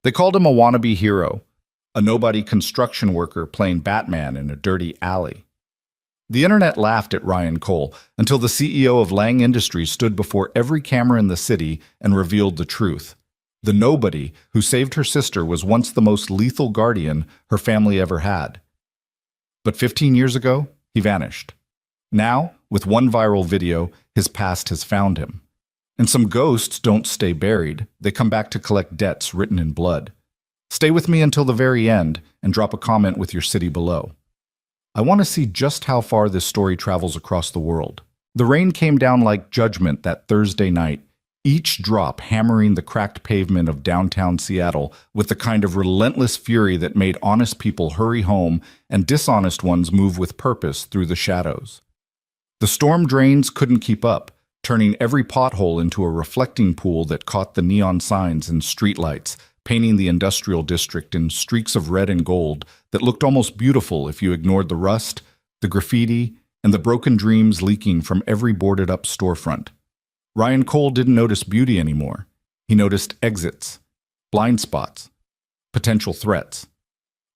They called him a wannabe hero, a nobody construction worker playing Batman in a dirty alley. The internet laughed at Ryan Cole until the CEO of Lang Industries stood before every camera in the city and revealed the truth. The nobody who saved her sister was once the most lethal guardian her family ever had. But 15 years ago, he vanished. Now, with one viral video, his past has found him. And some ghosts don't stay buried. They come back to collect debts written in blood. Stay with me until the very end and drop a comment with your city below. I want to see just how far this story travels across the world. The rain came down like judgment that Thursday night, each drop hammering the cracked pavement of downtown Seattle with the kind of relentless fury that made honest people hurry home and dishonest ones move with purpose through the shadows. The storm drains couldn't keep up, turning every pothole into a reflecting pool that caught the neon signs and streetlights, painting the industrial district in streaks of red and gold that looked almost beautiful if you ignored the rust, the graffiti, and the broken dreams leaking from every boarded-up storefront. Ryan Cole didn't notice beauty anymore. He noticed exits, blind spots, potential threats.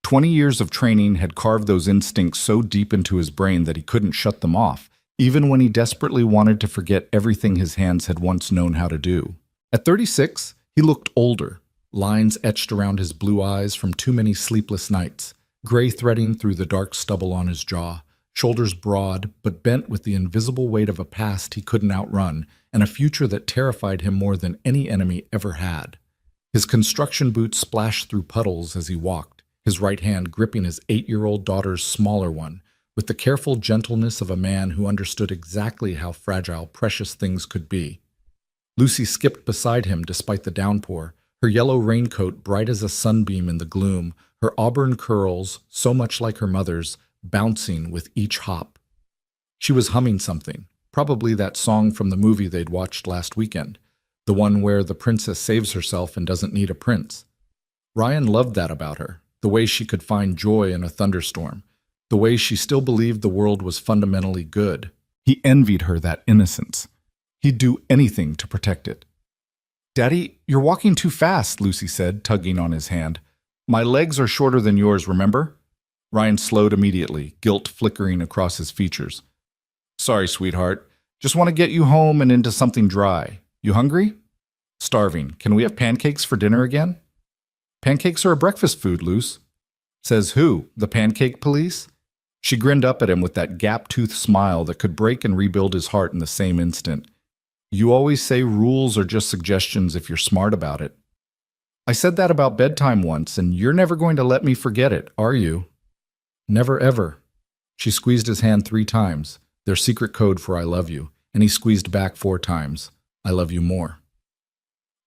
20 years of training had carved those instincts so deep into his brain that he couldn't shut them off, even when he desperately wanted to forget everything his hands had once known how to do. At 36, he looked older, lines etched around his blue eyes from too many sleepless nights, gray threading through the dark stubble on his jaw, shoulders broad but bent with the invisible weight of a past he couldn't outrun and a future that terrified him more than any enemy ever had. His construction boots splashed through puddles as he walked, his right hand gripping his 8-year-old daughter's smaller one, with the careful gentleness of a man who understood exactly how fragile precious things could be. Lucy skipped beside him despite the downpour, her yellow raincoat bright as a sunbeam in the gloom, her auburn curls, so much like her mother's, bouncing with each hop. She was humming something, probably that song from the movie they'd watched last weekend, the one where the princess saves herself and doesn't need a prince. Ryan loved that about her, the way she could find joy in a thunderstorm, the way she still believed the world was fundamentally good. He envied her that innocence. He'd do anything to protect it. "Daddy, you're walking too fast," Lucy said, tugging on his hand. "My legs are shorter than yours, remember?" Ryan slowed immediately, guilt flickering across his features. "Sorry, sweetheart. Just want to get you home and into something dry. You hungry?" "Starving. Can we have pancakes for dinner again?" "Pancakes are a breakfast food, Luce." "Says who? The pancake police?" She grinned up at him with that gap-toothed smile that could break and rebuild his heart in the same instant. "You always say rules are just suggestions if you're smart about it." "I said that about bedtime once, and you're never going to let me forget it, are you?" "Never ever." She squeezed his hand 3 times, their secret code for I love you, and he squeezed back 4 times, I love you more.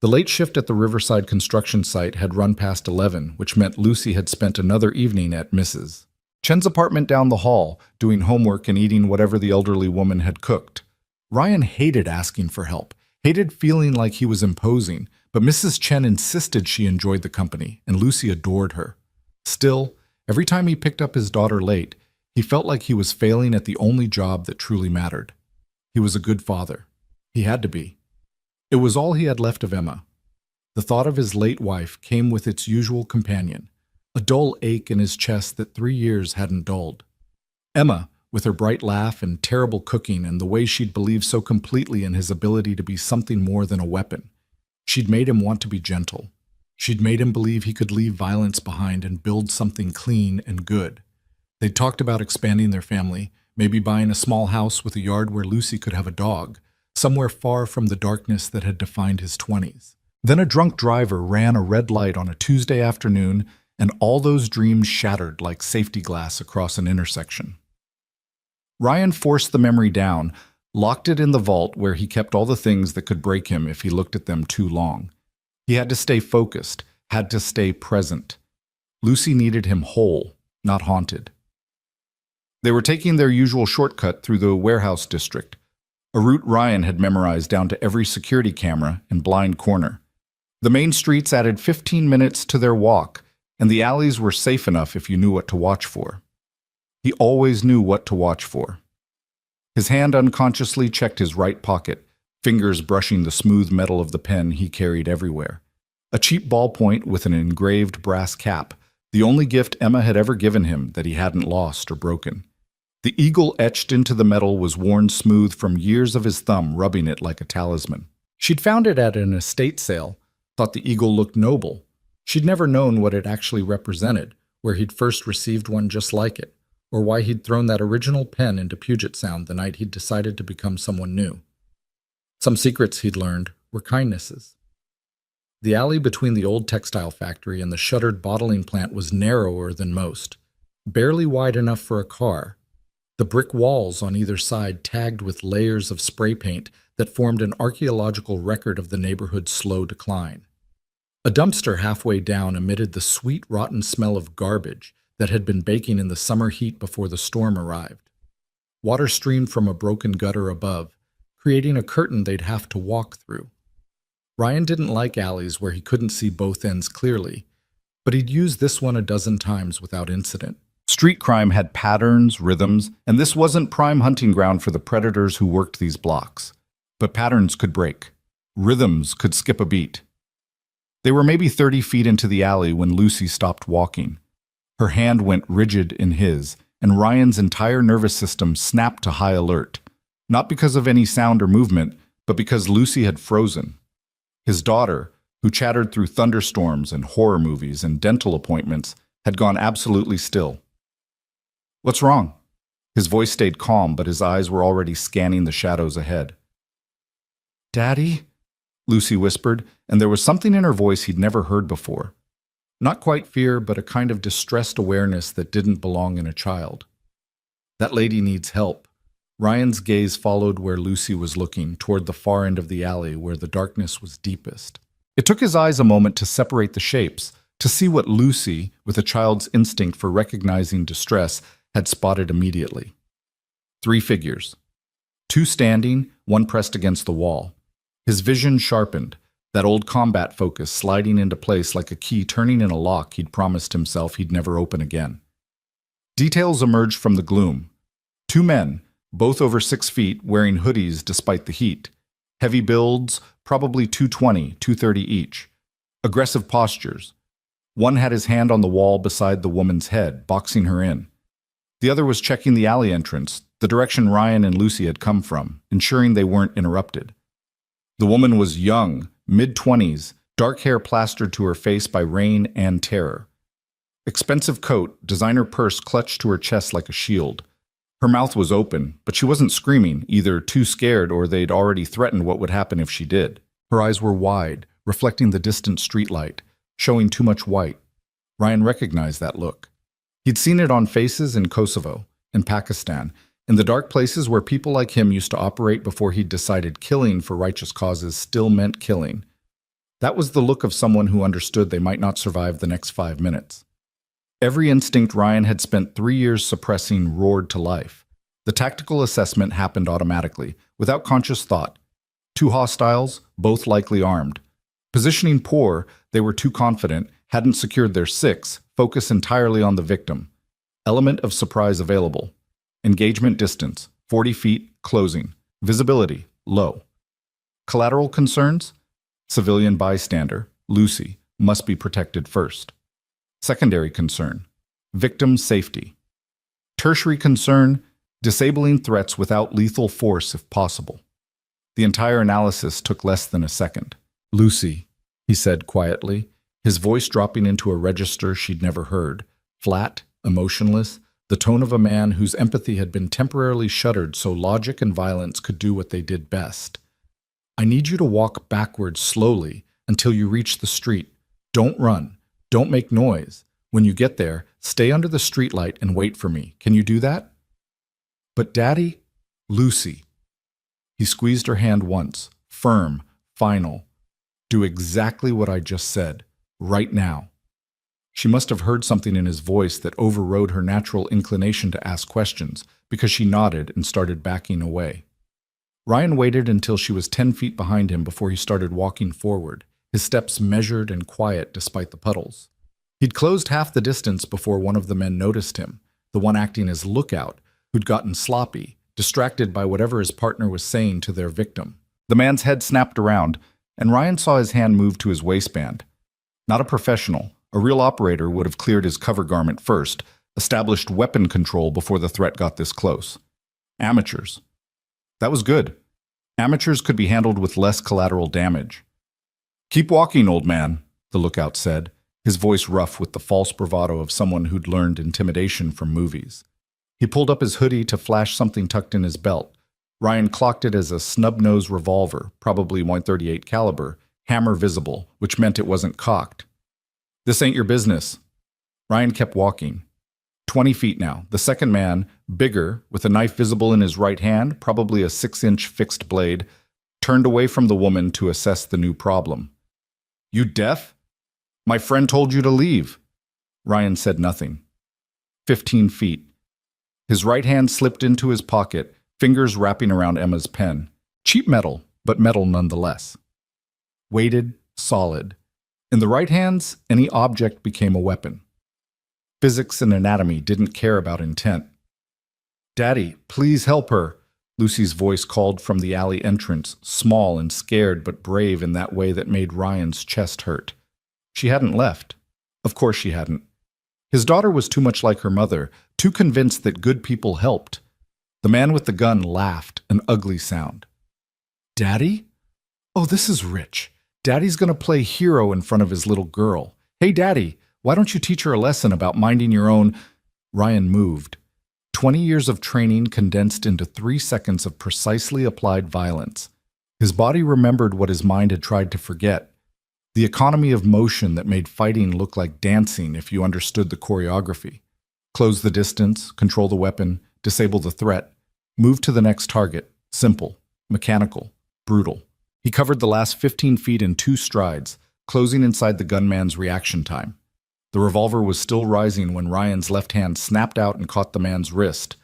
The late shift at the Riverside construction site had run past 11, which meant Lucy had spent another evening at Mrs. Chen's apartment down the hall, doing homework and eating whatever the elderly woman had cooked. Ryan hated asking for help, hated feeling like he was imposing, but Mrs. Chen insisted she enjoyed the company, and Lucy adored her. Still, every time he picked up his daughter late, he felt like he was failing at the only job that truly mattered. He was a good father. He had to be. It was all he had left of Emma. The thought of his late wife came with its usual companion, a dull ache in his chest that 3 years hadn't dulled. Emma, with her bright laugh and terrible cooking and the way she'd believed so completely in his ability to be something more than a weapon. She'd made him want to be gentle. She'd made him believe he could leave violence behind and build something clean and good. They'd talked about expanding their family, maybe buying a small house with a yard where Lucy could have a dog, somewhere far from the darkness that had defined his 20s. Then a drunk driver ran a red light on a Tuesday afternoon, and all those dreams shattered like safety glass across an intersection. Ryan forced the memory down, locked it in the vault where he kept all the things that could break him if he looked at them too long. He had to stay focused, had to stay present. Lucy needed him whole, not haunted. They were taking their usual shortcut through the warehouse district, a route Ryan had memorized down to every security camera and blind corner. The main streets added 15 minutes to their walk, and the alleys were safe enough if you knew what to watch for. He always knew what to watch for. His hand unconsciously checked his right pocket, fingers brushing the smooth metal of the pen he carried everywhere. A cheap ballpoint with an engraved brass cap, the only gift Emma had ever given him that he hadn't lost or broken. The eagle etched into the metal was worn smooth from years of his thumb rubbing it like a talisman. She'd found it at an estate sale, thought the eagle looked noble. She'd never known what it actually represented, where he'd first received one just like it, or why he'd thrown that original pen into Puget Sound the night he'd decided to become someone new. Some secrets he'd learned were kindnesses. The alley between the old textile factory and the shuttered bottling plant was narrower than most, barely wide enough for a car. The brick walls on either side tagged with layers of spray paint that formed an archaeological record of the neighborhood's slow decline. A dumpster halfway down emitted the sweet, rotten smell of garbage that had been baking in the summer heat before the storm arrived. Water streamed from a broken gutter above, creating a curtain they'd have to walk through. Ryan didn't like alleys where he couldn't see both ends clearly, but he'd used this one a dozen times without incident. Street crime had patterns, rhythms, and this wasn't prime hunting ground for the predators who worked these blocks. But patterns could break. Rhythms could skip a beat. They were maybe 30 feet into the alley when Lucy stopped walking. Her hand went rigid in his, and Ryan's entire nervous system snapped to high alert, not because of any sound or movement, but because Lucy had frozen. His daughter, who chattered through thunderstorms and horror movies and dental appointments, had gone absolutely still. "What's wrong?" His voice stayed calm, but his eyes were already scanning the shadows ahead. "Daddy?" Lucy whispered, and there was something in her voice he'd never heard before. Not quite fear, but a kind of distressed awareness that didn't belong in a child. "That lady needs help." Ryan's gaze followed where Lucy was looking, toward the far end of the alley where the darkness was deepest. It took his eyes a moment to separate the shapes, to see what Lucy, with a child's instinct for recognizing distress, had spotted immediately. 3 figures. 2 standing, 1 pressed against the wall. His vision sharpened, that old combat focus sliding into place like a key turning in a lock he'd promised himself he'd never open again. Details emerged from the gloom. 2 men, both over 6 feet, wearing hoodies despite the heat. Heavy builds, probably 220, 230 each. Aggressive postures. One had his hand on the wall beside the woman's head, boxing her in. The other was checking the alley entrance, the direction Ryan and Lucy had come from, ensuring they weren't interrupted. The woman was young, mid-20s, dark hair plastered to her face by rain and terror. Expensive coat, designer purse clutched to her chest like a shield. Her mouth was open, but she wasn't screaming, either too scared or they'd already threatened what would happen if she did. Her eyes were wide, reflecting the distant streetlight, showing too much white. Ryan recognized that look. He'd seen it on faces in Kosovo, in Pakistan, in the dark places where people like him used to operate before he'd decided killing for righteous causes still meant killing. That was the look of someone who understood they might not survive the next 5 minutes. Every instinct Ryan had spent 3 years suppressing roared to life. The tactical assessment happened automatically, without conscious thought. 2 hostiles, both likely armed. Positioning poor, they were too confident, hadn't secured their 6, focus entirely on the victim. Element of surprise available. Engagement distance, 40 feet, closing. Visibility, low. Collateral concerns? Civilian bystander, Lucy, must be protected first. Secondary concern, victim safety. Tertiary concern, disabling threats without lethal force if possible. The entire analysis took less than a second. "Lucy," he said quietly, his voice dropping into a register she'd never heard, flat, emotionless, the tone of a man whose empathy had been temporarily shuttered so logic and violence could do what they did best. "I need you to walk backwards slowly until you reach the street. Don't run. Don't make noise. When you get there, stay under the streetlight and wait for me. Can you do that?" "But Daddy..." "Lucy." He squeezed her hand once, firm, final. "Do exactly what I just said. Right now." She must have heard something in his voice that overrode her natural inclination to ask questions, because she nodded and started backing away. Ryan waited until she was 10 feet behind him before he started walking forward, his steps measured and quiet despite the puddles. He'd closed half the distance before one of the men noticed him, the one acting as lookout, who'd gotten sloppy, distracted by whatever his partner was saying to their victim. The man's head snapped around, and Ryan saw his hand move to his waistband, Not a professional. A real operator would have cleared his cover garment first, established weapon control before the threat got this close. Amateurs. That was good. Amateurs could be handled with less collateral damage. "Keep walking, old man," the lookout said, his voice rough with the false bravado of someone who'd learned intimidation from movies. He pulled up his hoodie to flash something tucked in his belt. Ryan clocked it as a snub-nosed revolver, probably .138 caliber, hammer visible, which meant it wasn't cocked. "This ain't your business." Ryan kept walking. 20 feet now. The second man, bigger, with a knife visible in his right hand, probably a 6-inch fixed blade, turned away from the woman to assess the new problem. "You deaf? My friend told you to leave." Ryan said nothing. 15 feet. His right hand slipped into his pocket, fingers wrapping around Emma's pen. Cheap metal, but metal nonetheless. Weighted, solid. In the right hands, any object became a weapon. Physics and anatomy didn't care about intent. "Daddy, please help her," Lucy's voice called from the alley entrance, small and scared but brave in that way that made Ryan's chest hurt. She hadn't left. Of course she hadn't. His daughter was too much like her mother, too convinced that good people helped. The man with the gun laughed, an ugly sound. "Daddy? Oh, this is rich. Daddy's gonna play hero in front of his little girl. Hey, Daddy, why don't you teach her a lesson about minding your own—" Ryan moved. 20 years of training condensed into 3 seconds of precisely applied violence. His body remembered what his mind had tried to forget. The economy of motion that made fighting look like dancing if you understood the choreography. Close the distance, control the weapon, disable the threat, move to the next target. Simple, mechanical, brutal. He covered the last 15 feet in 2 strides, closing inside the gunman's reaction time. The revolver was still rising when Ryan's left hand snapped out and caught the man's wrist,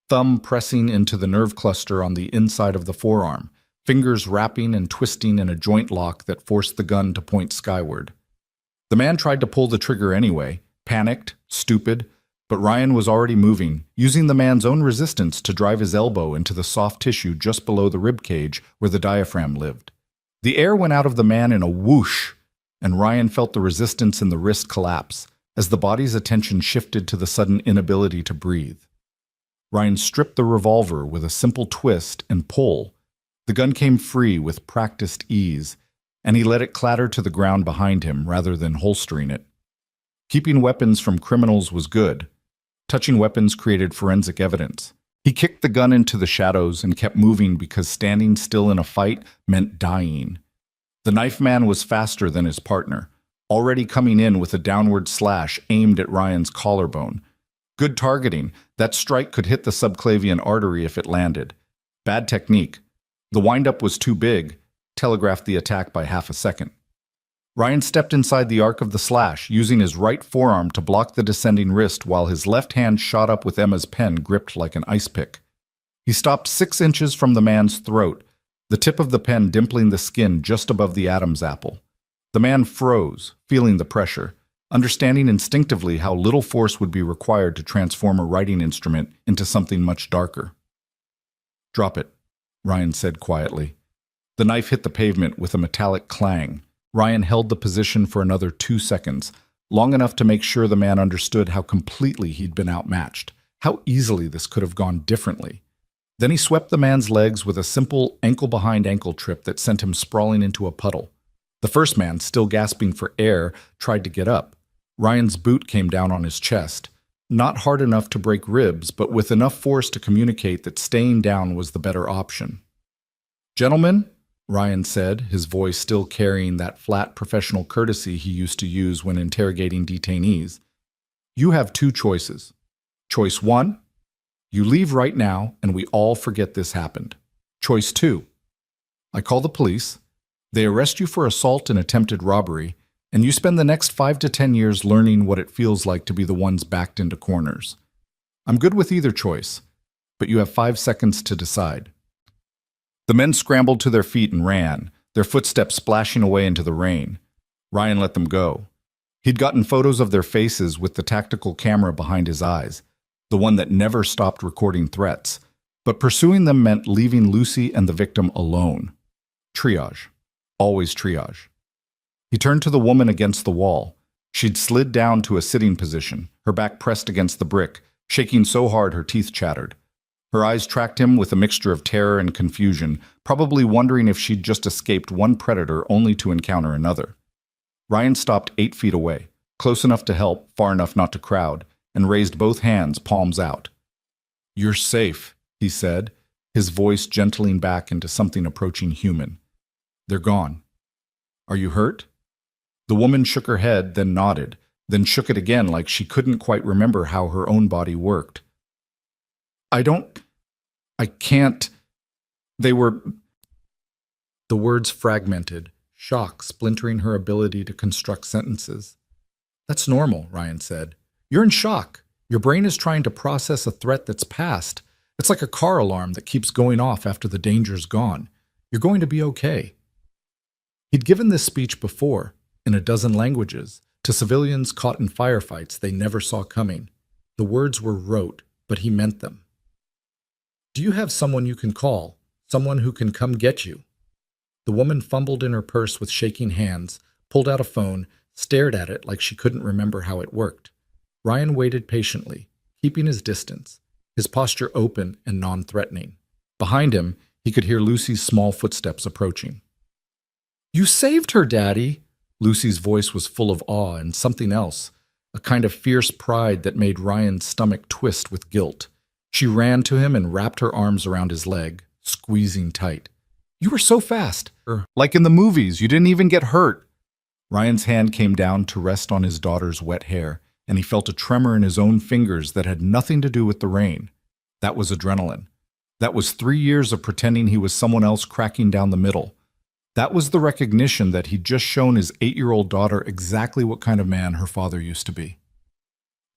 thumb pressing into the nerve cluster on the inside of the forearm, fingers wrapping and twisting in a joint lock that forced the gun to point skyward. The man tried to pull the trigger anyway, panicked, stupid, but Ryan was already moving, using the man's own resistance to drive his elbow into the soft tissue just below the rib cage where the diaphragm lived. The air went out of the man in a whoosh, and Ryan felt the resistance in the wrist collapse as the body's attention shifted to the sudden inability to breathe. Ryan stripped the revolver with a simple twist and pull. The gun came free with practiced ease, and he let it clatter to the ground behind him rather than holstering it. Keeping weapons from criminals was good. Touching weapons created forensic evidence. He kicked the gun into the shadows and kept moving because standing still in a fight meant dying. The knife man was faster than his partner, already coming in with a downward slash aimed at Ryan's collarbone. Good targeting. That strike could hit the subclavian artery if it landed. Bad technique. The windup was too big, telegraphed the attack by half a second. Ryan stepped inside the arc of the slash, using his right forearm to block the descending wrist while his left hand shot up with Emma's pen gripped like an ice pick. He stopped 6 inches from the man's throat, the tip of the pen dimpling the skin just above the Adam's apple. The man froze, feeling the pressure, understanding instinctively how little force would be required to transform a writing instrument into something much darker. "Drop it," Ryan said quietly. The knife hit the pavement with a metallic clang. Ryan held the position for another 2 seconds, long enough to make sure the man understood how completely he'd been outmatched, how easily this could have gone differently. Then he swept the man's legs with a simple ankle-behind-ankle trip that sent him sprawling into a puddle. The first man, still gasping for air, tried to get up. Ryan's boot came down on his chest, not hard enough to break ribs, but with enough force to communicate that staying down was the better option. "Gentlemen," Ryan said, his voice still carrying that flat professional courtesy he used to use when interrogating detainees, "you have 2 choices. Choice 1, you leave right now and we all forget this happened. Choice 2, I call the police, they arrest you for assault and attempted robbery, and you spend the next 5 to 10 years learning what it feels like to be the ones backed into corners. I'm good with either choice, but you have 5 seconds to decide." The men scrambled to their feet and ran, their footsteps splashing away into the rain. Ryan let them go. He'd gotten photos of their faces with the tactical camera behind his eyes, the one that never stopped recording threats. But pursuing them meant leaving Lucy and the victim alone. Triage. Always triage. He turned to the woman against the wall. She'd slid down to a sitting position, her back pressed against the brick, shaking so hard her teeth chattered. Her eyes tracked him with a mixture of terror and confusion, probably wondering if she'd just escaped one predator only to encounter another. Ryan stopped 8 feet away, close enough to help, far enough not to crowd, and raised both hands, palms out. "You're safe," he said, his voice gentling back into something approaching human. "They're gone. Are you hurt?" The woman shook her head, then nodded, then shook it again like she couldn't quite remember how her own body worked. I can't. They were. The words fragmented, shock splintering her ability to construct sentences. "That's normal," Ryan said. "You're in shock. Your brain is trying to process a threat that's past. It's like a car alarm that keeps going off after the danger's gone. You're going to be okay." He'd given this speech before, in a dozen languages, to civilians caught in firefights they never saw coming. The words were rote, but he meant them. "Do you have someone you can call? Someone who can come get you?" The woman fumbled in her purse with shaking hands, pulled out a phone, stared at it like she couldn't remember how it worked. Ryan waited patiently, keeping his distance, his posture open and non-threatening. Behind him, he could hear Lucy's small footsteps approaching. "You saved her, Daddy!" Lucy's voice was full of awe and something else, a kind of fierce pride that made Ryan's stomach twist with guilt. She ran to him and wrapped her arms around his leg, squeezing tight. "You were so fast. Like in the movies, you didn't even get hurt." Ryan's hand came down to rest on his daughter's wet hair, and he felt a tremor in his own fingers that had nothing to do with the rain. That was adrenaline. That was 3 years of pretending he was someone else cracking down the middle. That was the recognition that he'd just shown his 8-year-old daughter exactly what kind of man her father used to be.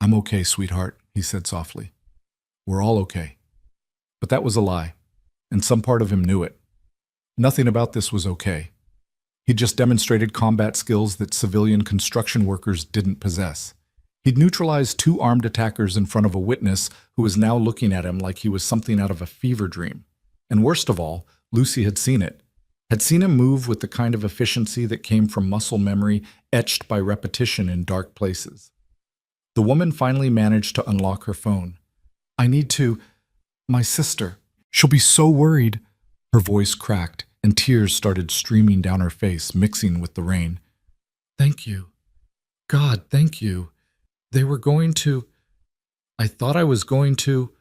"I'm okay, sweetheart," he said softly. "We're all okay." But that was a lie, and some part of him knew it. Nothing about this was okay. He'd just demonstrated combat skills that civilian construction workers didn't possess. He'd neutralized 2 armed attackers in front of a witness who was now looking at him like he was something out of a fever dream. And worst of all, Lucy had seen it. Had seen him move with the kind of efficiency that came from muscle memory etched by repetition in dark places. The woman finally managed to unlock her phone. "I need to. My sister. She'll be so worried." Her voice cracked, and tears started streaming down her face, mixing with the rain. "Thank you. God, thank you. They were going to. I thought I was going to."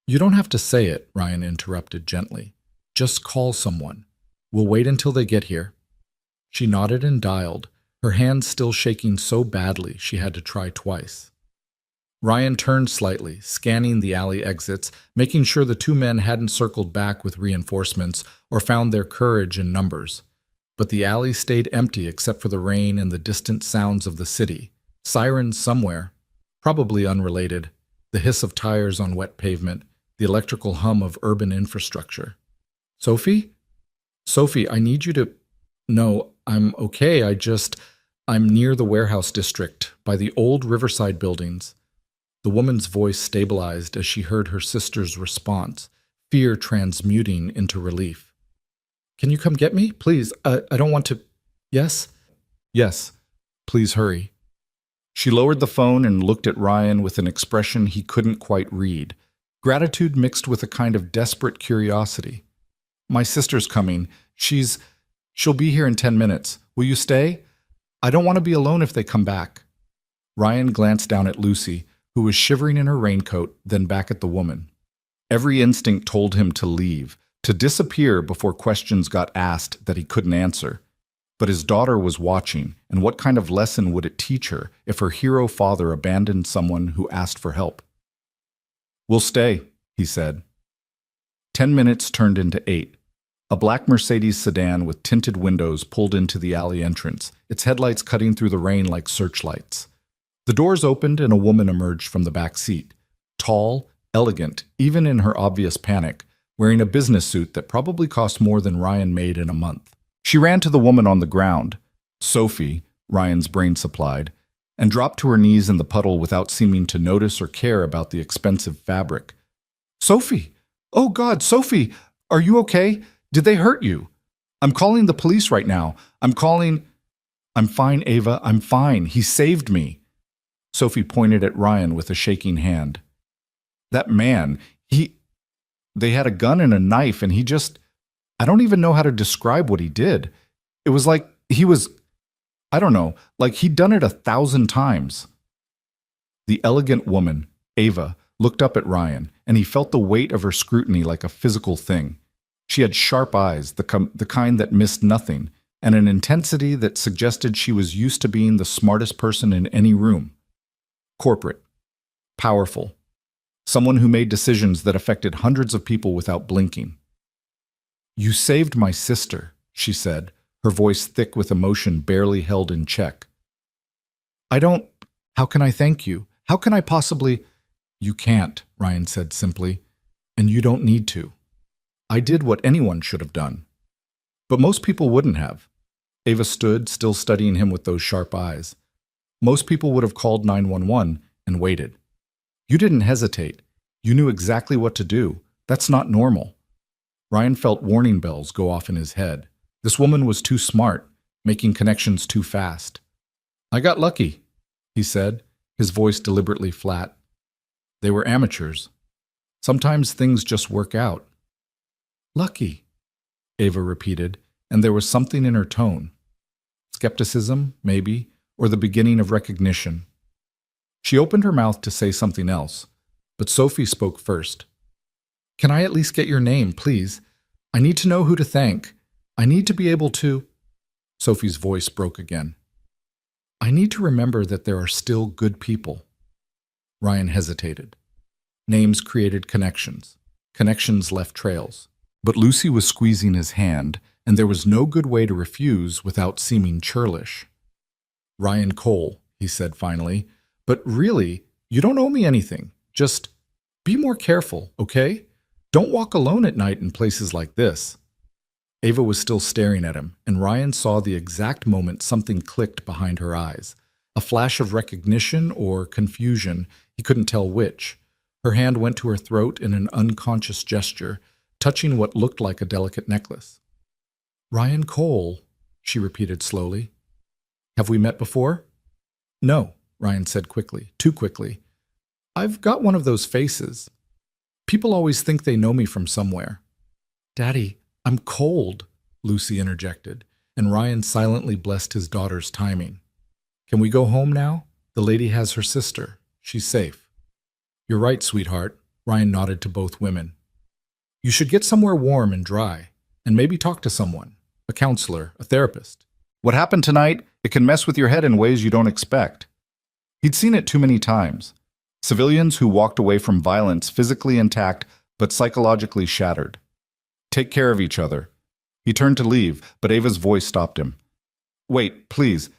"You don't have to say it," Ryan interrupted gently. "Just call someone. We'll wait until they get here." She nodded and dialed, her hands still shaking so badly she had to try twice. Ryan turned slightly, scanning the alley exits, making sure the 2 men hadn't circled back with reinforcements or found their courage in numbers. But the alley stayed empty except for the rain and the distant sounds of the city. Sirens somewhere, probably unrelated, the hiss of tires on wet pavement, the electrical hum of urban infrastructure. "Sophie? Sophie, I need you to." "No, I'm okay. I'm near the warehouse district, by the old Riverside buildings." The woman's voice stabilized as she heard her sister's response, fear transmuting into relief. "Can you come get me? Please, I don't want to." "Yes?" "Yes. Please hurry." She lowered the phone and looked at Ryan with an expression he couldn't quite read, gratitude mixed with a kind of desperate curiosity. "My sister's coming. She'll be here in 10 minutes. Will you stay? I don't want to be alone if they come back." Ryan glanced down at Lucy, who was shivering in her raincoat, then back at the woman. Every instinct told him to leave, to disappear before questions got asked that he couldn't answer. But his daughter was watching, and what kind of lesson would it teach her if her hero father abandoned someone who asked for help? "We'll stay," he said. 10 minutes turned into 8. A black Mercedes sedan with tinted windows pulled into the alley entrance, its headlights cutting through the rain like searchlights. The doors opened and a woman emerged from the back seat, tall, elegant, even in her obvious panic, wearing a business suit that probably cost more than Ryan made in a month. She ran to the woman on the ground, Sophie, Ryan's brain supplied, and dropped to her knees in the puddle without seeming to notice or care about the expensive fabric. "Sophie! Oh God, Sophie! Are you okay? Did they hurt you? I'm calling the police right now. I'm calling..." I'm fine, Ava, I'm fine. He saved me. Sophie pointed at Ryan with a shaking hand. That man, they had a gun and a knife, and I don't even know how to describe what he did. It was like I don't know, like he'd done it 1,000 times. The elegant woman, Ava, looked up at Ryan, and he felt the weight of her scrutiny like a physical thing. She had sharp eyes, the kind that missed nothing, and an intensity that suggested she was used to being the smartest person in any room. Corporate, powerful, someone who made decisions that affected hundreds of people without blinking. You saved my sister, she said, her voice thick with emotion barely held in check. How can I thank you? How can I possibly? You can't, Ryan said simply, and you don't need to. I did what anyone should have done. But most people wouldn't have. Ava stood, still studying him with those sharp eyes. Most people would have called 911 and waited. You didn't hesitate. You knew exactly what to do. That's not normal. Ryan felt warning bells go off in his head. This woman was too smart, making connections too fast. I got lucky, he said, his voice deliberately flat. They were amateurs. Sometimes things just work out. Lucky, Ava repeated, and there was something in her tone. Skepticism, maybe, or the beginning of recognition. She opened her mouth to say something else, but Sophie spoke first. Can I at least get your name, please? I need to know who to thank. I need to be able to… Sophie's voice broke again. I need to remember that there are still good people. Ryan hesitated. Names created connections. Connections left trails. But Lucy was squeezing his hand, and there was no good way to refuse without seeming churlish. Ryan Cole, he said finally, but really, you don't owe me anything. Just be more careful, okay? Don't walk alone at night in places like this. Ava was still staring at him, and Ryan saw the exact moment something clicked behind her eyes. A flash of recognition or confusion, he couldn't tell which. Her hand went to her throat in an unconscious gesture, touching what looked like a delicate necklace. Ryan Cole, she repeated slowly. Have we met before? No, Ryan said quickly, too quickly. I've got one of those faces. People always think they know me from somewhere. Daddy, I'm cold, Lucy interjected, and Ryan silently blessed his daughter's timing. Can we go home now? The lady has her sister. She's safe. You're right, sweetheart, Ryan nodded to both women. You should get somewhere warm and dry, and maybe talk to someone, a counselor, a therapist. What happened tonight, it can mess with your head in ways you don't expect. He'd seen it too many times. Civilians who walked away from violence physically intact but psychologically shattered. Take care of each other. He turned to leave, but Ava's voice stopped him. Wait, please.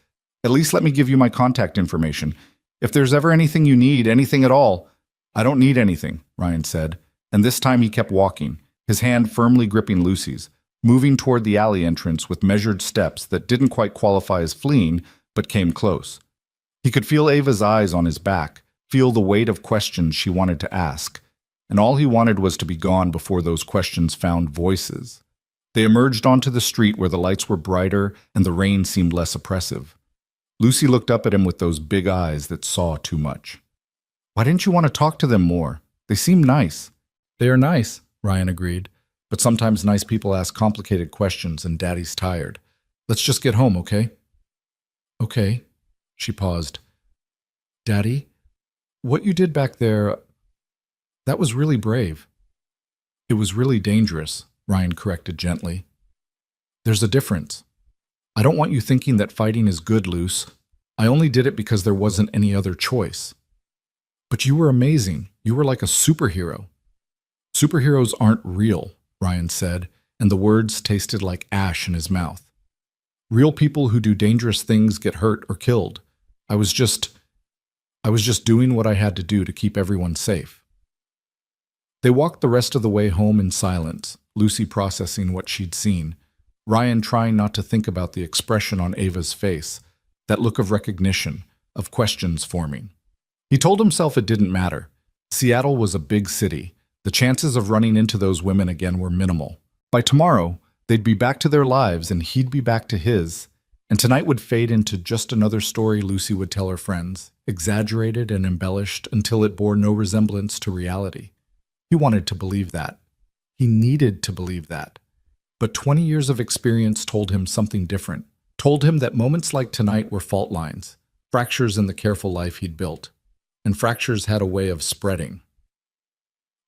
At least let me give you my contact information. If there's ever anything you need, anything at all. I don't need anything, Ryan said, and this time he kept walking, his hand firmly gripping Lucy's, moving toward the alley entrance with measured steps that didn't quite qualify as fleeing, but came close. He could feel Ava's eyes on his back, feel the weight of questions she wanted to ask, and all he wanted was to be gone before those questions found voices. They emerged onto the street where the lights were brighter and the rain seemed less oppressive. Lucy looked up at him with those big eyes that saw too much. Why didn't you want to talk to them more? They seem nice. They are nice, Ryan agreed, but sometimes nice people ask complicated questions and Daddy's tired. Let's just get home, okay? Okay, she paused. Daddy, what you did back there, that was really brave. It was really dangerous, Ryan corrected gently. There's a difference. I don't want you thinking that fighting is good, Luce. I only did it because there wasn't any other choice. But you were amazing. You were like a superhero. Superheroes aren't real, Ryan said, and the words tasted like ash in his mouth. Real people who do dangerous things get hurt or killed. I was just doing what I had to do to keep everyone safe. They walked the rest of the way home in silence, Lucy processing what she'd seen, Ryan trying not to think about the expression on Ava's face, that look of recognition, of questions forming. He told himself it didn't matter. Seattle was a big city. The chances of running into those women again were minimal. By tomorrow, they'd be back to their lives and he'd be back to his. And tonight would fade into just another story Lucy would tell her friends, exaggerated and embellished until it bore no resemblance to reality. He wanted to believe that. He needed to believe that. But 20 years of experience told him something different, told him that moments like tonight were fault lines, fractures in the careful life he'd built. And fractures had a way of spreading.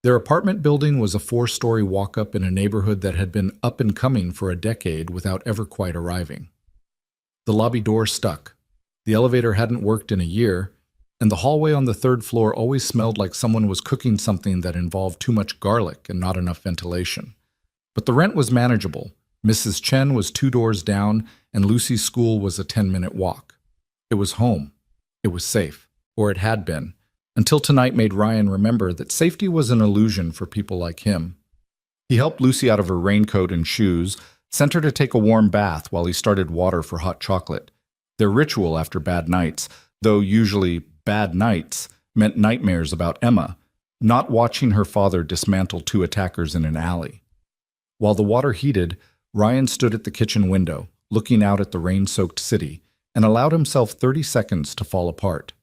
Their apartment building was a 4-story walk-up in a neighborhood that had been up and coming for a decade without ever quite arriving. The lobby door stuck. The elevator hadn't worked in a year, and the hallway on the 3rd floor always smelled like someone was cooking something that involved too much garlic and not enough ventilation. But the rent was manageable. Mrs. Chen was 2 doors down, and Lucy's school was a 10-minute walk. It was home. It was safe. Or it had been, until tonight made Ryan remember that safety was an illusion for people like him. He helped Lucy out of her raincoat and shoes, sent her to take a warm bath while he started water for hot chocolate. Their ritual after bad nights, though usually bad nights, meant nightmares about Emma, not watching her father dismantle 2 attackers in an alley. While the water heated, Ryan stood at the kitchen window, looking out at the rain-soaked city, and allowed himself 30 seconds to fall apart.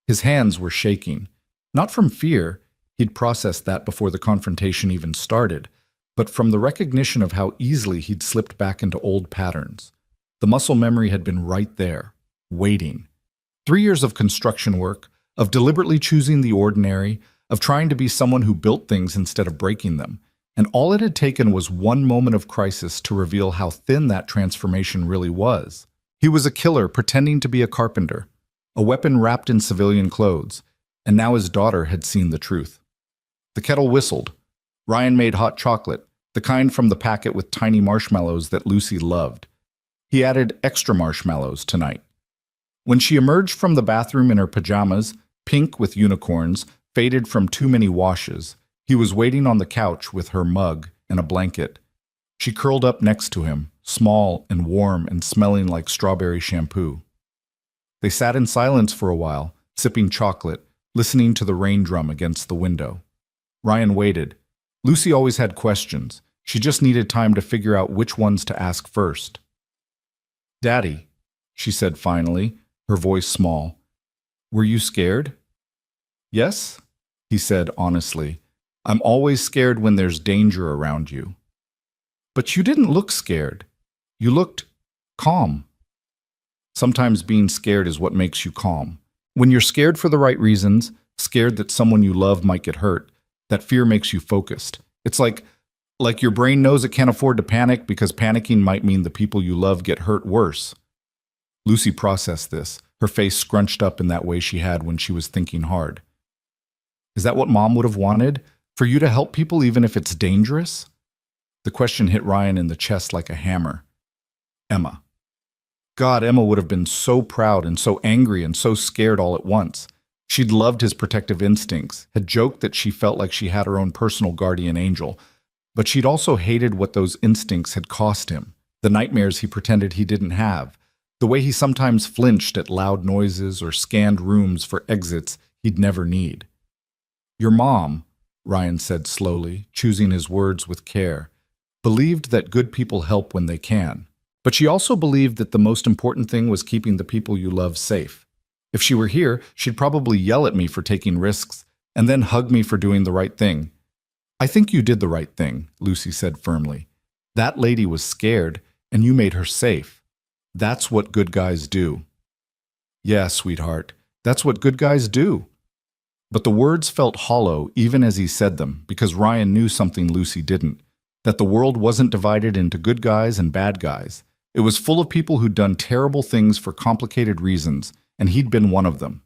His hands were shaking, not from fear, he'd processed that before the confrontation even started, but from the recognition of how easily he'd slipped back into old patterns. The muscle memory had been right there, waiting. 3 years of construction work, of deliberately choosing the ordinary, of trying to be someone who built things instead of breaking them, and all it had taken was one moment of crisis to reveal how thin that transformation really was. He was a killer pretending to be a carpenter, a weapon wrapped in civilian clothes, and now his daughter had seen the truth. The kettle whistled. Ryan made hot chocolate, the kind from the packet with tiny marshmallows that Lucy loved. He added extra marshmallows tonight. When she emerged from the bathroom in her pajamas, pink with unicorns, faded from too many washes, he was waiting on the couch with her mug and a blanket. She curled up next to him, small and warm and smelling like strawberry shampoo. They sat in silence for a while, sipping chocolate, listening to the rain drum against the window. Ryan waited. Lucy always had questions. She just needed time to figure out which ones to ask first. "Daddy," she said finally, her voice small, "were you scared?" "Yes," he said honestly. "I'm always scared when there's danger around you." "But you didn't look scared. You looked calm." Sometimes being scared is what makes you calm. When you're scared for the right reasons, scared that someone you love might get hurt, that fear makes you focused. It's like your brain knows it can't afford to panic because panicking might mean the people you love get hurt worse. Lucy processed this, her face scrunched up in that way she had when she was thinking hard. Is that what Mom would have wanted? For you to help people even if it's dangerous? The question hit Ryan in the chest like a hammer. Emma. God, Emma would have been so proud and so angry and so scared all at once. She'd loved his protective instincts, had joked that she felt like she had her own personal guardian angel, but she'd also hated what those instincts had cost him, the nightmares he pretended he didn't have, the way he sometimes flinched at loud noises or scanned rooms for exits he'd never need. Your mom, Ryan said slowly, choosing his words with care, believed that good people help when they can. But she also believed that the most important thing was keeping the people you love safe. If she were here, she'd probably yell at me for taking risks, and then hug me for doing the right thing. I think you did the right thing, Lucy said firmly. That lady was scared, and you made her safe. That's what good guys do. Yeah, sweetheart, that's what good guys do. But the words felt hollow even as he said them, because Ryan knew something Lucy didn't, that the world wasn't divided into good guys and bad guys. It was full of people who'd done terrible things for complicated reasons, and he'd been one of them.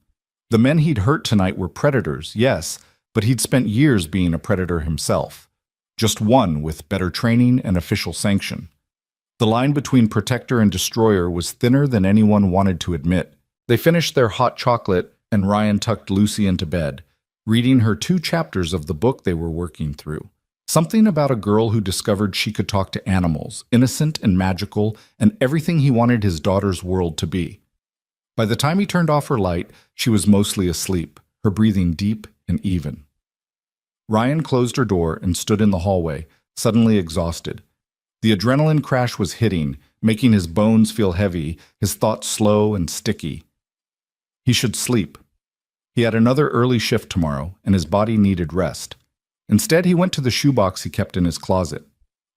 The men he'd hurt tonight were predators, yes, but he'd spent years being a predator himself. Just one with better training and official sanction. The line between protector and destroyer was thinner than anyone wanted to admit. They finished their hot chocolate, and Ryan tucked Lucy into bed, reading her 2 chapters of the book they were working through. Something about a girl who discovered she could talk to animals, innocent and magical, and everything he wanted his daughter's world to be. By the time he turned off her light, she was mostly asleep, her breathing deep and even. Ryan closed her door and stood in the hallway, suddenly exhausted. The adrenaline crash was hitting, making his bones feel heavy, his thoughts slow and sticky. He should sleep. He had another early shift tomorrow, and his body needed rest. Instead, he went to the shoebox he kept in his closet.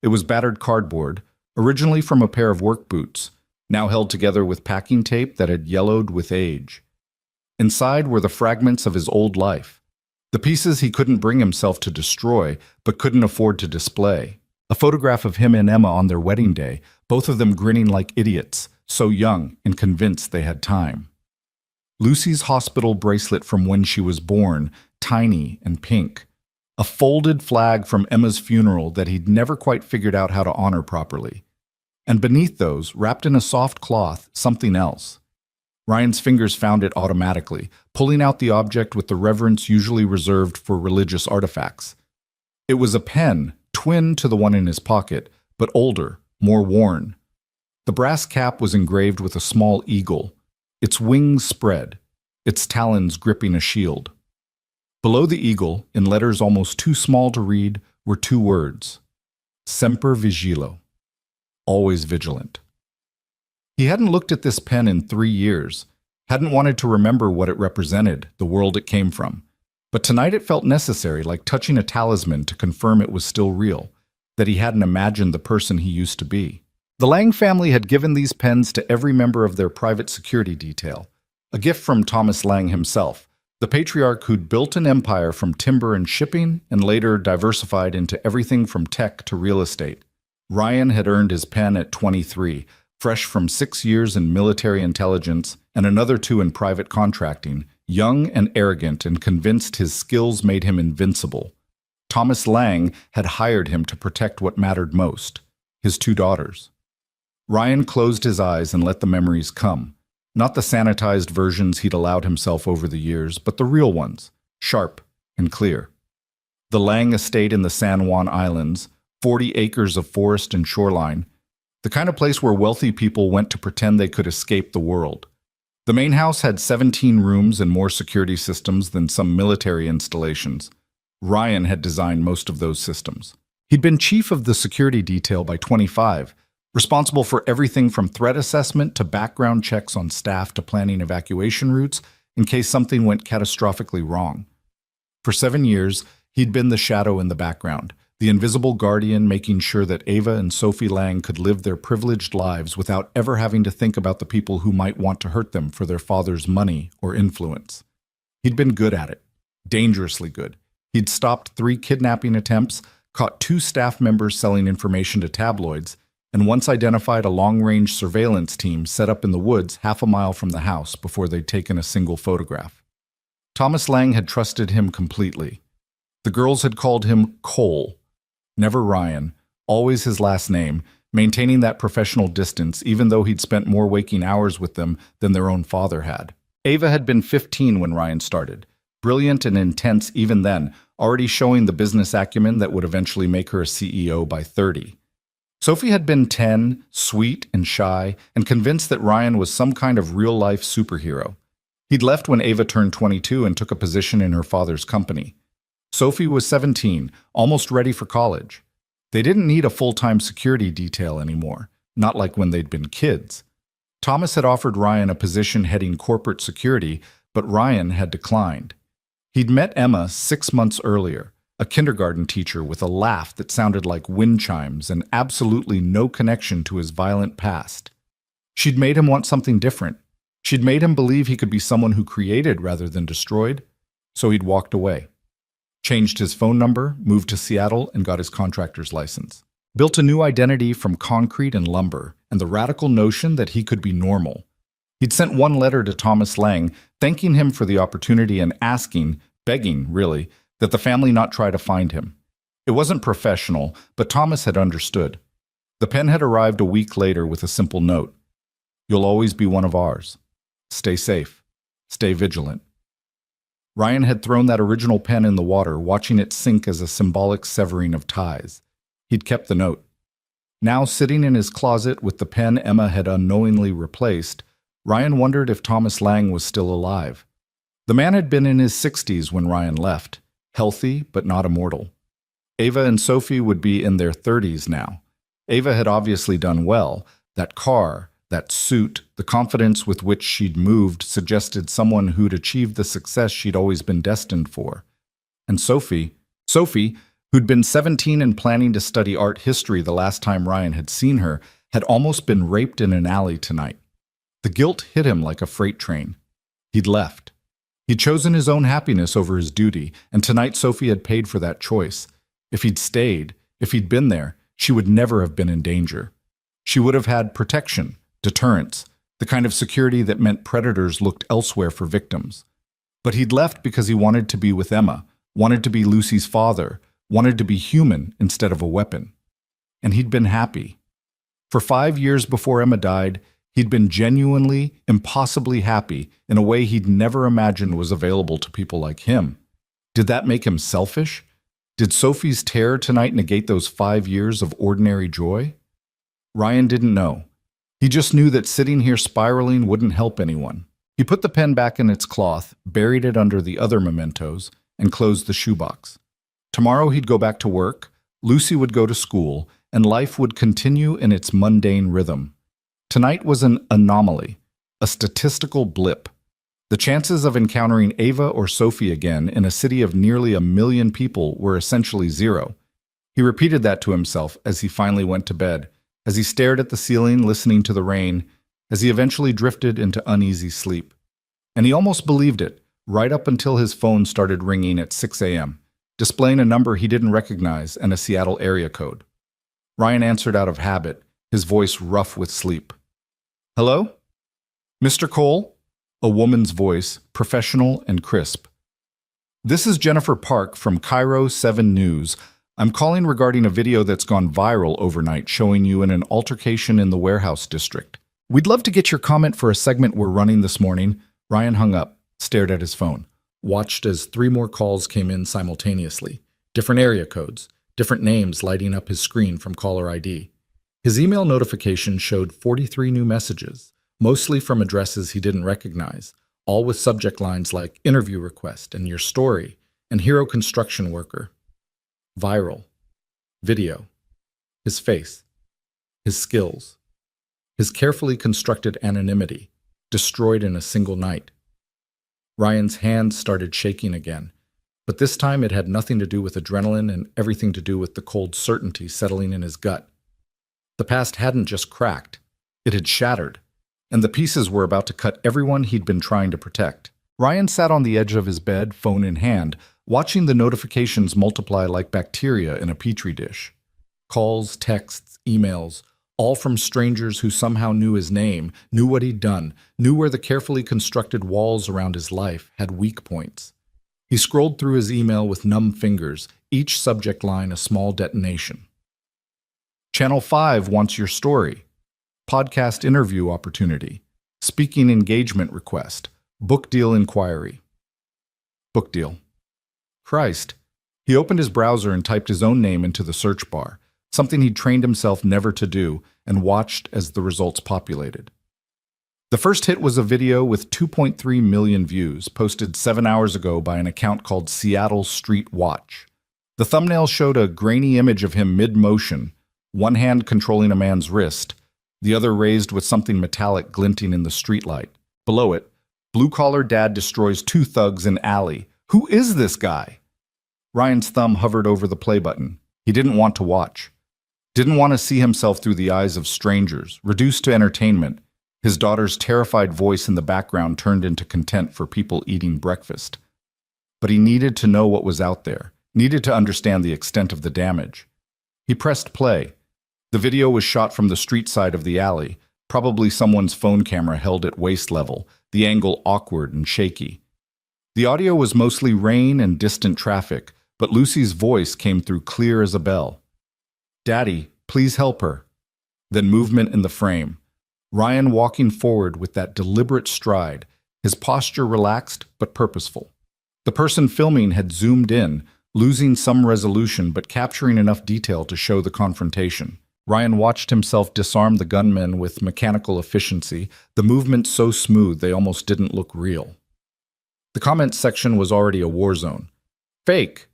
It was battered cardboard, originally from a pair of work boots, now held together with packing tape that had yellowed with age. Inside were the fragments of his old life, the pieces he couldn't bring himself to destroy, but couldn't afford to display. A photograph of him and Emma on their wedding day, both of them grinning like idiots, so young and convinced they had time. Lucy's hospital bracelet from when she was born, tiny and pink. A folded flag from Emma's funeral that he'd never quite figured out how to honor properly. And beneath those, wrapped in a soft cloth, something else. Ryan's fingers found it automatically, pulling out the object with the reverence usually reserved for religious artifacts. It was a pen, twin to the one in his pocket, but older, more worn. The brass cap was engraved with a small eagle, its wings spread, its talons gripping a shield. Below the eagle, in letters almost too small to read, were two words: Semper Vigilo, always vigilant. He hadn't looked at this pen in 3 years, hadn't wanted to remember what it represented, the world it came from. But tonight it felt necessary, like touching a talisman to confirm it was still real, that he hadn't imagined the person he used to be. The Lang family had given these pens to every member of their private security detail, a gift from Thomas Lang himself, the patriarch who'd built an empire from timber and shipping and later diversified into everything from tech to real estate. Ryan had earned his pen at 23, fresh from 6 years in military intelligence and another 2 in private contracting, young and arrogant and convinced his skills made him invincible. Thomas Lang had hired him to protect what mattered most, his 2 daughters. Ryan closed his eyes and let the memories come, not the sanitized versions he'd allowed himself over the years, but the real ones, sharp and clear. The Lang estate in the San Juan Islands, 40 acres of forest and shoreline, the kind of place where wealthy people went to pretend they could escape the world. The main house had 17 rooms and more security systems than some military installations. Ryan had designed most of those systems. He'd been chief of the security detail by 25, responsible for everything from threat assessment to background checks on staff to planning evacuation routes in case something went catastrophically wrong. For 7 years, he'd been the shadow in the background, the invisible guardian making sure that Ava and Sophie Lang could live their privileged lives without ever having to think about the people who might want to hurt them for their father's money or influence. He'd been good at it, dangerously good. He'd stopped 3 kidnapping attempts, caught 2 staff members selling information to tabloids, and once identified a long-range surveillance team set up in the woods half a mile from the house before they'd taken a single photograph. Thomas Lang had trusted him completely. The girls had called him Cole, never Ryan, always his last name, maintaining that professional distance even though he'd spent more waking hours with them than their own father had. Ava had been 15 when Ryan started, brilliant and intense even then, already showing the business acumen that would eventually make her a CEO by 30. Sophie had been 10, sweet and shy, and convinced that Ryan was some kind of real-life superhero. He'd left when Ava turned 22 and took a position in her father's company. Sophie was 17, almost ready for college. They didn't need a full-time security detail anymore, not like when they'd been kids. Thomas had offered Ryan a position heading corporate security, but Ryan had declined. He'd met Emma 6 months earlier, a kindergarten teacher with a laugh that sounded like wind chimes and absolutely no connection to his violent past. She'd made him want something different. She'd made him believe he could be someone who created rather than destroyed, so he'd walked away. Changed his phone number, moved to Seattle, and got his contractor's license. Built a new identity from concrete and lumber, and the radical notion that he could be normal. He'd sent one letter to Thomas Lang, thanking him for the opportunity and asking, begging really, that the family not try to find him. It wasn't professional, but Thomas had understood. The pen had arrived a week later with a simple note. You'll always be one of ours. Stay safe. Stay vigilant. Ryan had thrown that original pen in the water, watching it sink as a symbolic severing of ties. He'd kept the note. Now, sitting in his closet with the pen Emma had unknowingly replaced, Ryan wondered if Thomas Lang was still alive. The man had been in his 60s when Ryan left, healthy but not immortal. Ava and Sophie would be in their 30s now. Ava had obviously done well. That car, that suit, the confidence with which she'd moved suggested someone who'd achieved the success she'd always been destined for. And Sophie, who'd been 17 and planning to study art history the last time Ryan had seen her, had almost been raped in an alley tonight. The guilt hit him like a freight train. He'd left. He'd chosen his own happiness over his duty, and tonight Sophie had paid for that choice. If he'd stayed, if he'd been there, she would never have been in danger. She would have had protection, deterrence, the kind of security that meant predators looked elsewhere for victims. But he'd left because he wanted to be with Emma, wanted to be Lucy's father, wanted to be human instead of a weapon. And he'd been happy. For 5 years before Emma died, he'd been genuinely, impossibly happy in a way he'd never imagined was available to people like him. Did that make him selfish? Did Sophie's terror tonight negate those 5 years of ordinary joy? Ryan didn't know. He just knew that sitting here spiraling wouldn't help anyone. He put the pen back in its cloth, buried it under the other mementos, and closed the shoebox. Tomorrow he'd go back to work, Lucy would go to school, and life would continue in its mundane rhythm. Tonight was an anomaly, a statistical blip. The chances of encountering Ava or Sophie again in a city of nearly 1 million people were essentially zero. He repeated that to himself as he finally went to bed, as he stared at the ceiling listening to the rain, as he eventually drifted into uneasy sleep. And he almost believed it, right up until his phone started ringing at 6 a.m., displaying a number he didn't recognize and a Seattle area code. Ryan answered out of habit, his voice rough with sleep. "Hello? Mr. Cole?" A woman's voice, professional and crisp. "This is Jennifer Park from Cairo 7 News. I'm calling regarding a video that's gone viral overnight showing you in an altercation in the warehouse district. We'd love to get your comment for a segment we're running this morning." Ryan hung up, stared at his phone, watched as 3 more calls came in simultaneously. Different area codes, different names lighting up his screen from caller ID. His email notification showed 43 new messages, mostly from addresses he didn't recognize, all with subject lines like interview request and your story and hero construction worker. Viral. Video. His face. His skills. His carefully constructed anonymity, destroyed in a single night. Ryan's hands started shaking again, but this time it had nothing to do with adrenaline and everything to do with the cold certainty settling in his gut. The past hadn't just cracked, it had shattered, and the pieces were about to cut everyone he'd been trying to protect. Ryan sat on the edge of his bed, phone in hand, watching the notifications multiply like bacteria in a petri dish. Calls, texts, emails, all from strangers who somehow knew his name, knew what he'd done, knew where the carefully constructed walls around his life had weak points. He scrolled through his email with numb fingers, each subject line a small detonation. Channel 5 wants your story. Podcast interview opportunity. Speaking engagement request. Book deal inquiry. Book deal. Christ. He opened his browser and typed his own name into the search bar, something he'd trained himself never to do, and watched as the results populated. The first hit was a video with 2.3 million views, posted 7 hours ago by an account called Seattle Street Watch. The thumbnail showed a grainy image of him mid-motion, one hand controlling a man's wrist, the other raised with something metallic glinting in the streetlight. Below it, blue-collar dad destroys 2 thugs in alley. Who is this guy? Ryan's thumb hovered over the play button. He didn't want to watch. Didn't want to see himself through the eyes of strangers, reduced to entertainment. His daughter's terrified voice in the background turned into content for people eating breakfast. But he needed to know what was out there, needed to understand the extent of the damage. He pressed play. The video was shot from the street side of the alley, probably someone's phone camera held at waist level, the angle awkward and shaky. The audio was mostly rain and distant traffic, but Lucy's voice came through clear as a bell. "Daddy, please help her." Then movement in the frame. Ryan walking forward with that deliberate stride, his posture relaxed but purposeful. The person filming had zoomed in, losing some resolution but capturing enough detail to show the confrontation. Ryan watched himself disarm the gunmen with mechanical efficiency, the movement so smooth they almost didn't look real. The comment section was already a war zone. Fake.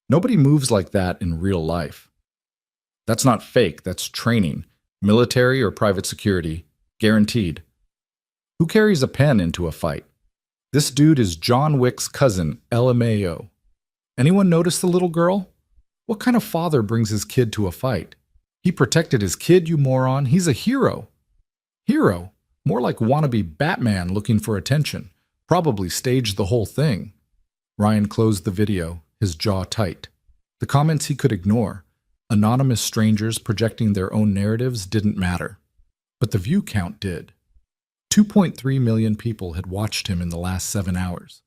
Nobody moves like that in real life. That's not fake, that's training. Military or private security, guaranteed. Who carries a pen into a fight? This dude is John Wick's cousin, LMAO. Anyone notice the little girl? What kind of father brings his kid to a fight? He protected his kid, you moron. He's a hero. Hero? More like wannabe Batman looking for attention. Probably staged the whole thing. Ryan closed the video, his jaw tight. The comments he could ignore. Anonymous strangers projecting their own narratives didn't matter. But the view count did. 2.3 million people had watched him in the last 7 hours.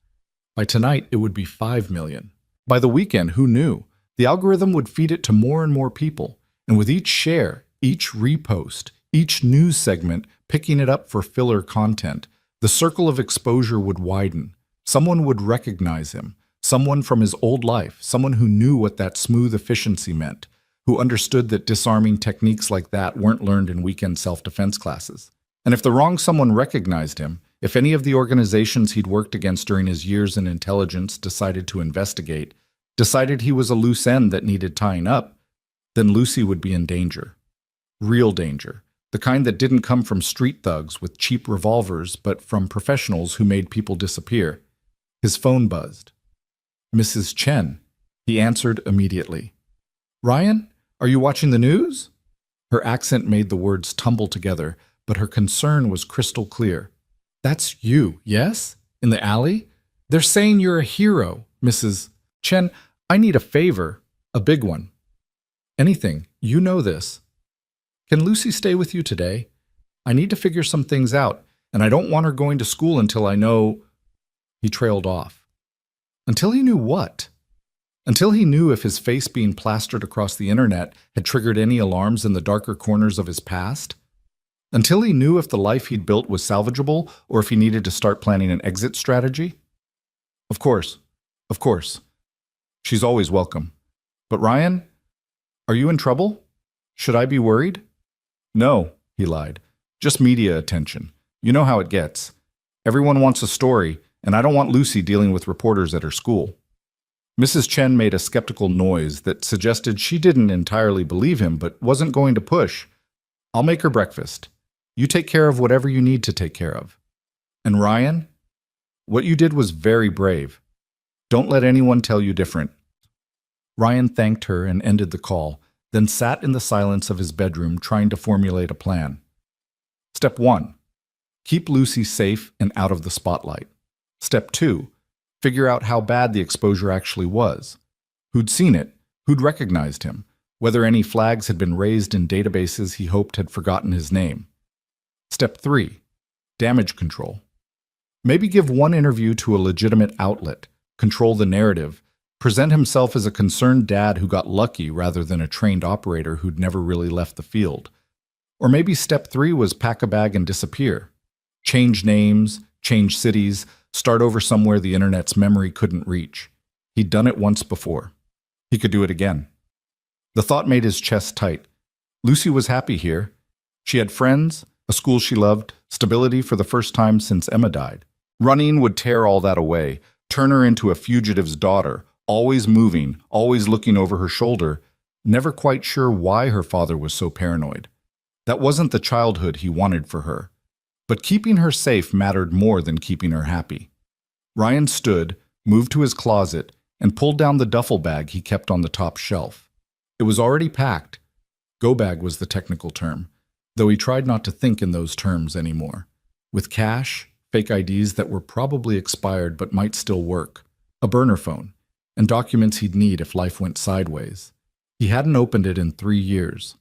By tonight, it would be 5 million. By the weekend, who knew? The algorithm would feed it to more and more people, and with each share, each repost, each news segment picking it up for filler content, the circle of exposure would widen. Someone would recognize him, someone from his old life, someone who knew what that smooth efficiency meant, who understood that disarming techniques like that weren't learned in weekend self-defense classes. And if the wrong someone recognized him, if any of the organizations he'd worked against during his years in intelligence decided to investigate, decided he was a loose end that needed tying up, then Lucy would be in danger. Real danger. The kind that didn't come from street thugs with cheap revolvers, but from professionals who made people disappear. His phone buzzed. Mrs. Chen. He answered immediately. Ryan, are you watching the news? Her accent made the words tumble together, but her concern was crystal clear. That's you, yes? In the alley? They're saying you're a hero, Mrs. Chen. I need a favor, a big one. Anything, you know this. Can Lucy stay with you today? I need to figure some things out, and I don't want her going to school until I know... He trailed off. Until he knew what? Until he knew if his face being plastered across the internet had triggered any alarms in the darker corners of his past? Until he knew if the life he'd built was salvageable or if he needed to start planning an exit strategy? Of course. She's always welcome. But Ryan, are you in trouble? Should I be worried? No, he lied. Just media attention. You know how it gets. Everyone wants a story, and I don't want Lucy dealing with reporters at her school. Mrs. Chen made a skeptical noise that suggested she didn't entirely believe him, but wasn't going to push. I'll make her breakfast. You take care of whatever you need to take care of. And Ryan, what you did was very brave. Don't let anyone tell you different. Ryan thanked her and ended the call, then sat in the silence of his bedroom trying to formulate a plan. Step 1. Keep Lucy safe and out of the spotlight. Step 2. Figure out how bad the exposure actually was. Who'd seen it? Who'd recognized him? Whether any flags had been raised in databases he hoped had forgotten his name. Step 3. Damage control. Maybe give one interview to a legitimate outlet, control the narrative, present himself as a concerned dad who got lucky rather than a trained operator who'd never really left the field. Or maybe step 3 was pack a bag and disappear. Change names, change cities, start over somewhere the internet's memory couldn't reach. He'd done it once before. He could do it again. The thought made his chest tight. Lucy was happy here. She had friends, a school she loved, stability for the first time since Emma died. Running would tear all that away, turn her into a fugitive's daughter, always moving, always looking over her shoulder, never quite sure why her father was so paranoid. That wasn't the childhood he wanted for her. But keeping her safe mattered more than keeping her happy. Ryan stood, moved to his closet, and pulled down the duffel bag he kept on the top shelf. It was already packed. Go bag was the technical term, though he tried not to think in those terms anymore. With cash, fake IDs that were probably expired but might still work, a burner phone, and documents he'd need if life went sideways. He hadn't opened it in 3 years.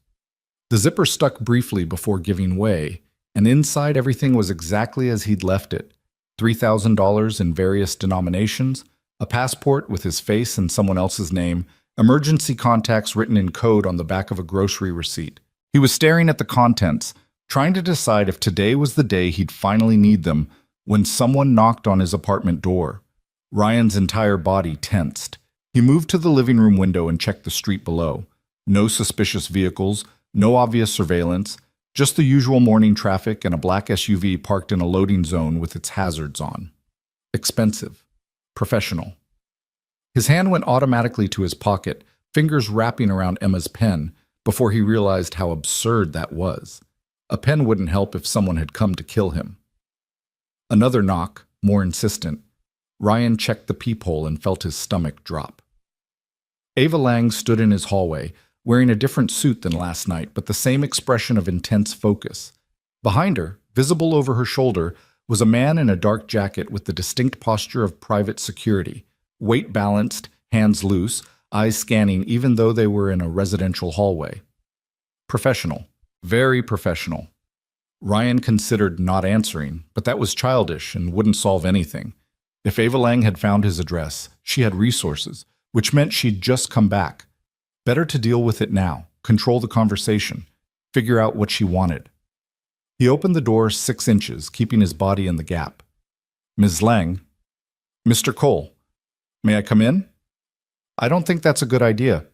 The zipper stuck briefly before giving way, and inside everything was exactly as he'd left it. $3,000 in various denominations, a passport with his face and someone else's name, emergency contacts written in code on the back of a grocery receipt. He was staring at the contents, trying to decide if today was the day he'd finally need them, when someone knocked on his apartment door. Ryan's entire body tensed. He moved to the living room window and checked the street below. No suspicious vehicles, no obvious surveillance, just the usual morning traffic and a black SUV parked in a loading zone with its hazards on. Expensive. Professional. His hand went automatically to his pocket, fingers wrapping around Emma's pen, before he realized how absurd that was. A pen wouldn't help if someone had come to kill him. Another knock, more insistent. Ryan checked the peephole and felt his stomach drop. Ava Lang stood in his hallway, wearing a different suit than last night, but the same expression of intense focus. Behind her, visible over her shoulder, was a man in a dark jacket with the distinct posture of private security, weight balanced, hands loose, eyes scanning even though they were in a residential hallway. Professional. Very professional. Ryan considered not answering, but that was childish and wouldn't solve anything. If Ava Lang had found his address, she had resources, which meant she'd just come back. Better to deal with it now, control the conversation, figure out what she wanted. He opened the door 6 inches, keeping his body in the gap. Ms. Lang. Mr. Cole. May I come in? I don't think that's a good idea.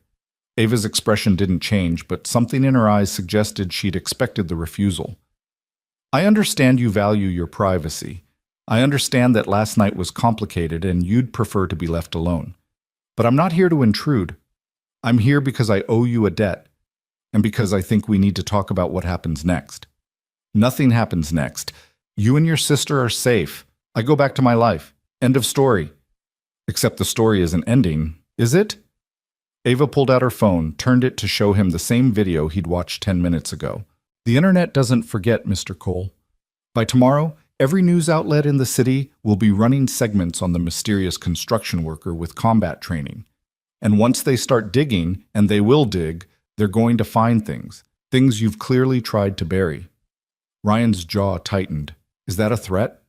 Ava's expression didn't change, but something in her eyes suggested she'd expected the refusal. I understand you value your privacy. I understand that last night was complicated and you'd prefer to be left alone. But I'm not here to intrude. I'm here because I owe you a debt, and because I think we need to talk about what happens next. Nothing happens next. You and your sister are safe. I go back to my life. End of story. Except the story isn't ending, is it? Ava pulled out her phone, turned it to show him the same video he'd watched 10 minutes ago. The internet doesn't forget, Mr. Cole. By tomorrow, every news outlet in the city will be running segments on the mysterious construction worker with combat training. And once they start digging, and they will dig, they're going to find things you've clearly tried to bury. Ryan's jaw tightened. Is that a threat?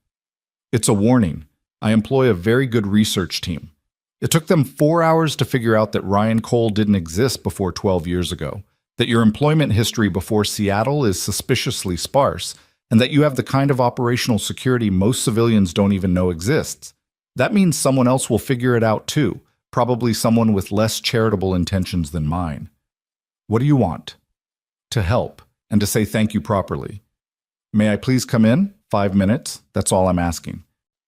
It's a warning. I employ a very good research team. It took them 4 hours to figure out that Ryan Cole didn't exist before 12 years ago, that your employment history before Seattle is suspiciously sparse, and that you have the kind of operational security most civilians don't even know exists. That means someone else will figure it out too, probably someone with less charitable intentions than mine. What do you want? To help, and to say thank you properly. May I please come in? 5 minutes, that's all I'm asking.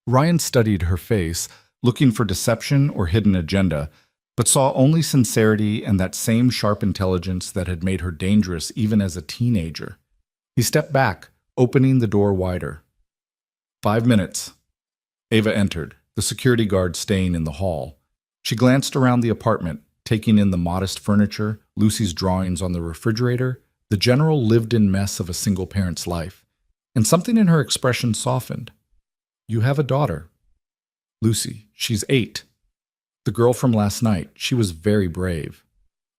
Ryan studied her face, looking for deception or hidden agenda, but saw only sincerity and that same sharp intelligence that had made her dangerous even as a teenager. He stepped back, opening the door wider. 5 minutes. Ava entered, the security guard staying in the hall. She glanced around the apartment, taking in the modest furniture, Lucy's drawings on the refrigerator, the general lived-in mess of a single parent's life. And something in her expression softened. You have a daughter. Lucy, she's 8. The girl from last night, she was very brave.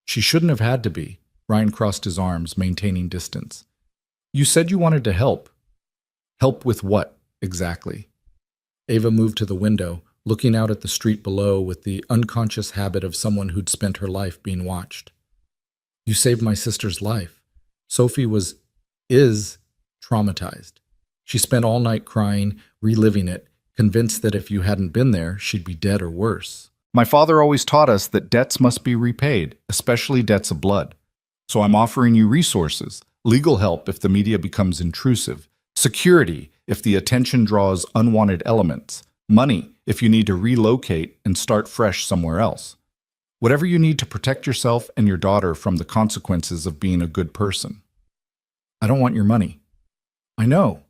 She shouldn't have had to be. Ryan crossed his arms, maintaining distance. You said you wanted to help. Help with what, exactly? Ava moved to the window, looking out at the street below with the unconscious habit of someone who'd spent her life being watched. You saved my sister's life. Sophie is traumatized. She spent all night crying, reliving it, convinced that if you hadn't been there, she'd be dead or worse. My father always taught us that debts must be repaid, especially debts of blood. So I'm offering you resources, legal help if the media becomes intrusive, security if the attention draws unwanted elements, money if you need to relocate and start fresh somewhere else. Whatever you need to protect yourself and your daughter from the consequences of being a good person. I don't want your money. I know.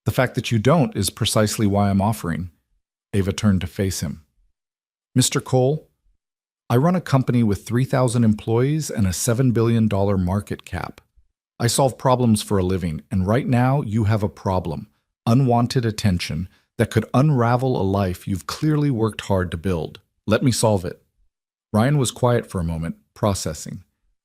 The fact that you don't is precisely why I'm offering. Ava turned to face him. Mr. Cole, I run a company with 3,000 employees and a $7 billion market cap. I solve problems for a living, and right now you have a problem, unwanted attention, that could unravel a life you've clearly worked hard to build. Let me solve it. Ryan was quiet for a moment, processing.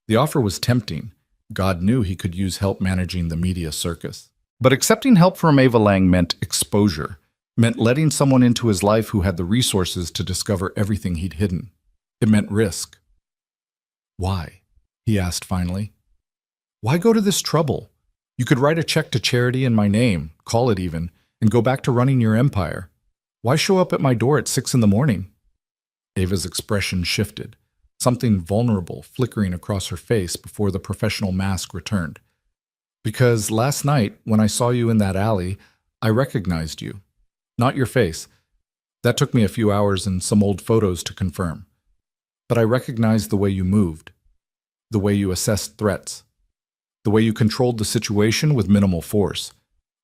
The offer was tempting. God knew he could use help managing the media circus. But accepting help from Ava Lang meant exposure, meant letting someone into his life who had the resources to discover everything he'd hidden. It meant risk. Why? He asked finally. Why go to this trouble? You could write a check to charity in my name, call it even, and go back to running your empire. Why show up at my door at 6 a.m? Ava's expression shifted, something vulnerable flickering across her face before the professional mask returned. Because last night, when I saw you in that alley, I recognized you. Not your face. That took me a few hours and some old photos to confirm. But I recognized the way you moved. the way you assessed threats, the way you controlled the situation with minimal force.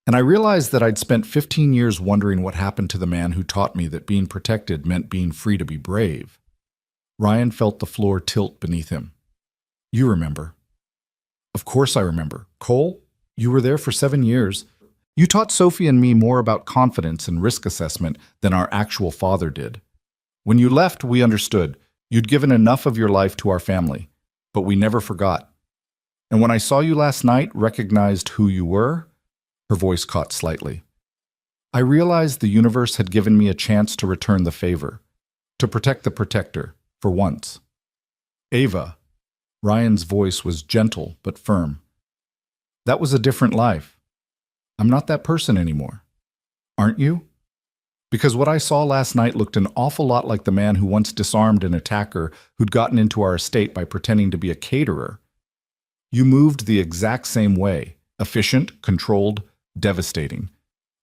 And I realized that I'd spent 15 years wondering what happened to the man who taught me that being protected meant being free to be brave. Ryan felt the floor tilt beneath him. You remember. Of course I remember. Cole, you were there for 7 years. You taught Sophie and me more about confidence and risk assessment than our actual father did. When you left, we understood. You'd given enough of your life to our family, but we never forgot. And when I saw you last night, recognized who you were, her voice caught slightly. I realized the universe had given me a chance to return the favor, to protect the protector, for once. Ava, Ryan's voice was gentle but firm. That was a different life. I'm not that person anymore. Aren't you? Because what I saw last night looked an awful lot like the man who once disarmed an attacker who'd gotten into our estate by pretending to be a caterer. You moved the exact same way, efficient, controlled, devastating.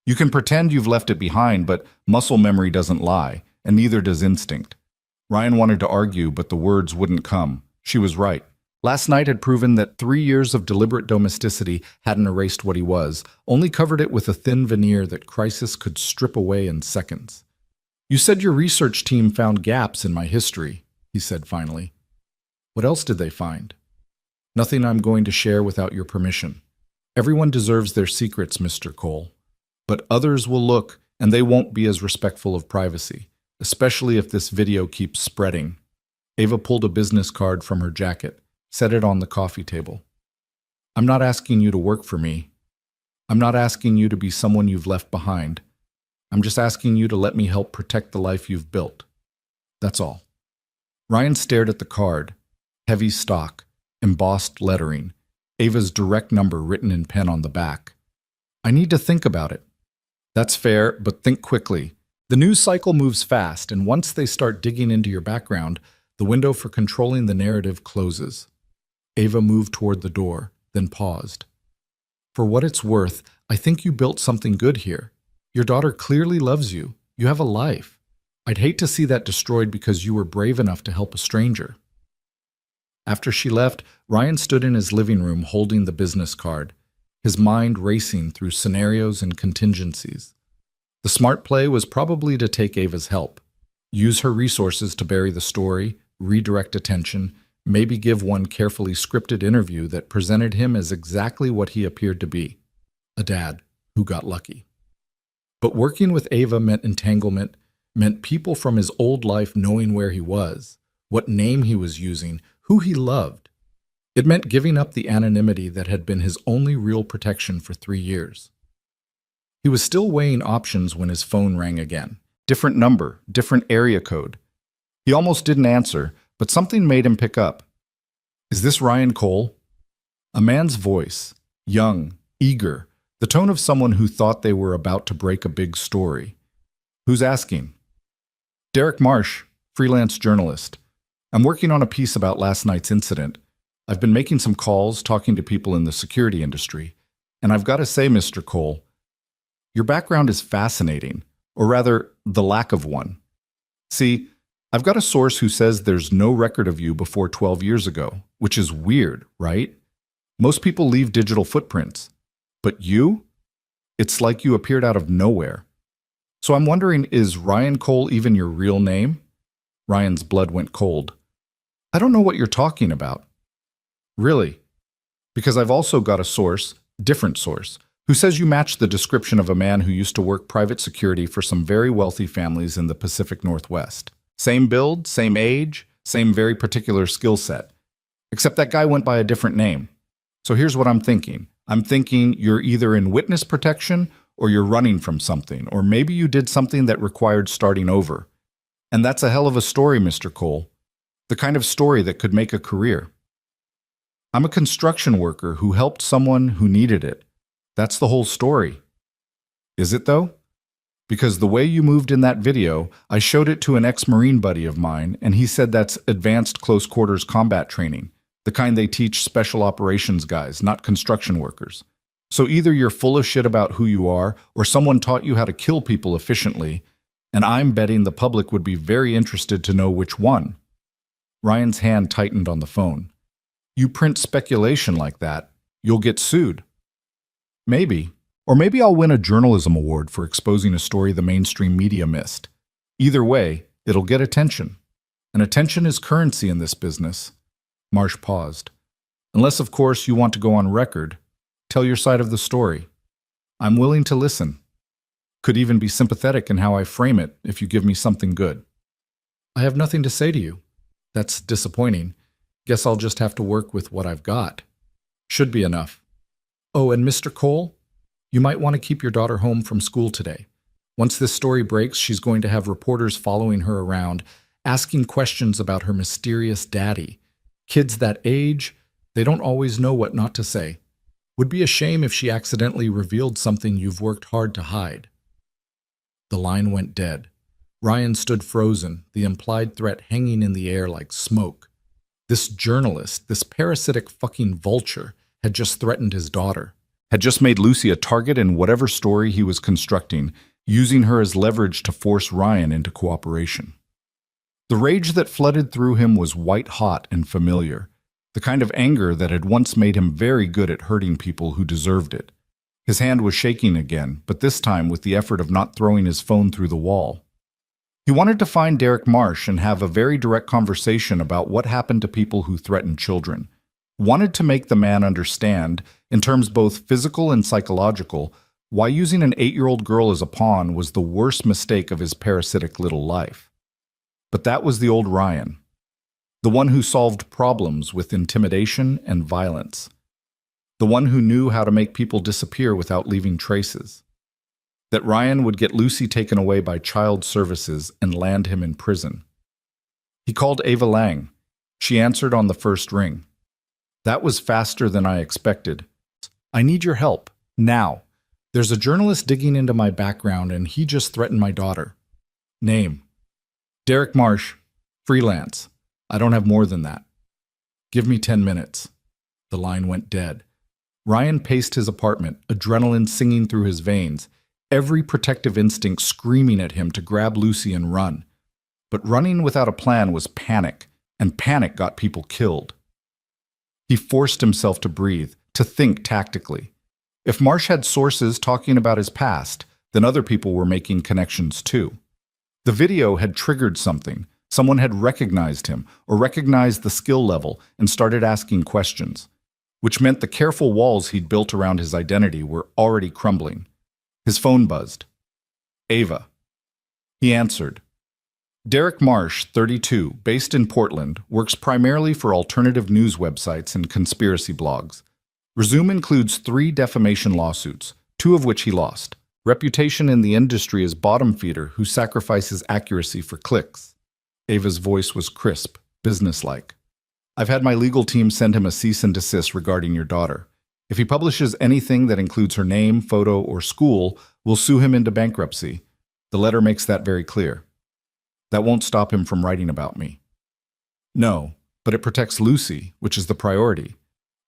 You can pretend you've left it behind, but muscle memory doesn't lie, and neither does instinct. Ryan wanted to argue, but the words wouldn't come. She was right. Last night had proven that 3 years of deliberate domesticity hadn't erased what he was, only covered it with a thin veneer that crisis could strip away in seconds. You said your research team found gaps in my history, he said finally. What else did they find? Nothing I'm going to share without your permission. Everyone deserves their secrets, Mr. Cole. But others will look, and they won't be as respectful of privacy, especially if this video keeps spreading. Ava pulled a business card from her jacket, set it on the coffee table. I'm not asking you to work for me. I'm not asking you to be someone you've left behind. I'm just asking you to let me help protect the life you've built. That's all. Ryan stared at the card. Heavy stock, embossed lettering, Ava's direct number written in pen on the back. I need to think about it. That's fair, but think quickly. The news cycle moves fast, and once they start digging into your background, the window for controlling the narrative closes. Ava moved toward the door, then paused. For what it's worth, I think you built something good here. Your daughter clearly loves you. You have a life. I'd hate to see that destroyed because you were brave enough to help a stranger. After she left, Ryan stood in his living room holding the business card, his mind racing through scenarios and contingencies. The smart play was probably to take Ava's help, use her resources to bury the story, redirect attention, maybe give one carefully scripted interview that presented him as exactly what he appeared to be, a dad who got lucky. But working with Ava meant entanglement, meant people from his old life knowing where he was, what name he was using, who he loved. It meant giving up the anonymity that had been his only real protection for 3 years. He was still weighing options when his phone rang again. Different number, different area code. He almost didn't answer, but something made him pick up. Is this Ryan Cole? A man's voice, young, eager, the tone of someone who thought they were about to break a big story. Who's asking? Derek Marsh, freelance journalist. I'm working on a piece about last night's incident. I've been making some calls, talking to people in the security industry. And I've got to say, Mr. Cole, your background is fascinating, or rather, the lack of one. See, I've got a source who says there's no record of you before 12 years ago, which is weird, right? Most people leave digital footprints. But you? It's like you appeared out of nowhere. So I'm wondering, is Ryan Cole even your real name? Ryan's blood went cold. I don't know what you're talking about. Really? Because I've also got a source, different source, who says you match the description of a man who used to work private security for some very wealthy families in the Pacific Northwest. Same build, same age, same very particular skill set. Except that guy went by a different name. So here's what I'm thinking. I'm thinking you're either in witness protection or you're running from something, or maybe you did something that required starting over. And that's a hell of a story, Mr. Cole. The kind of story that could make a career. I'm a construction worker who helped someone who needed it. That's the whole story. Is it though? Because the way you moved in that video, I showed it to an ex-Marine buddy of mine, and he said that's advanced close quarters combat training, the kind they teach special operations guys, not construction workers. So either you're full of shit about who you are, or someone taught you how to kill people efficiently, and I'm betting the public would be very interested to know which one. Ryan's hand tightened on the phone. You print speculation like that, you'll get sued. Maybe. Or maybe I'll win a journalism award for exposing a story the mainstream media missed. Either way, it'll get attention. And attention is currency in this business. Marsh paused. Unless, of course, you want to go on record. Tell your side of the story. I'm willing to listen. Could even be sympathetic in how I frame it if you give me something good. I have nothing to say to you. That's disappointing. Guess I'll just have to work with what I've got. Should be enough. Oh, and Mr. Cole? You might want to keep your daughter home from school today. Once this story breaks, she's going to have reporters following her around, asking questions about her mysterious daddy. Kids that age, they don't always know what not to say. Would be a shame if she accidentally revealed something you've worked hard to hide. The line went dead. Ryan stood frozen, the implied threat hanging in the air like smoke. This journalist, this parasitic fucking vulture, had just threatened his daughter. Had just made Lucy a target in whatever story he was constructing, using her as leverage to force Ryan into cooperation. The rage that flooded through him was white-hot and familiar, the kind of anger that had once made him very good at hurting people who deserved it. His hand was shaking again, but this time with the effort of not throwing his phone through the wall. He wanted to find Derek Marsh and have a very direct conversation about what happened to people who threatened children. Wanted to make the man understand, in terms both physical and psychological, why using an 8-year-old girl as a pawn was the worst mistake of his parasitic little life. But that was the old Ryan, the one who solved problems with intimidation and violence, the one who knew how to make people disappear without leaving traces. That Ryan would get Lucy taken away by child services and land him in prison. He called Ava Lang. She answered on the first ring. That was faster than I expected. I need your help, now. There's a journalist digging into my background and he just threatened my daughter. Name. Derek Marsh, freelance. I don't have more than that. Give me 10 minutes. The line went dead. Ryan paced his apartment, adrenaline singing through his veins, every protective instinct screaming at him to grab Lucy and run. But running without a plan was panic, and panic got people killed. He forced himself to breathe, to think tactically. If Marsh had sources talking about his past, then other people were making connections too. The video had triggered something. Someone had recognized him, or recognized the skill level, and started asking questions, which meant the careful walls he'd built around his identity were already crumbling. His phone buzzed. Ava. He answered. Derek Marsh, 32, based in Portland, works primarily for alternative news websites and conspiracy blogs. Resume includes 3 defamation lawsuits, 2 of which he lost. Reputation in the industry as bottom feeder who sacrifices accuracy for clicks. Ava's voice was crisp, businesslike. I've had my legal team send him a cease and desist regarding your daughter. If he publishes anything that includes her name, photo, or school, we'll sue him into bankruptcy. The letter makes that very clear. That won't stop him from writing about me. No, but it protects Lucy, which is the priority.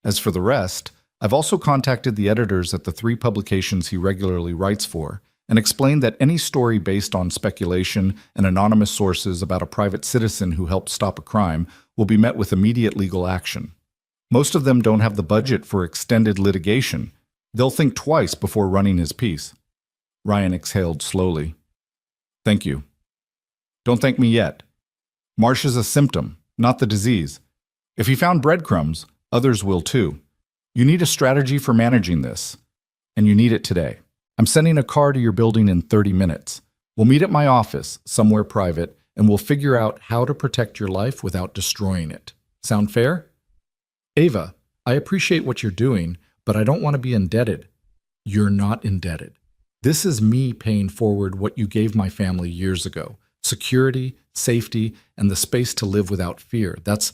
As for the rest, I've also contacted the editors at the 3 publications he regularly writes for and explained that any story based on speculation and anonymous sources about a private citizen who helped stop a crime will be met with immediate legal action. Most of them don't have the budget for extended litigation. They'll think twice before running his piece. Ryan exhaled slowly. Thank you. Don't thank me yet. Marsh is a symptom, not the disease. If he found breadcrumbs, others will too. You need a strategy for managing this, and you need it today. I'm sending a car to your building in 30 minutes. We'll meet at my office, somewhere private, and we'll figure out how to protect your life without destroying it. Sound fair? Ava, I appreciate what you're doing, but I don't want to be indebted. You're not indebted. This is me paying forward what you gave my family years ago. Security, safety, and the space to live without fear. That's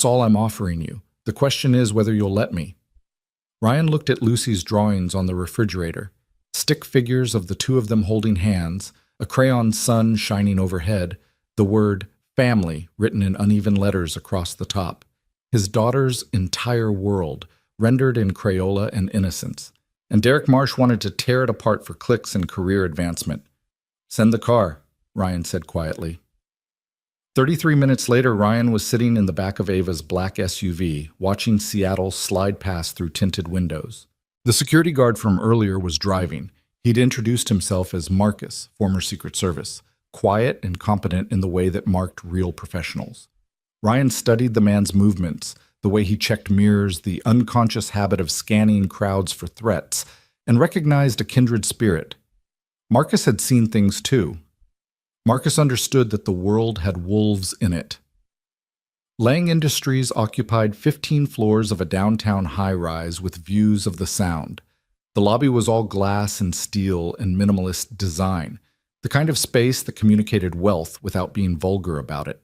all I'm offering you. The question is whether you'll let me. Ryan looked at Lucy's drawings on the refrigerator. Stick figures of the 2 of them holding hands, a crayon sun shining overhead, the word family written in uneven letters across the top. His daughter's entire world, rendered in Crayola and innocence. And Derek Marsh wanted to tear it apart for clicks and career advancement. Send the car, Ryan said quietly. 33 minutes later, Ryan was sitting in the back of Ava's black SUV, watching Seattle slide past through tinted windows. The security guard from earlier was driving. He'd introduced himself as Marcus, former Secret Service, quiet and competent in the way that marked real professionals. Ryan studied the man's movements, the way he checked mirrors, the unconscious habit of scanning crowds for threats, and recognized a kindred spirit. Marcus had seen things too. Marcus understood that the world had wolves in it. Lang Industries occupied 15 floors of a downtown high-rise with views of the Sound. The lobby was all glass and steel and minimalist design, the kind of space that communicated wealth without being vulgar about it.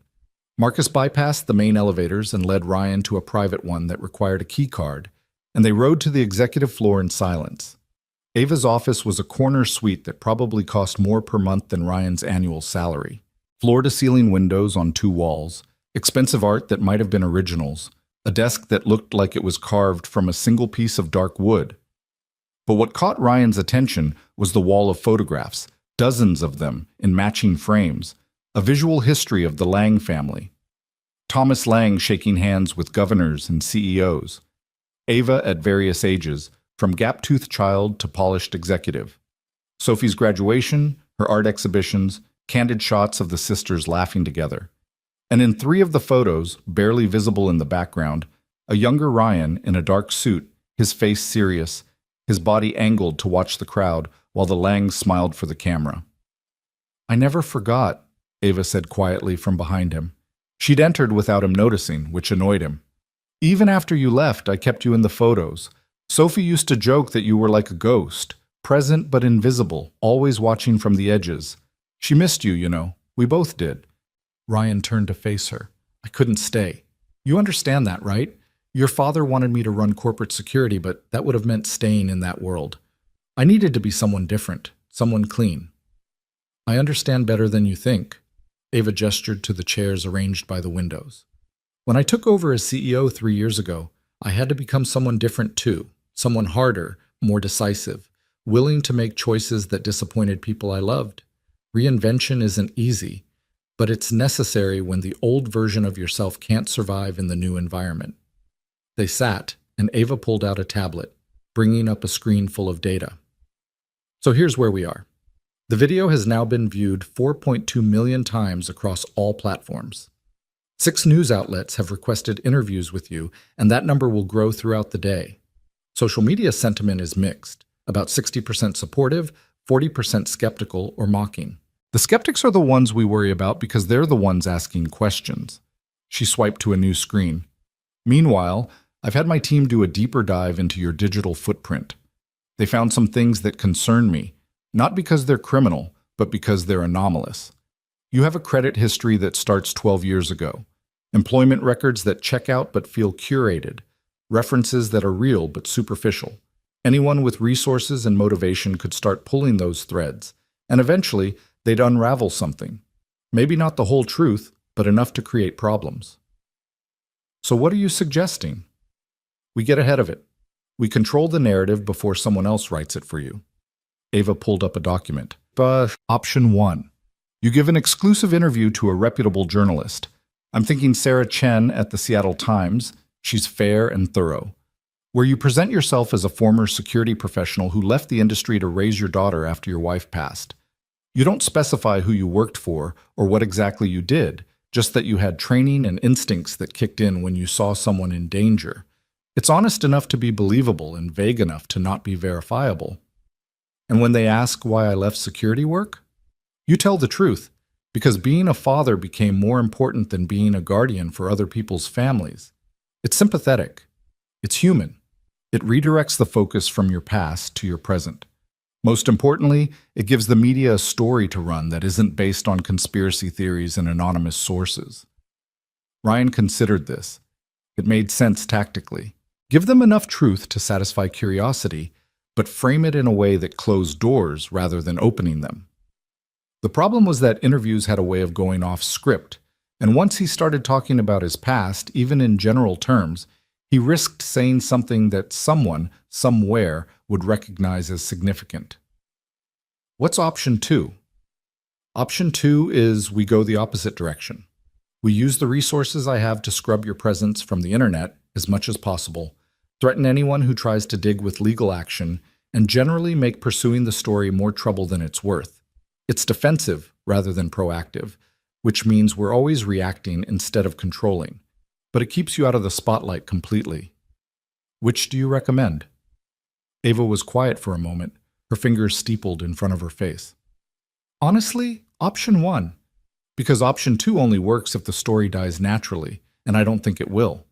Marcus bypassed the main elevators and led Ryan to a private one that required a key card, and they rode to the executive floor in silence. Ava's office was a corner suite that probably cost more per month than Ryan's annual salary. Floor-to-ceiling windows on 2 walls, expensive art that might have been originals, a desk that looked like it was carved from a single piece of dark wood. But what caught Ryan's attention was the wall of photographs, dozens of them in matching frames, a visual history of the Lang family. Thomas Lang shaking hands with governors and CEOs. Ava at various ages, from gap-toothed child to polished executive. Sophie's graduation, her art exhibitions, candid shots of the sisters laughing together. And in 3 of the photos, barely visible in the background, a younger Ryan in a dark suit, his face serious, his body angled to watch the crowd while the Langs smiled for the camera. "I never forgot," Ava said quietly from behind him. She'd entered without him noticing, which annoyed him. "Even after you left, I kept you in the photos. Sophie used to joke that you were like a ghost, present but invisible, always watching from the edges. She missed you, you know. We both did." Ryan turned to face her. "I couldn't stay. You understand that, right? Your father wanted me to run corporate security, but that would have meant staying in that world. I needed to be someone different, someone clean." "I understand better than you think." Ava gestured to the chairs arranged by the windows. "When I took over as CEO 3 years ago, I had to become someone different too. Someone harder, more decisive, willing to make choices that disappointed people I loved. Reinvention isn't easy, but it's necessary when the old version of yourself can't survive in the new environment." They sat, and Ava pulled out a tablet, bringing up a screen full of data. "So here's where we are. The video has now been viewed 4.2 million times across all platforms. 6 news outlets have requested interviews with you, and that number will grow throughout the day. Social media sentiment is mixed, about 60% supportive, 40% skeptical or mocking. The skeptics are the ones we worry about because they're the ones asking questions." She swiped to a new screen. "Meanwhile, I've had my team do a deeper dive into your digital footprint. They found some things that concern me, not because they're criminal, but because they're anomalous. You have a credit history that starts 12 years ago, employment records that check out but feel curated, references that are real but superficial. Anyone with resources and motivation could start pulling those threads, and eventually they'd unravel something. Maybe not the whole truth, but enough to create problems. So what are you suggesting?" "We get ahead of it. We control the narrative before someone else writes it for you." Ava pulled up a document. Option 1. You give an exclusive interview to a reputable journalist. I'm thinking Sarah Chen at the Seattle Times. She's fair and thorough. Where you present yourself as a former security professional who left the industry to raise your daughter after your wife passed. You don't specify who you worked for or what exactly you did, just that you had training and instincts that kicked in when you saw someone in danger. It's honest enough to be believable and vague enough to not be verifiable. And when they ask why I left security work, you tell the truth, because being a father became more important than being a guardian for other people's families. It's sympathetic. It's human. It redirects the focus from your past to your present. Most importantly, it gives the media a story to run that isn't based on conspiracy theories and anonymous sources. Ryan considered this. It made sense tactically. Give them enough truth to satisfy curiosity, but frame it in a way that closed doors rather than opening them. The problem was that interviews had a way of going off script, and once he started talking about his past, even in general terms, he risked saying something that someone, somewhere, would recognize as significant. What's option 2? Option 2 is we go the opposite direction. We use the resources I have to scrub your presence from the internet as much as possible, threaten anyone who tries to dig with legal action, and generally make pursuing the story more trouble than it's worth. It's defensive rather than proactive, which means we're always reacting instead of controlling, but it keeps you out of the spotlight completely. Which do you recommend? Ava was quiet for a moment, her fingers steepled in front of her face. Honestly, option 1, because option 2 only works if the story dies naturally, and I don't think it will.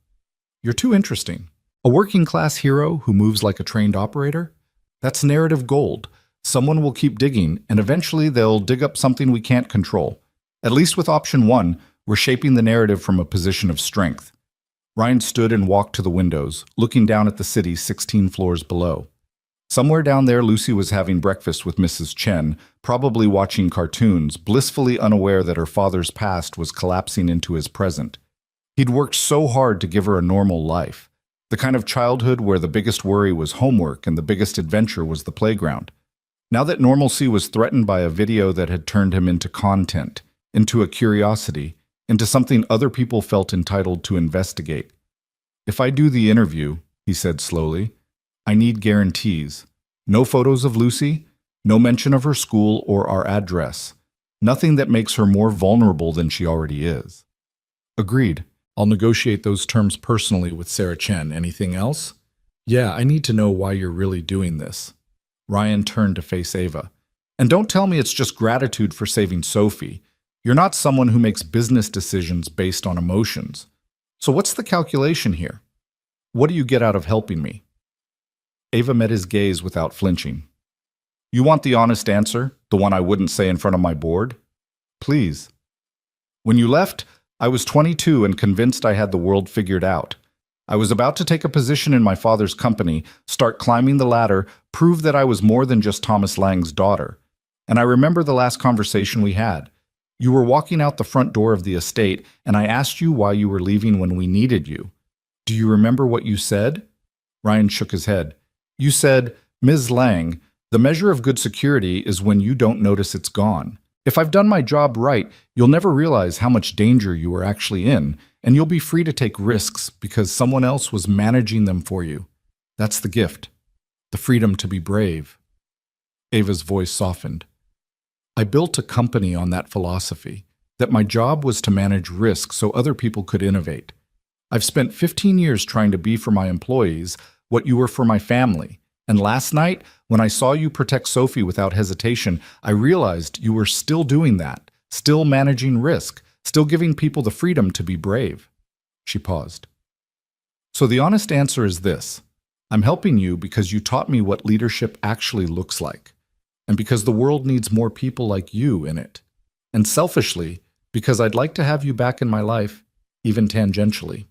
You're too interesting. A working-class hero who moves like a trained operator? That's narrative gold. Someone will keep digging, and eventually they'll dig up something we can't control. At least with option 1, we're shaping the narrative from a position of strength. Ryan stood and walked to the windows, looking down at the city 16 floors below. Somewhere down there, Lucy was having breakfast with Mrs. Chen, probably watching cartoons, blissfully unaware that her father's past was collapsing into his present. He'd worked so hard to give her a normal life, the kind of childhood where the biggest worry was homework and the biggest adventure was the playground. Now that normalcy was threatened by a video that had turned him into content, into a curiosity, into something other people felt entitled to investigate. If I do the interview, he said slowly, I need guarantees. No photos of Lucy, no mention of her school or our address. Nothing that makes her more vulnerable than she already is. Agreed. I'll negotiate those terms personally with Sarah Chen. Anything else? Yeah, I need to know why you're really doing this. Ryan turned to face Ava. And don't tell me it's just gratitude for saving Sophie. You're not someone who makes business decisions based on emotions. So what's the calculation here? What do you get out of helping me? Ava met his gaze without flinching. You want the honest answer, the one I wouldn't say in front of my board? Please. When you left, I was 22 and convinced I had the world figured out. I was about to take a position in my father's company, start climbing the ladder, prove that I was more than just Thomas Lang's daughter. And I remember the last conversation we had. You were walking out the front door of the estate, and I asked you why you were leaving when we needed you. Do you remember what you said? Ryan shook his head. You said, Ms. Lang, the measure of good security is when you don't notice it's gone. If I've done my job right, you'll never realize how much danger you were actually in, and you'll be free to take risks because someone else was managing them for you. That's the gift. The freedom to be brave. Ava's voice softened. I built a company on that philosophy, that my job was to manage risk so other people could innovate. I've spent 15 years trying to be for my employees what you were for my family, and last night, when I saw you protect Sophie without hesitation, I realized you were still doing that, still managing risk, still giving people the freedom to be brave. She paused. So the honest answer is this. I'm helping you because you taught me what leadership actually looks like, and because the world needs more people like you in it, and selfishly, because I'd like to have you back in my life, even tangentially.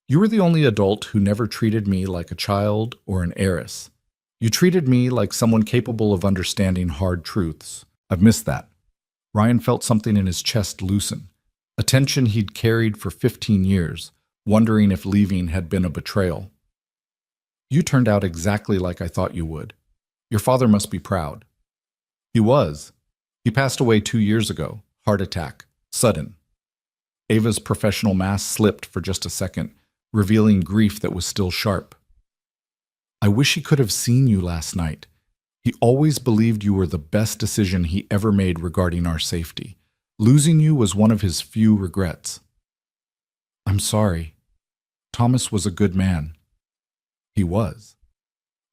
You were the only adult who never treated me like a child or an heiress. You treated me like someone capable of understanding hard truths. I've missed that. Ryan felt something in his chest loosen, a tension he'd carried for 15 years, wondering if leaving had been a betrayal. You turned out exactly like I thought you would. Your father must be proud. He was. He passed away 2 years ago. Heart attack. Sudden. Ava's professional mask slipped for just a second, revealing grief that was still sharp. I wish he could have seen you last night. He always believed you were the best decision he ever made regarding our safety. Losing you was one of his few regrets. I'm sorry. Thomas was a good man. He was.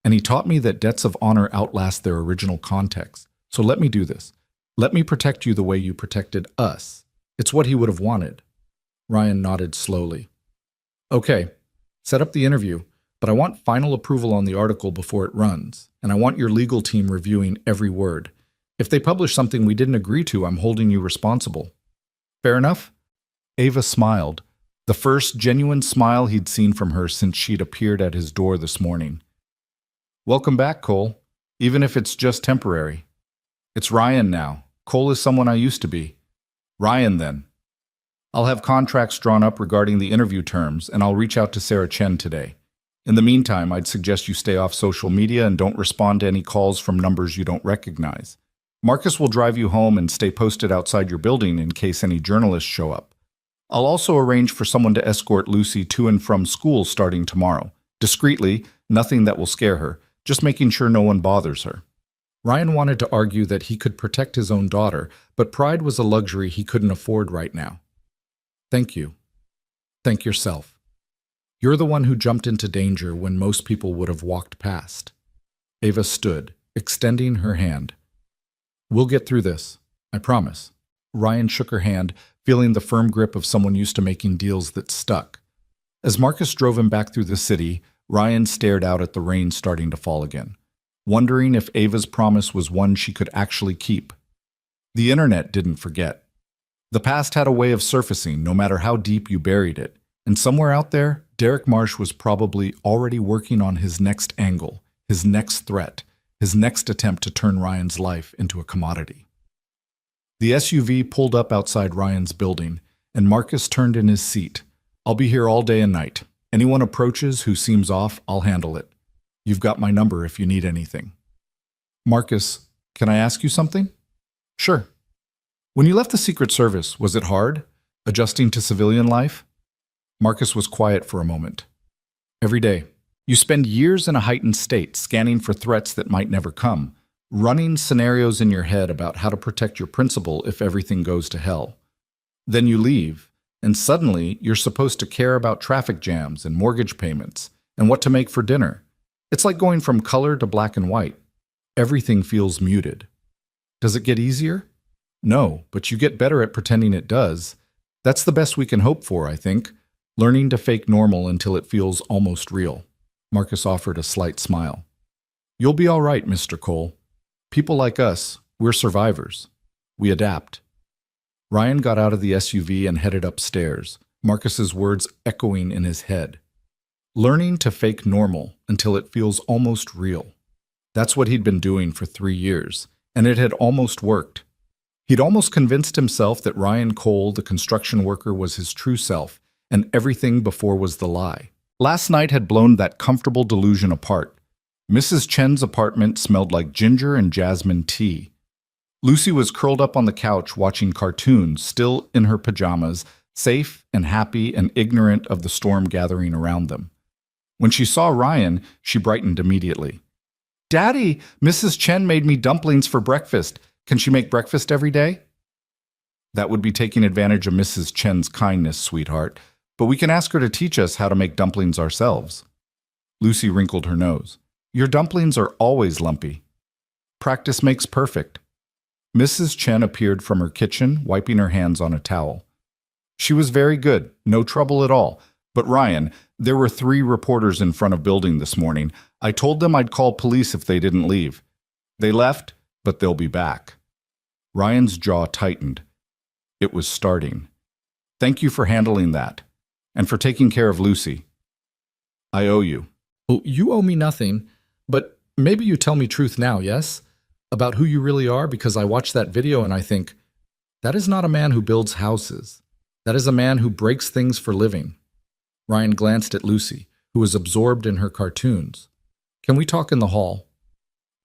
And he taught me that debts of honor outlast their original context. So let me do this. Let me protect you the way you protected us. It's what he would have wanted. Ryan nodded slowly. Okay, set up the interview, but I want final approval on the article before it runs, and I want your legal team reviewing every word. If they publish something we didn't agree to, I'm holding you responsible. Fair enough? Ava smiled, the first genuine smile he'd seen from her since she'd appeared at his door this morning. Welcome back, Cole, even if it's just temporary. It's Ryan now. Cole is someone I used to be. Ryan, then. I'll have contracts drawn up regarding the interview terms, and I'll reach out to Sarah Chen today. In the meantime, I'd suggest you stay off social media and don't respond to any calls from numbers you don't recognize. Marcus will drive you home and stay posted outside your building in case any journalists show up. I'll also arrange for someone to escort Lucy to and from school starting tomorrow. Discreetly, nothing that will scare her, just making sure no one bothers her. Ryan wanted to argue that he could protect his own daughter, but pride was a luxury he couldn't afford right now. Thank you. Thank yourself. You're the one who jumped into danger when most people would have walked past. Ava stood, extending her hand. We'll get through this, I promise. Ryan shook her hand, feeling the firm grip of someone used to making deals that stuck. As Marcus drove him back through the city, Ryan stared out at the rain starting to fall again, wondering if Ava's promise was one she could actually keep. The internet didn't forget. The past had a way of surfacing no matter how deep you buried it, and somewhere out there, Derek Marsh was probably already working on his next angle, his next threat, his next attempt to turn Ryan's life into a commodity. The SUV pulled up outside Ryan's building, and Marcus turned in his seat. I'll be here all day and night. Anyone approaches who seems off, I'll handle it. You've got my number if you need anything. Marcus, can I ask you something? Sure. When you left the Secret Service, was it hard, adjusting to civilian life? Marcus was quiet for a moment. Every day. You spend years in a heightened state, scanning for threats that might never come, running scenarios in your head about how to protect your principal if everything goes to hell. Then you leave, and suddenly you're supposed to care about traffic jams and mortgage payments and what to make for dinner. It's like going from color to black and white. Everything feels muted. Does it get easier? No, but you get better at pretending it does. That's the best we can hope for, I think, learning to fake normal until it feels almost real. Marcus offered a slight smile. You'll be all right, Mr. Cole. People like us, we're survivors. We adapt. Ryan got out of the SUV and headed upstairs, Marcus's words echoing in his head. Learning to fake normal until it feels almost real. That's what he'd been doing for 3 years, and it had almost worked. He'd almost convinced himself that Ryan Cole, the construction worker, was his true self, and everything before was the lie. Last night had blown that comfortable delusion apart. Mrs. Chen's apartment smelled like ginger and jasmine tea. Lucy was curled up on the couch watching cartoons, still in her pajamas, safe and happy and ignorant of the storm gathering around them. When she saw Ryan, she brightened immediately. "Daddy, Mrs. Chen made me dumplings for breakfast. Can she make breakfast every day?" "That would be taking advantage of Mrs. Chen's kindness, sweetheart, but we can ask her to teach us how to make dumplings ourselves." Lucy wrinkled her nose. "Your dumplings are always lumpy." "Practice makes perfect." Mrs. Chen appeared from her kitchen, wiping her hands on a towel. "She was very good, no trouble at all. But Ryan, there were 3 reporters in front of building this morning. I told them I'd call police if they didn't leave. They left, but they'll be back." Ryan's jaw tightened. It was starting. "Thank you for handling that, and for taking care of Lucy. I owe you." "Oh, you owe me nothing, but maybe you tell me truth now, yes? About who you really are, because I watched that video and I think, that is not a man who builds houses. That is a man who breaks things for living." Ryan glanced at Lucy, who was absorbed in her cartoons. "Can we talk in the hall?"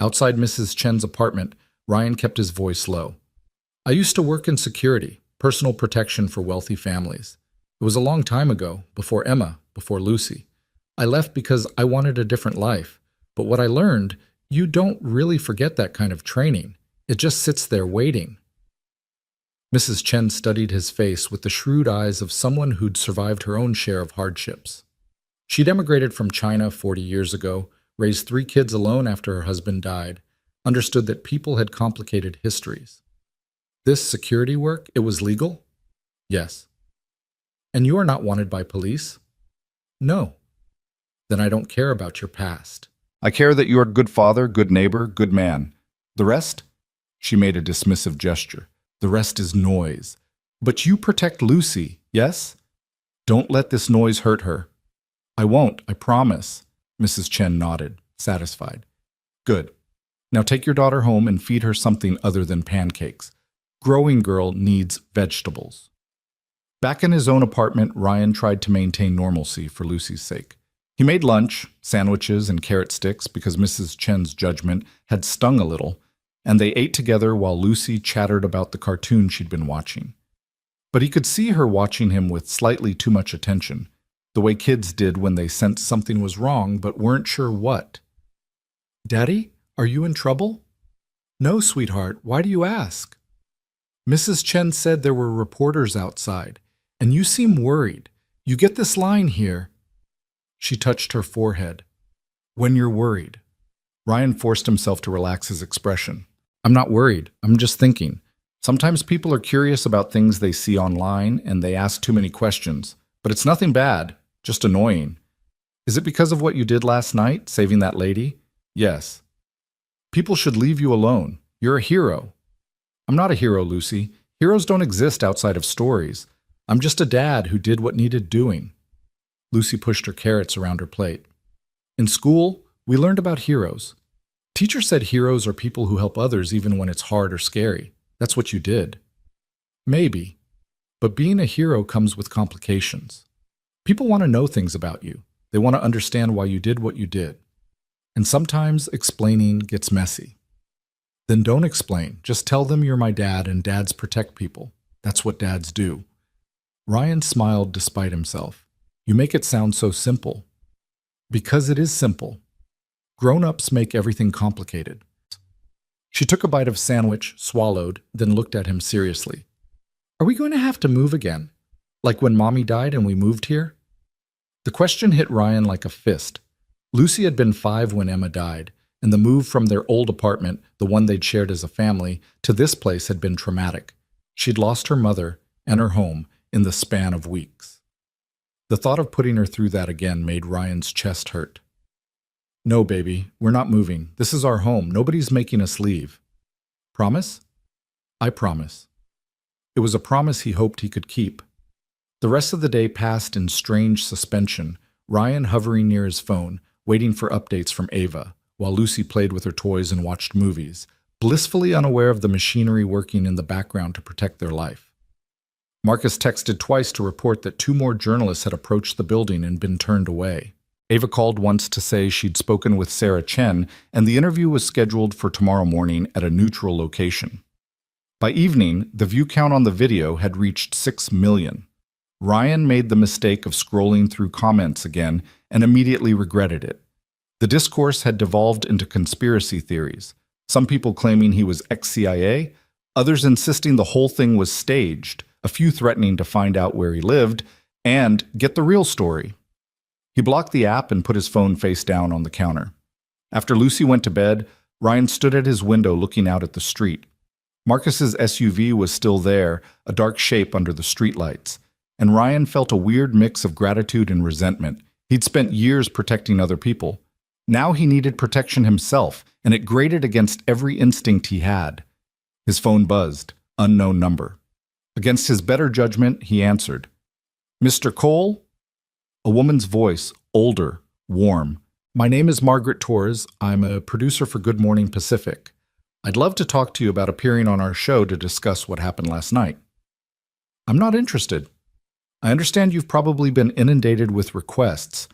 Outside Mrs. Chen's apartment, Ryan kept his voice low. "I used to work in security, personal protection for wealthy families. It was a long time ago, before Emma, before Lucy. I left because I wanted a different life. But what I learned, you don't really forget that kind of training. It just sits there waiting." Mrs. Chen studied his face with the shrewd eyes of someone who'd survived her own share of hardships. She'd emigrated from China 40 years ago, raised 3 kids alone after her husband died, understood that people had complicated histories. "This security work, it was legal?" "Yes." "And you are not wanted by police?" "No." "Then I don't care about your past." "I care that you are a good father, good neighbor, good man. The rest?" She made a dismissive gesture. "The rest is noise. But you protect Lucy, yes? Don't let this noise hurt her." "I won't, I promise." Mrs. Chen nodded, satisfied. "Good. Now take your daughter home and feed her something other than pancakes. Growing girl needs vegetables." Back in his own apartment, Ryan tried to maintain normalcy for Lucy's sake. He made lunch, sandwiches, and carrot sticks because Mrs. Chen's judgment had stung a little, and they ate together while Lucy chattered about the cartoon she'd been watching. But he could see her watching him with slightly too much attention, the way kids did when they sensed something was wrong but weren't sure what. "Daddy, are you in trouble?" "No, sweetheart. Why do you ask?" "Mrs. Chen said there were reporters outside, and you seem worried. You get this line here." She touched her forehead. "When you're worried." Ryan forced himself to relax his expression. "I'm not worried. I'm just thinking. Sometimes people are curious about things they see online and they ask too many questions. But it's nothing bad, just annoying. Is it because of what you did last night, saving that lady?" "Yes." "People should leave you alone. You're a hero." "I'm not a hero, Lucy. Heroes don't exist outside of stories. I'm just a dad who did what needed doing." Lucy pushed her carrots around her plate. "In school, we learned about heroes. Teacher said heroes are people who help others even when it's hard or scary. That's what you did." "Maybe. But being a hero comes with complications. People want to know things about you. They want to understand why you did what you did. And sometimes explaining gets messy." "Then don't explain. Just tell them you're my dad and dads protect people. That's what dads do." Ryan smiled despite himself. "You make it sound so simple." "Because it is simple. Grown-ups make everything complicated." She took a bite of sandwich, swallowed, then looked at him seriously. "Are we going to have to move again? Like when Mommy died and we moved here?" The question hit Ryan like a fist. Lucy had been 5 when Emma died, and the move from their old apartment, the one they'd shared as a family, to this place had been traumatic. She'd lost her mother and her home in the span of weeks. The thought of putting her through that again made Ryan's chest hurt. "No, baby, we're not moving. This is our home. Nobody's making us leave." "Promise?" "I promise." It was a promise he hoped he could keep. The rest of the day passed in strange suspension, Ryan hovering near his phone, waiting for updates from Ava, while Lucy played with her toys and watched movies, blissfully unaware of the machinery working in the background to protect their life. Marcus texted twice to report that 2 more journalists had approached the building and been turned away. Ava called once to say she'd spoken with Sarah Chen, and the interview was scheduled for tomorrow morning at a neutral location. By evening, the view count on the video had reached 6 million. Ryan made the mistake of scrolling through comments again and immediately regretted it. The discourse had devolved into conspiracy theories, some people claiming he was ex-CIA, others insisting the whole thing was staged, a few threatening to find out where he lived, and get the real story. He blocked the app and put his phone face down on the counter. After Lucy went to bed, Ryan stood at his window looking out at the street. Marcus's SUV was still there, a dark shape under the streetlights, and Ryan felt a weird mix of gratitude and resentment. He'd spent years protecting other people. Now he needed protection himself, and it grated against every instinct he had. His phone buzzed. Unknown number. Against his better judgment, he answered. "Mr. Cole?" A woman's voice, older, warm. "My name is Margaret Torres. I'm a producer for Good Morning Pacific. I'd love to talk to you about appearing on our show to discuss what happened last night." "I'm not interested. I understand you've probably been inundated with requests,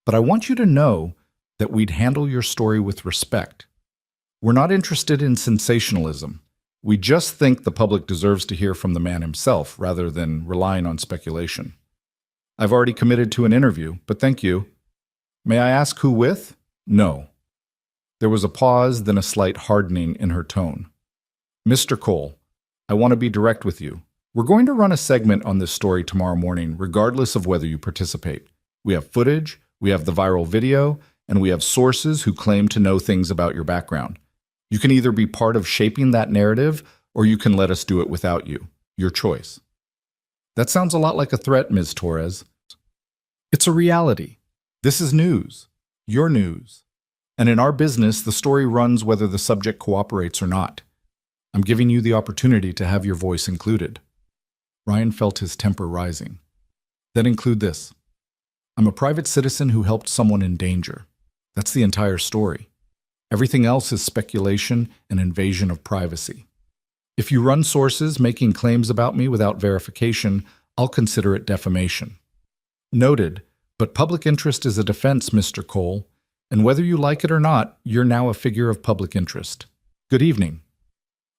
but I want you to know that we'd handle your story with respect. We're not interested in sensationalism. We just think the public deserves to hear from the man himself rather than relying on speculation. I've already committed to an interview, but thank you. May I ask who with?" "No." There was a pause, then a slight hardening in her tone. "Mr. Cole, I want to be direct with you. We're going to run a segment on this story tomorrow morning, regardless of whether you participate. We have footage, we have the viral video, and we have sources who claim to know things about your background. You can either be part of shaping that narrative, or you can let us do it without you. Your choice." "That sounds a lot like a threat, Ms. Torres." "It's a reality. This is news. Your news. And in our business, the story runs whether the subject cooperates or not. I'm giving you the opportunity to have your voice included." Ryan felt his temper rising. "Then include this. I'm a private citizen who helped someone in danger. That's the entire story. Everything else is speculation and invasion of privacy. If you run sources making claims about me without verification, I'll consider it defamation." "Noted, but public interest is a defense, Mr. Cole, and whether you like it or not, you're now a figure of public interest. Good evening."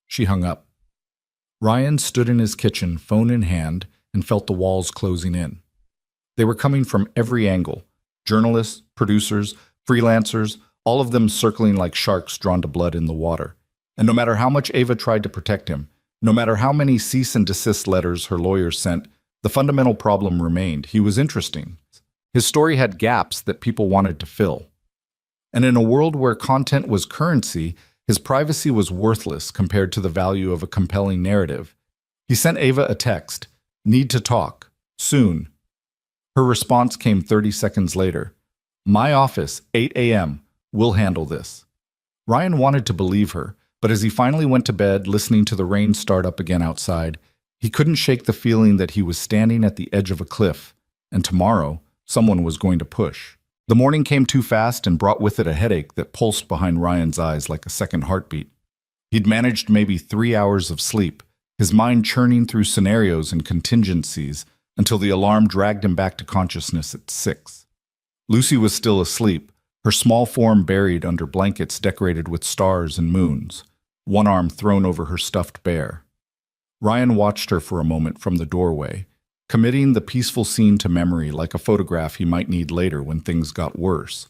She hung up. Ryan stood in his kitchen, phone in hand, and felt the walls closing in. They were coming from every angle: journalists, producers, freelancers, all of them circling like sharks drawn to blood in the water. And no matter how much Ava tried to protect him, no matter how many cease and desist letters her lawyers sent, the fundamental problem remained. He was interesting. His story had gaps that people wanted to fill. And in a world where content was currency, his privacy was worthless compared to the value of a compelling narrative. He sent Ava a text, "Need to talk. Soon." Her response came 30 seconds later. "My office, 8 a.m. We'll handle this." Ryan wanted to believe her, but as he finally went to bed, listening to the rain start up again outside, he couldn't shake the feeling that he was standing at the edge of a cliff, and tomorrow, someone was going to push. The morning came too fast and brought with it a headache that pulsed behind Ryan's eyes like a second heartbeat. He'd managed maybe 3 hours of sleep, his mind churning through scenarios and contingencies until the alarm dragged him back to consciousness at 6. Lucy was still asleep, her small form buried under blankets decorated with stars and moons, one arm thrown over her stuffed bear. Ryan watched her for a moment from the doorway, committing the peaceful scene to memory like a photograph he might need later when things got worse,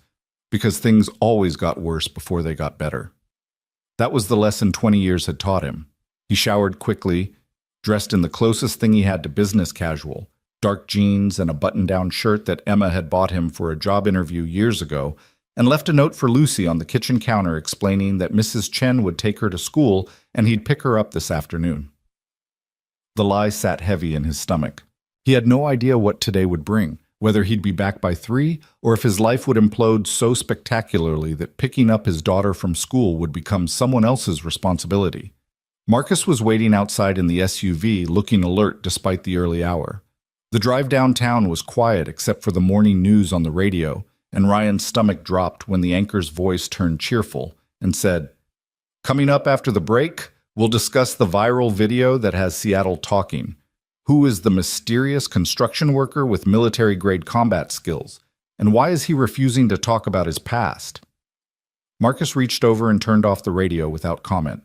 because things always got worse before they got better. That was the lesson 20 years had taught him. He showered quickly, dressed in the closest thing he had to business casual, dark jeans and a button-down shirt that Emma had bought him for a job interview years ago, and left a note for Lucy on the kitchen counter explaining that Mrs. Chen would take her to school and he'd pick her up this afternoon. The lie sat heavy in his stomach. He had no idea what today would bring, whether he'd be back by 3 or if his life would implode so spectacularly that picking up his daughter from school would become someone else's responsibility. Marcus was waiting outside in the SUV, looking alert despite the early hour. The drive downtown was quiet except for the morning news on the radio, and Ryan's stomach dropped when the anchor's voice turned cheerful and said, "Coming up after the break, we'll discuss the viral video that has Seattle talking. Who is the mysterious construction worker with military-grade combat skills, and why is he refusing to talk about his past?" Marcus reached over and turned off the radio without comment.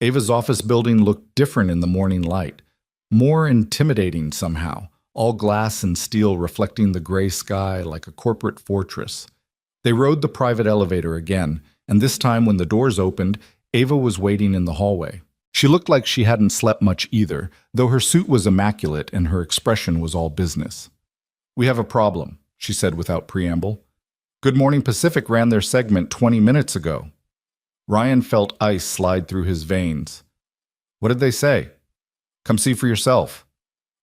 Ava's office building looked different in the morning light, more intimidating somehow, all glass and steel reflecting the gray sky like a corporate fortress. They rode the private elevator again, and this time when the doors opened, Ava was waiting in the hallway. She looked like she hadn't slept much either, though her suit was immaculate and her expression was all business. "We have a problem," she said without preamble. "Good Morning Pacific ran their segment 20 minutes ago." Ryan felt ice slide through his veins. "What did they say?" "Come see for yourself."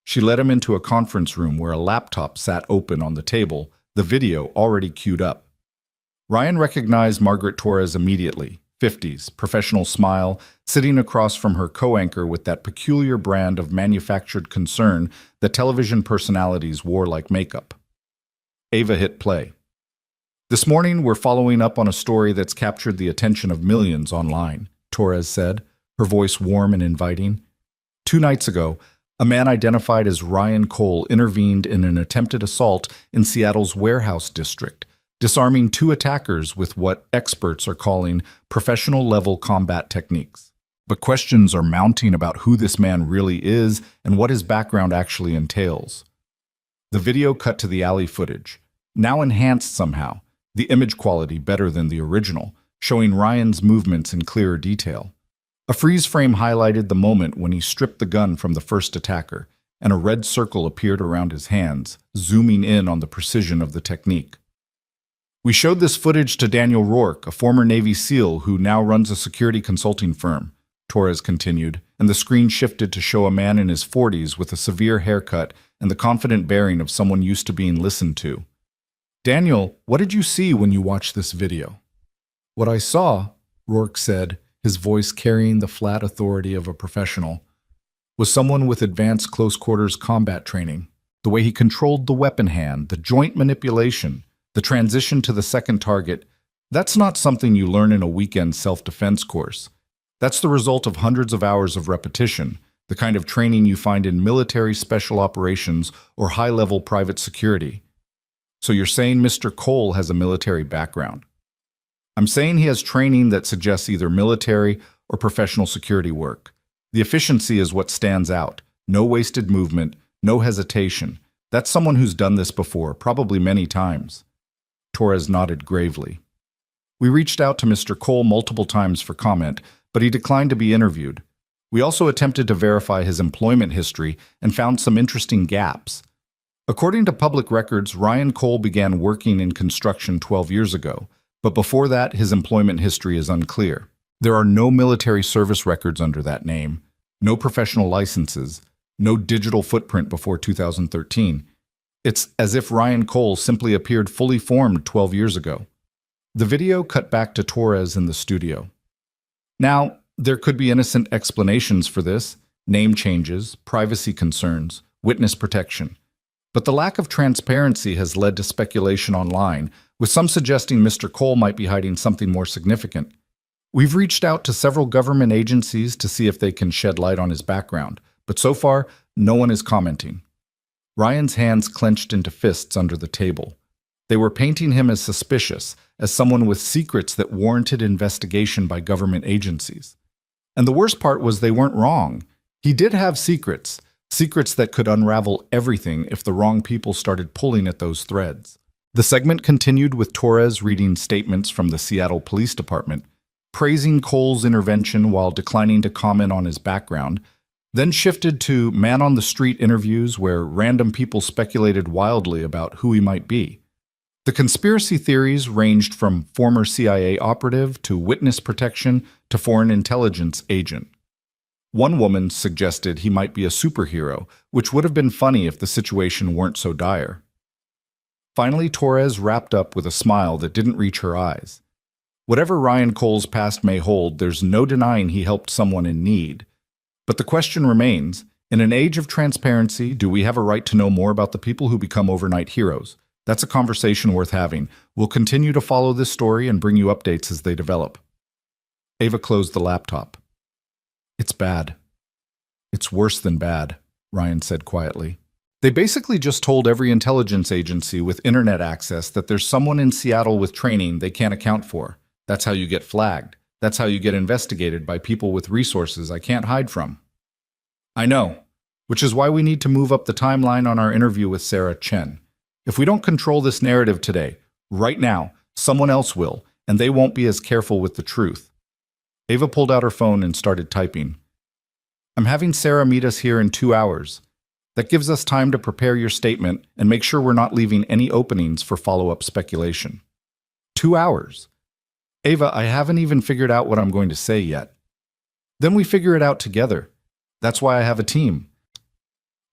She led him into a conference room where a laptop sat open on the table, the video already queued up. Ryan recognized Margaret Torres immediately, 50s, professional smile, sitting across from her co-anchor with that peculiar brand of manufactured concern that television personalities wore like makeup. Ava hit play. "This morning, we're following up on a story that's captured the attention of millions online," Torres said, her voice warm and inviting. 2 nights ago, a man identified as Ryan Cole intervened in an attempted assault in Seattle's warehouse district, disarming 2 attackers with what experts are calling professional-level combat techniques. But questions are mounting about who this man really is and what his background actually entails. The video cut to the alley footage, now enhanced somehow, the image quality better than the original, showing Ryan's movements in clearer detail. A freeze frame highlighted the moment when he stripped the gun from the first attacker, and a red circle appeared around his hands, zooming in on the precision of the technique. "We showed this footage to Daniel Rourke, a former Navy SEAL who now runs a security consulting firm," Torres continued, and the screen shifted to show a man in his 40s with a severe haircut and the confident bearing of someone used to being listened to. "Daniel, what did you see when you watched this video?" "What I saw," Rourke said, his voice carrying the flat authority of a professional, "was someone with advanced close-quarters combat training. The way he controlled the weapon hand, the joint manipulation, the transition to the second target, that's not something you learn in a weekend self-defense course. That's the result of hundreds of hours of repetition, the kind of training you find in military special operations or high-level private security." "So you're saying Mr. Cole has a military background?" "I'm saying he has training that suggests either military or professional security work. The efficiency is what stands out. No wasted movement, no hesitation. That's someone who's done this before, probably many times. Torres nodded gravely. We reached out to Mr. Cole multiple times for comment, but he declined to be interviewed. We also attempted to verify his employment history and found some interesting gaps. According to public records, Ryan Cole began working in construction 12 years ago, but before that, his employment history is unclear. There are no military service records under that name, no professional licenses, no digital footprint before 2013. It's as if Ryan Cole simply appeared fully formed 12 years ago. The video cut back to Torres in the studio. Now, there could be innocent explanations for this: name changes, privacy concerns, witness protection. But the lack of transparency has led to speculation online, with some suggesting Mr. Cole might be hiding something more significant. We've reached out to several government agencies to see if they can shed light on his background, but so far, no one is commenting. Ryan's hands clenched into fists under the table. They were painting him as suspicious, as someone with secrets that warranted investigation by government agencies. And the worst part was they weren't wrong. He did have secrets, secrets that could unravel everything if the wrong people started pulling at those threads. The segment continued with Torres reading statements from the Seattle Police Department, praising Cole's intervention while declining to comment on his background, then shifted to man-on-the-street interviews where random people speculated wildly about who he might be. The conspiracy theories ranged from former CIA operative to witness protection to foreign intelligence agent. One woman suggested he might be a superhero, which would have been funny if the situation weren't so dire. Finally, Torres wrapped up with a smile that didn't reach her eyes. Whatever Ryan Cole's past may hold, there's no denying he helped someone in need. But the question remains, in an age of transparency, do we have a right to know more about the people who become overnight heroes? That's a conversation worth having. We'll continue to follow this story and bring you updates as they develop. Ava closed the laptop. It's bad. It's worse than bad, Ryan said quietly. They basically just told every intelligence agency with internet access that there's someone in Seattle with training they can't account for. That's how you get flagged. That's how you get investigated by people with resources I can't hide from. I know, which is why we need to move up the timeline on our interview with Sarah Chen. If we don't control this narrative today, right now, someone else will, and they won't be as careful with the truth. Ava pulled out her phone and started typing. I'm having Sarah meet us here in 2 hours. That gives us time to prepare your statement and make sure we're not leaving any openings for follow-up speculation. 2 hours. Ava, I haven't even figured out what I'm going to say yet. Then we figure it out together. That's why I have a team.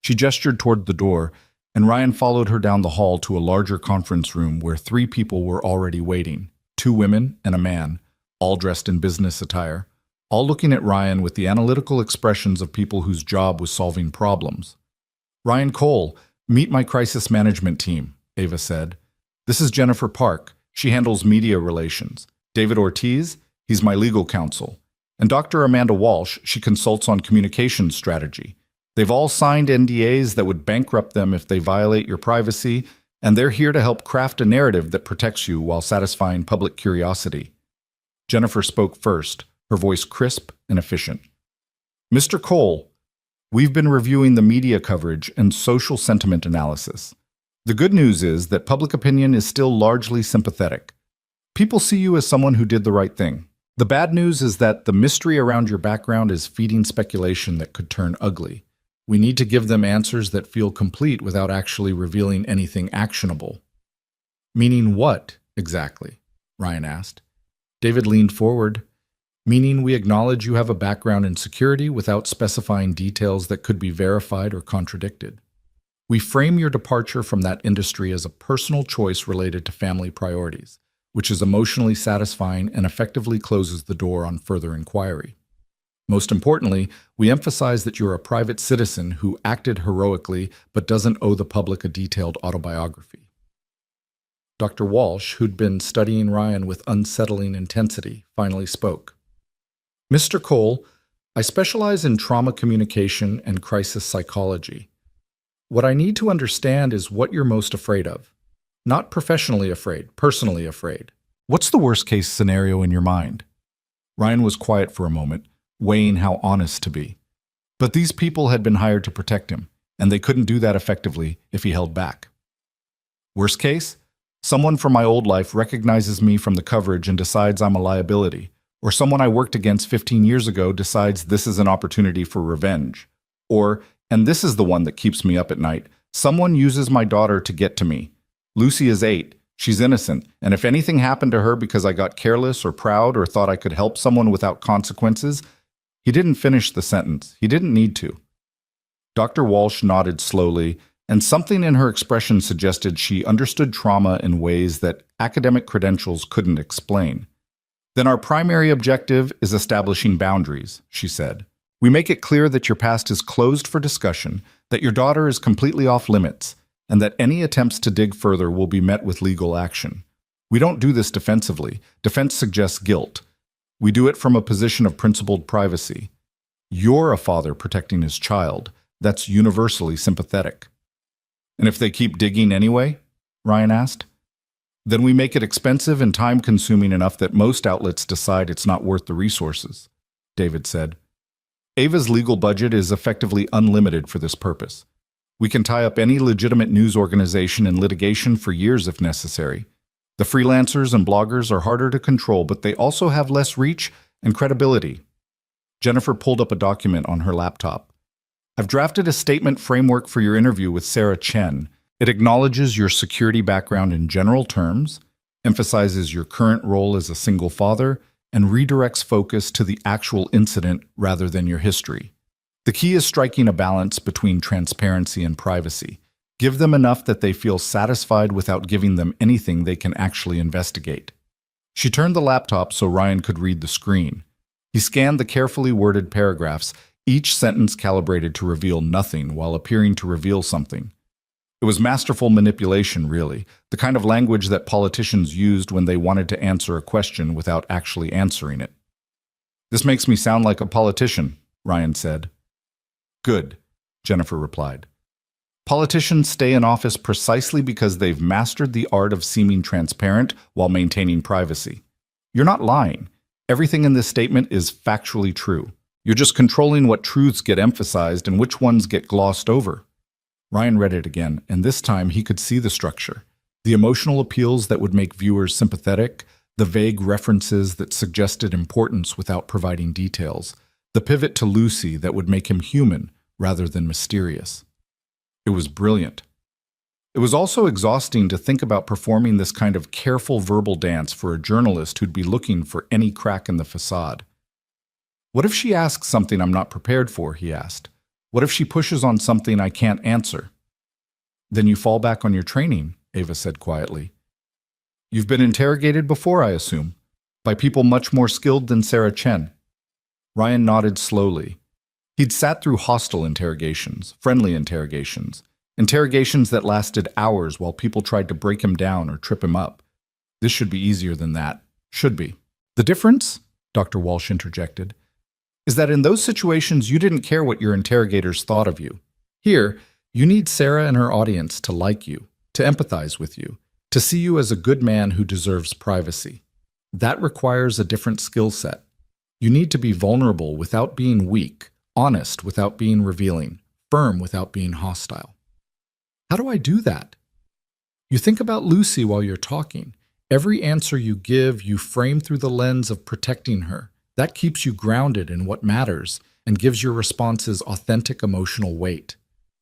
She gestured toward the door, and Ryan followed her down the hall to a larger conference room where 3 people were already waiting, 2 women and a man, all dressed in business attire, all looking at Ryan with the analytical expressions of people whose job was solving problems. Ryan Cole, meet my crisis management team, Ava said. This is Jennifer Park. She handles media relations. David Ortiz, he's my legal counsel. And Dr. Amanda Walsh, she consults on communications strategy. They've all signed NDAs that would bankrupt them if they violate your privacy, and they're here to help craft a narrative that protects you while satisfying public curiosity. Jennifer spoke first, her voice crisp and efficient. Mr. Cole, we've been reviewing the media coverage and social sentiment analysis. The good news is that public opinion is still largely sympathetic. People see you as someone who did the right thing. The bad news is that the mystery around your background is feeding speculation that could turn ugly. We need to give them answers that feel complete without actually revealing anything actionable. Meaning what, exactly? Ryan asked. David leaned forward. Meaning we acknowledge you have a background in security without specifying details that could be verified or contradicted. We frame your departure from that industry as a personal choice related to family priorities, which is emotionally satisfying and effectively closes the door on further inquiry. Most importantly, we emphasize that you're a private citizen who acted heroically but doesn't owe the public a detailed autobiography. Dr. Walsh, who'd been studying Ryan with unsettling intensity, finally spoke. Mr. Cole, I specialize in trauma communication and crisis psychology. What I need to understand is what you're most afraid of. Not professionally afraid, personally afraid. What's the worst-case scenario in your mind? Ryan was quiet for a moment, weighing how honest to be. But these people had been hired to protect him, and they couldn't do that effectively if he held back. Worst case, someone from my old life recognizes me from the coverage and decides I'm a liability, or someone I worked against 15 years ago decides this is an opportunity for revenge. Or, and this is the one that keeps me up at night, someone uses my daughter to get to me. Lucy is 8, she's innocent, and if anything happened to her because I got careless or proud or thought I could help someone without consequences, he didn't finish the sentence. He didn't need to. Dr. Walsh nodded slowly, and something in her expression suggested she understood trauma in ways that academic credentials couldn't explain. Then our primary objective is establishing boundaries, she said. We make it clear that your past is closed for discussion, that your daughter is completely off limits, and that any attempts to dig further will be met with legal action. We don't do this defensively. Defense suggests guilt. We do it from a position of principled privacy. You're a father protecting his child. That's universally sympathetic. And if they keep digging anyway? Ryan asked. Then we make it expensive and time-consuming enough that most outlets decide it's not worth the resources, David said. Ava's legal budget is effectively unlimited for this purpose. We can tie up any legitimate news organization in litigation for years if necessary. The freelancers and bloggers are harder to control, but they also have less reach and credibility. Jennifer pulled up a document on her laptop. I've drafted a statement framework for your interview with Sarah Chen. It acknowledges your security background in general terms, emphasizes your current role as a single father, and redirects focus to the actual incident rather than your history. The key is striking a balance between transparency and privacy. Give them enough that they feel satisfied without giving them anything they can actually investigate. She turned the laptop so Ryan could read the screen. He scanned the carefully worded paragraphs, each sentence calibrated to reveal nothing while appearing to reveal something. It was masterful manipulation, really, the kind of language that politicians used when they wanted to answer a question without actually answering it. This makes me sound like a politician, Ryan said. Good, Jennifer replied. Politicians stay in office precisely because they've mastered the art of seeming transparent while maintaining privacy. You're not lying. Everything in this statement is factually true. You're just controlling what truths get emphasized and which ones get glossed over. Ryan read it again, and this time he could see the structure. The emotional appeals that would make viewers sympathetic, the vague references that suggested importance without providing details, the pivot to Lucy that would make him human rather than mysterious. It was brilliant. It was also exhausting to think about performing this kind of careful verbal dance for a journalist who'd be looking for any crack in the facade. What if she asks something I'm not prepared for, he asked. What if she pushes on something I can't answer? Then you fall back on your training, Ava said quietly. You've been interrogated before, I assume, by people much more skilled than Sarah Chen. Ryan nodded slowly. He'd sat through hostile interrogations, friendly interrogations that lasted hours while people tried to break him down or trip him up. This should be easier than that. Should be. The difference, Dr. Walsh interjected, is that in those situations you didn't care what your interrogators thought of you. Here, you need Sarah and her audience to like you, to empathize with you, to see you as a good man who deserves privacy. That requires a different skill set. You need to be vulnerable without being weak, honest without being revealing, firm without being hostile. How do I do that? You think about Lucy while you're talking. Every answer you give, you frame through the lens of protecting her. That keeps you grounded in what matters and gives your responses authentic emotional weight.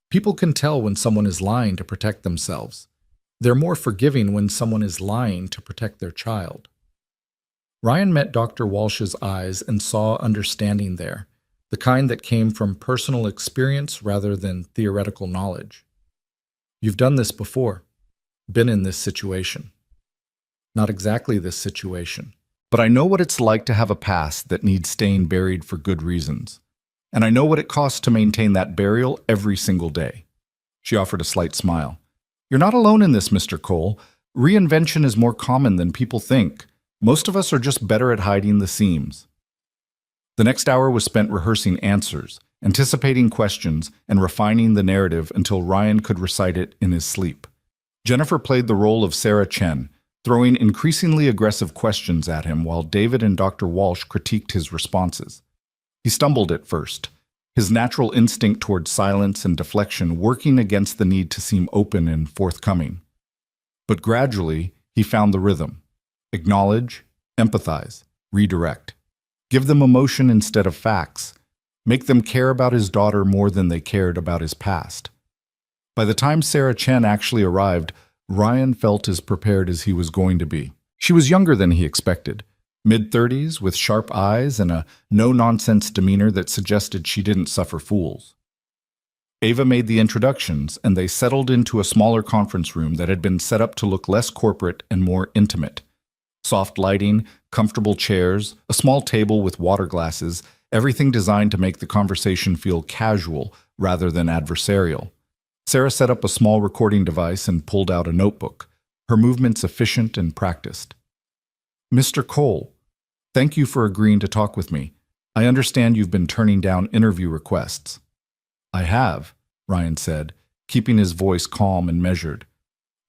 People can tell when someone is lying to protect themselves. They're more forgiving when someone is lying to protect their child. Ryan met Dr. Walsh's eyes and saw understanding there, the kind that came from personal experience rather than theoretical knowledge. You've done this before, been in this situation. Not exactly this situation, but I know what it's like to have a past that needs staying buried for good reasons. And I know what it costs to maintain that burial every single day. She offered a slight smile. You're not alone in this, Mr. Cole. Reinvention is more common than people think. Most of us are just better at hiding the seams. The next hour was spent rehearsing answers, anticipating questions, and refining the narrative until Ryan could recite it in his sleep. Jennifer played the role of Sarah Chen, throwing increasingly aggressive questions at him while David and Dr. Walsh critiqued his responses. He stumbled at first. his natural instinct toward silence and deflection working against the need to seem open and forthcoming. But gradually, he found the rhythm. Acknowledge, empathize, redirect. Give them emotion instead of facts. Make them care about his daughter more than they cared about his past. By the time Sarah Chen actually arrived, Ryan felt as prepared as he was going to be. She was younger than he expected, mid-30s, with sharp eyes and a no-nonsense demeanor that suggested she didn't suffer fools. Ava made the introductions, and they settled into a smaller conference room that had been set up to look less corporate and more intimate. Soft lighting, comfortable chairs, a small table with water glasses, everything designed to make the conversation feel casual rather than adversarial. Sarah set up a small recording device and pulled out a notebook, her movements efficient and practiced. "Mr. Cole, thank you for agreeing to talk with me. I understand you've been turning down interview requests." "I have," Ryan said, keeping his voice calm and measured.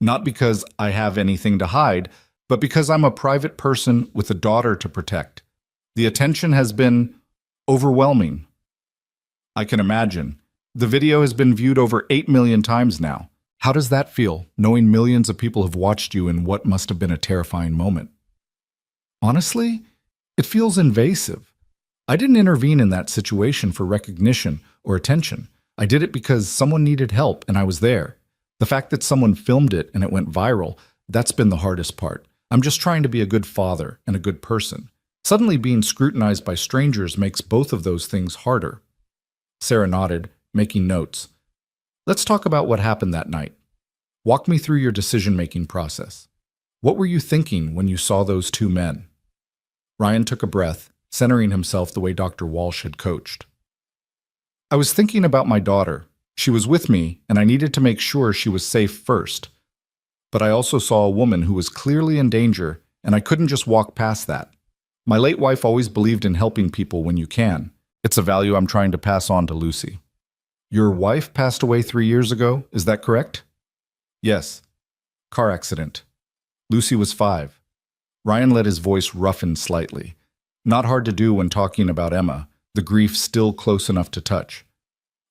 "Not because I have anything to hide, but because I'm a private person with a daughter to protect. The attention has been overwhelming." "I can imagine. The video has been viewed over 8 million times now. How does that feel, knowing millions of people have watched you in what must have been a terrifying moment?" "Honestly, it feels invasive. I didn't intervene in that situation for recognition or attention. I did it because someone needed help and I was there. The fact that someone filmed it and it went viral, that's been the hardest part. I'm just trying to be a good father and a good person. Suddenly being scrutinized by strangers makes both of those things harder." Sarah nodded, making notes. "Let's talk about what happened that night. Walk me through your decision-making process. What were you thinking when you saw those two men?" Ryan took a breath, centering himself the way Dr. Walsh had coached. "I was thinking about my daughter. She was with me, and I needed to make sure she was safe first. But I also saw a woman who was clearly in danger, and I couldn't just walk past that. My late wife always believed in helping people when you can. It's a value I'm trying to pass on to Lucy." "Your wife passed away 3 years ago, is that correct?" "Yes. Car accident. Lucy was 5. Ryan let his voice roughen slightly. Not hard to do when talking about Emma, the grief still close enough to touch.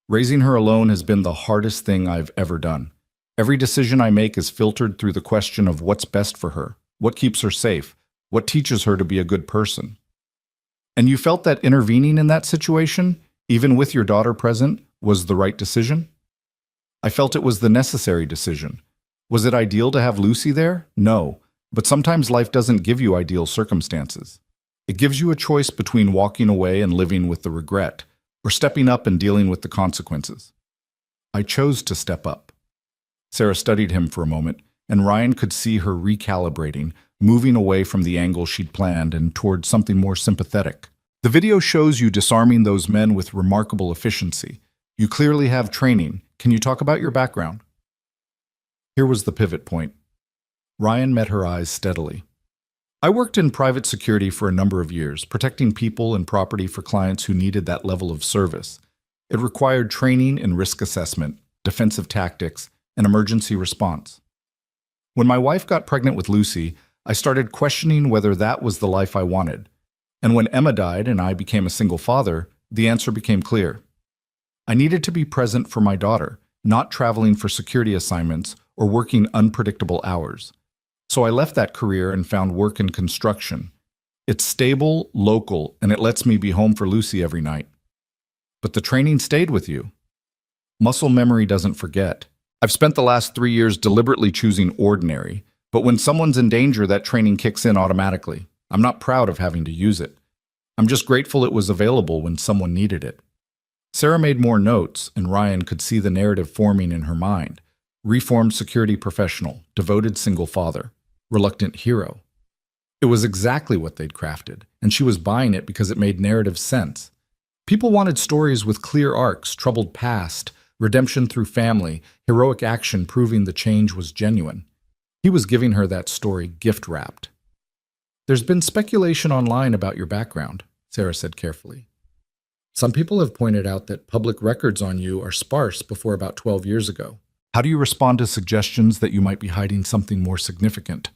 "Raising her alone has been the hardest thing I've ever done. Every decision I make is filtered through the question of what's best for her, what keeps her safe, what teaches her to be a good person." "And you felt that intervening in that situation, even with your daughter present, was the right decision?" "I felt it was the necessary decision. Was it ideal to have Lucy there? No, but sometimes life doesn't give you ideal circumstances. It gives you a choice between walking away and living with the regret, or stepping up and dealing with the consequences." "I chose to step up." Sarah studied him for a moment, and Ryan could see her recalibrating, moving away from the angle she'd planned and toward something more sympathetic. "The video shows you disarming those men with remarkable efficiency. You clearly have training. Can you talk about your background?" Here was the pivot point. Ryan met her eyes steadily. "I worked in private security for a number of years, protecting people and property for clients who needed that level of service. It required training in risk assessment, defensive tactics, and emergency response. When my wife got pregnant with Lucy, I started questioning whether that was the life I wanted. And when Emma died and I became a single father, the answer became clear. I needed to be present for my daughter, not traveling for security assignments or working unpredictable hours. So I left that career and found work in construction. It's stable, local, and it lets me be home for Lucy every night." "But the training stayed with you." "Muscle memory doesn't forget. I've spent the last 3 years deliberately choosing ordinary, but when someone's in danger, that training kicks in automatically. I'm not proud of having to use it. I'm just grateful it was available when someone needed it." Sarah made more notes, and Ryan could see the narrative forming in her mind. Reformed security professional, devoted single father, reluctant hero. It was exactly what they'd crafted, and she was buying it because it made narrative sense. People wanted stories with clear arcs, troubled past, redemption through family, heroic action proving the change was genuine. He was giving her that story gift-wrapped. "There's been speculation online about your background," Sarah said carefully. "Some people have pointed out that public records on you are sparse before about 12 years ago. How do you respond to suggestions that you might be hiding something more significant?"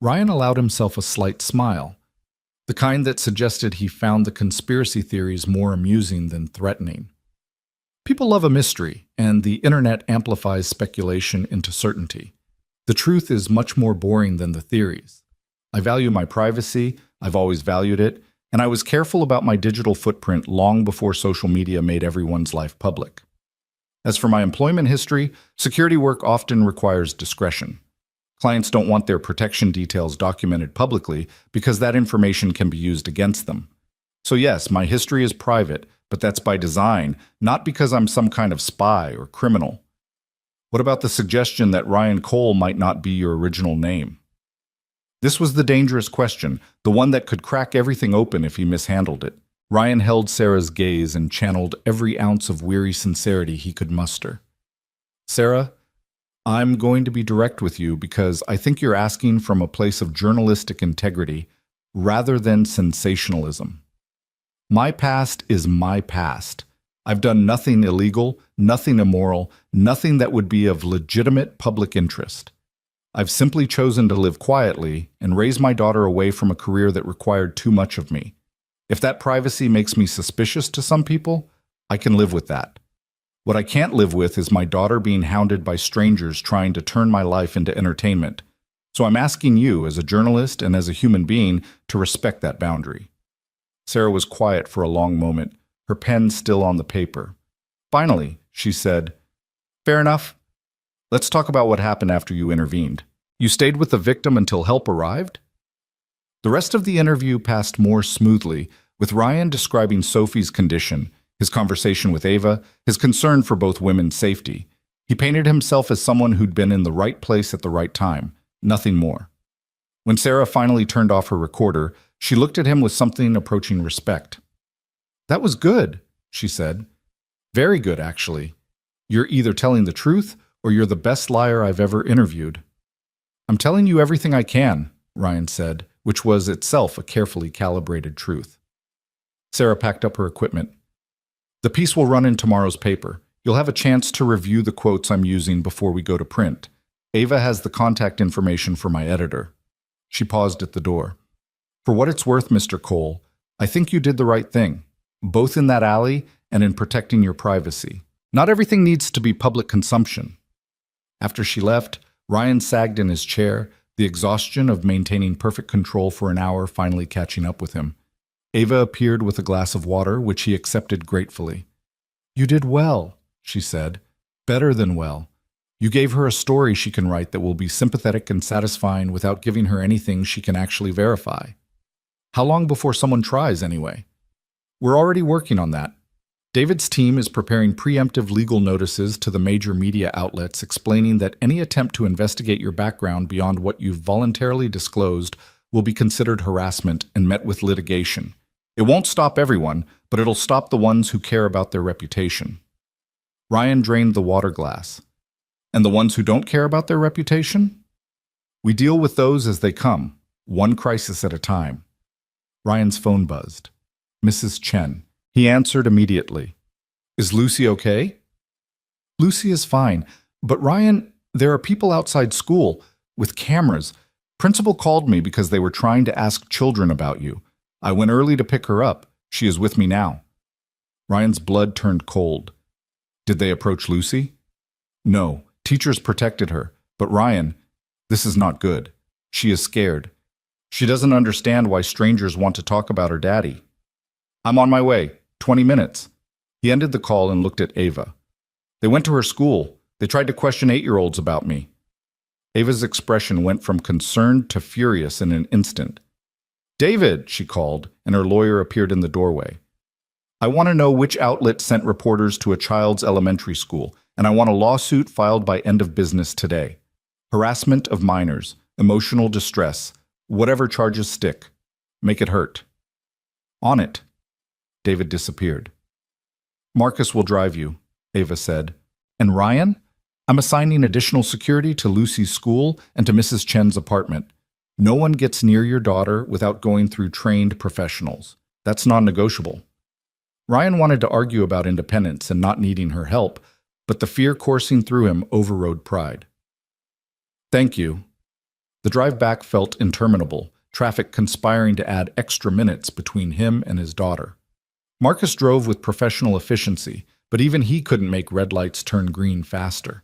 Ryan allowed himself a slight smile, the kind that suggested he found the conspiracy theories more amusing than threatening. People love a mystery, and the internet amplifies speculation into certainty. The truth is much more boring than the theories. I value my privacy, I've always valued it, and I was careful about my digital footprint long before social media made everyone's life public. As for my employment history, security work often requires discretion. Clients don't want their protection details documented publicly because that information can be used against them. So yes, my history is private, but that's by design, not because I'm some kind of spy or criminal. What about the suggestion that Ryan Cole might not be your original name? This was the dangerous question, the one that could crack everything open if he mishandled it. Ryan held Sarah's gaze and channeled every ounce of weary sincerity he could muster. Sarah, I'm going to be direct with you because I think you're asking from a place of journalistic integrity rather than sensationalism. My past is my past. I've done nothing illegal, nothing immoral, nothing that would be of legitimate public interest. I've simply chosen to live quietly and raise my daughter away from a career that required too much of me. If that privacy makes me suspicious to some people, I can live with that. What I can't live with is my daughter being hounded by strangers trying to turn my life into entertainment. So I'm asking you, as a journalist and as a human being, to respect that boundary. Sarah was quiet for a long moment, her pen still on the paper. Finally, she said, "Fair enough. Let's talk about what happened after you intervened. You stayed with the victim until help arrived?" The rest of the interview passed more smoothly, with Ryan describing Sophie's condition, his conversation with Ava, his concern for both women's safety. He painted himself as someone who'd been in the right place at the right time, nothing more. When Sarah finally turned off her recorder, she looked at him with something approaching respect. "That was good," she said. "Very good, actually. You're either telling the truth or you're the best liar I've ever interviewed." "I'm telling you everything I can," Ryan said, which was itself a carefully calibrated truth. Sarah packed up her equipment. "The piece will run in tomorrow's paper. You'll have a chance to review the quotes I'm using before we go to print. Ava has the contact information for my editor." She paused at the door. "For what it's worth, Mr. Cole, I think you did the right thing, both in that alley and in protecting your privacy. Not everything needs to be public consumption." After she left, Ryan sagged in his chair, the exhaustion of maintaining perfect control for an hour finally catching up with him. Ava appeared with a glass of water, which he accepted gratefully. "You did well," she said. "Better than well. You gave her a story she can write that will be sympathetic and satisfying without giving her anything she can actually verify. How long before someone tries, anyway?" "We're already working on that. David's team is preparing preemptive legal notices to the major media outlets explaining that any attempt to investigate your background beyond what you've voluntarily disclosed will be considered harassment and met with litigation. It won't stop everyone, but it'll stop the ones who care about their reputation." Ryan drained the water glass. "And the ones who don't care about their reputation?" "We deal with those as they come, one crisis at a time." Ryan's phone buzzed. "Mrs. Chen." He answered immediately. "Is Lucy okay?" "Lucy is fine, but Ryan, there are people outside school with cameras. Principal called me because they were trying to ask children about you. I went early to pick her up. She is with me now." Ryan's blood turned cold. "Did they approach Lucy?" "No, teachers protected her. But Ryan, this is not good. She is scared. She doesn't understand why strangers want to talk about her daddy." "I'm on my way. 20 minutes. He ended the call and looked at Ava. "They went to her school. They tried to question 8-year-olds about me." Ava's expression went from concerned to furious in an instant. "David," she called, and her lawyer appeared in the doorway. "I want to know which outlet sent reporters to a child's elementary school, and I want a lawsuit filed by end of business today. Harassment of minors, emotional distress, whatever charges stick. Make it hurt." "On it." David disappeared. "Marcus will drive you," Ava said. "And Ryan? I'm assigning additional security to Lucy's school and to Mrs. Chen's apartment. No one gets near your daughter without going through trained professionals. That's non-negotiable." Ryan wanted to argue about independence and not needing her help, but the fear coursing through him overrode pride. "Thank you." The drive back felt interminable, traffic conspiring to add extra minutes between him and his daughter. Marcus drove with professional efficiency, but even he couldn't make red lights turn green faster.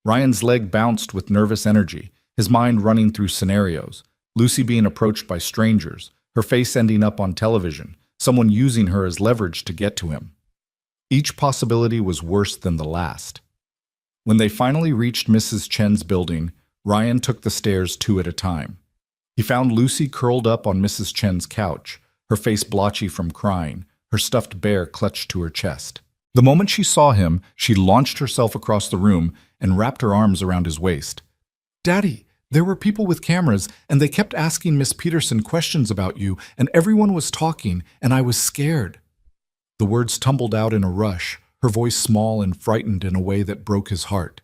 Ryan's leg bounced with nervous energy, his mind running through scenarios. Lucy being approached by strangers, her face ending up on television, someone using her as leverage to get to him. Each possibility was worse than the last. When they finally reached Mrs. Chen's building, Ryan took the stairs 2 at a time. He found Lucy curled up on Mrs. Chen's couch, her face blotchy from crying, her stuffed bear clutched to her chest. The moment she saw him, she launched herself across the room and wrapped her arms around his waist. "Daddy, there were people with cameras, and they kept asking Miss Peterson questions about you, and everyone was talking, and I was scared." The words tumbled out in a rush, her voice small and frightened in a way that broke his heart.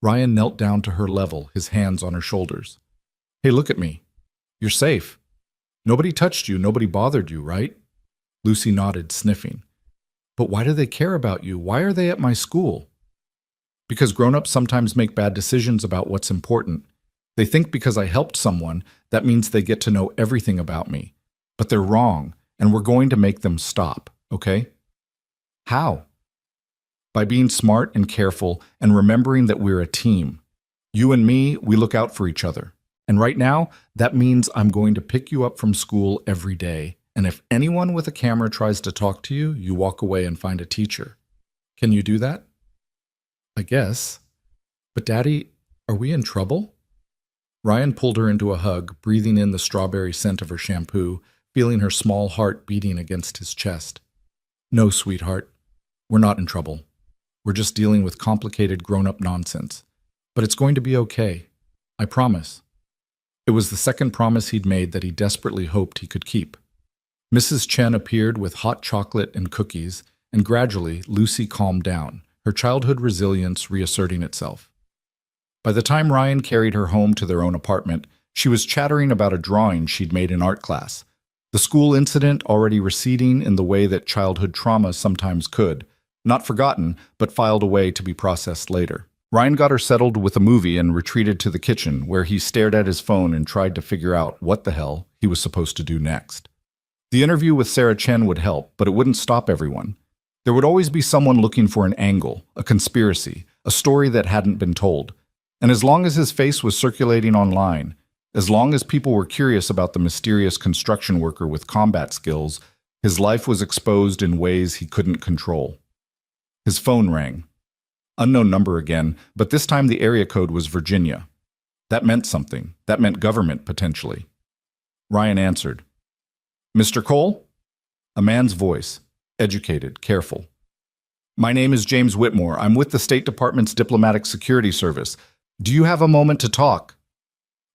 Ryan knelt down to her level, his hands on her shoulders. "Hey, look at me. You're safe. Nobody touched you, nobody bothered you, right?" Lucy nodded, sniffing. "But why do they care about you? Why are they at my school?" "Because grown-ups sometimes make bad decisions about what's important. They think because I helped someone, that means they get to know everything about me. But they're wrong, and we're going to make them stop, okay?" "How?" "By being smart and careful and remembering that we're a team. You and me, we look out for each other. And right now, that means I'm going to pick you up from school every day. And if anyone with a camera tries to talk to you, you walk away and find a teacher. Can you do that?" "I guess. But Daddy, are we in trouble?" Ryan pulled her into a hug, breathing in the strawberry scent of her shampoo, feeling her small heart beating against his chest. "No, sweetheart. We're not in trouble. We're just dealing with complicated grown-up nonsense. But it's going to be okay. I promise." It was the second promise he'd made that he desperately hoped he could keep. Mrs. Chen appeared with hot chocolate and cookies, and gradually Lucy calmed down, her childhood resilience reasserting itself. By the time Ryan carried her home to their own apartment, she was chattering about a drawing she'd made in art class, the school incident already receding in the way that childhood trauma sometimes could, not forgotten, but filed away to be processed later. Ryan got her settled with a movie and retreated to the kitchen, where he stared at his phone and tried to figure out what the hell he was supposed to do next. The interview with Sarah Chen would help, but it wouldn't stop everyone. There would always be someone looking for an angle, a conspiracy, a story that hadn't been told. And as long as his face was circulating online, as long as people were curious about the mysterious construction worker with combat skills, his life was exposed in ways he couldn't control. His phone rang. Unknown number again, but this time the area code was Virginia. That meant something. That meant government, potentially. Ryan answered. "Mr. Cole?" A man's voice, educated, careful. "My name is James Whitmore. I'm with the State Department's Diplomatic Security Service. Do you have a moment to talk?"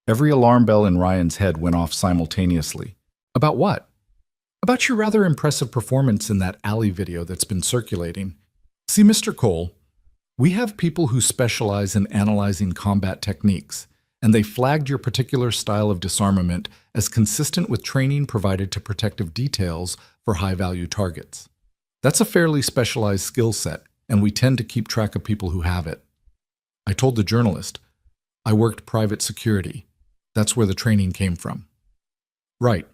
Every alarm bell in Ryan's head went off simultaneously. "About what?" "About your rather impressive performance in that alley video that's been circulating. See, Mr. Cole, we have people who specialize in analyzing combat techniques, and they flagged your particular style of disarmament as consistent with training provided to protective details for high-value targets. That's a fairly specialized skill set, and we tend to keep track of people who have it." I told the journalist, "I worked private security. That's where the training came from." "Right.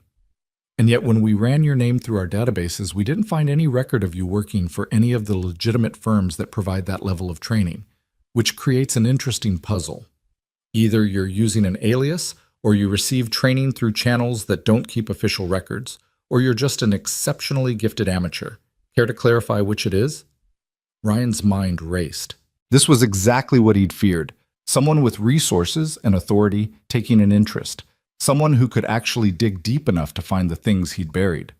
And yet when we ran your name through our databases, we didn't find any record of you working for any of the legitimate firms that provide that level of training, which creates an interesting puzzle. Either you're using an alias, or you receive training through channels that don't keep official records, or you're just an exceptionally gifted amateur. Care to clarify which it is?" Ryan's mind raced. This was exactly what he'd feared. Someone with resources and authority taking an interest. Someone who could actually dig deep enough to find the things he'd buried.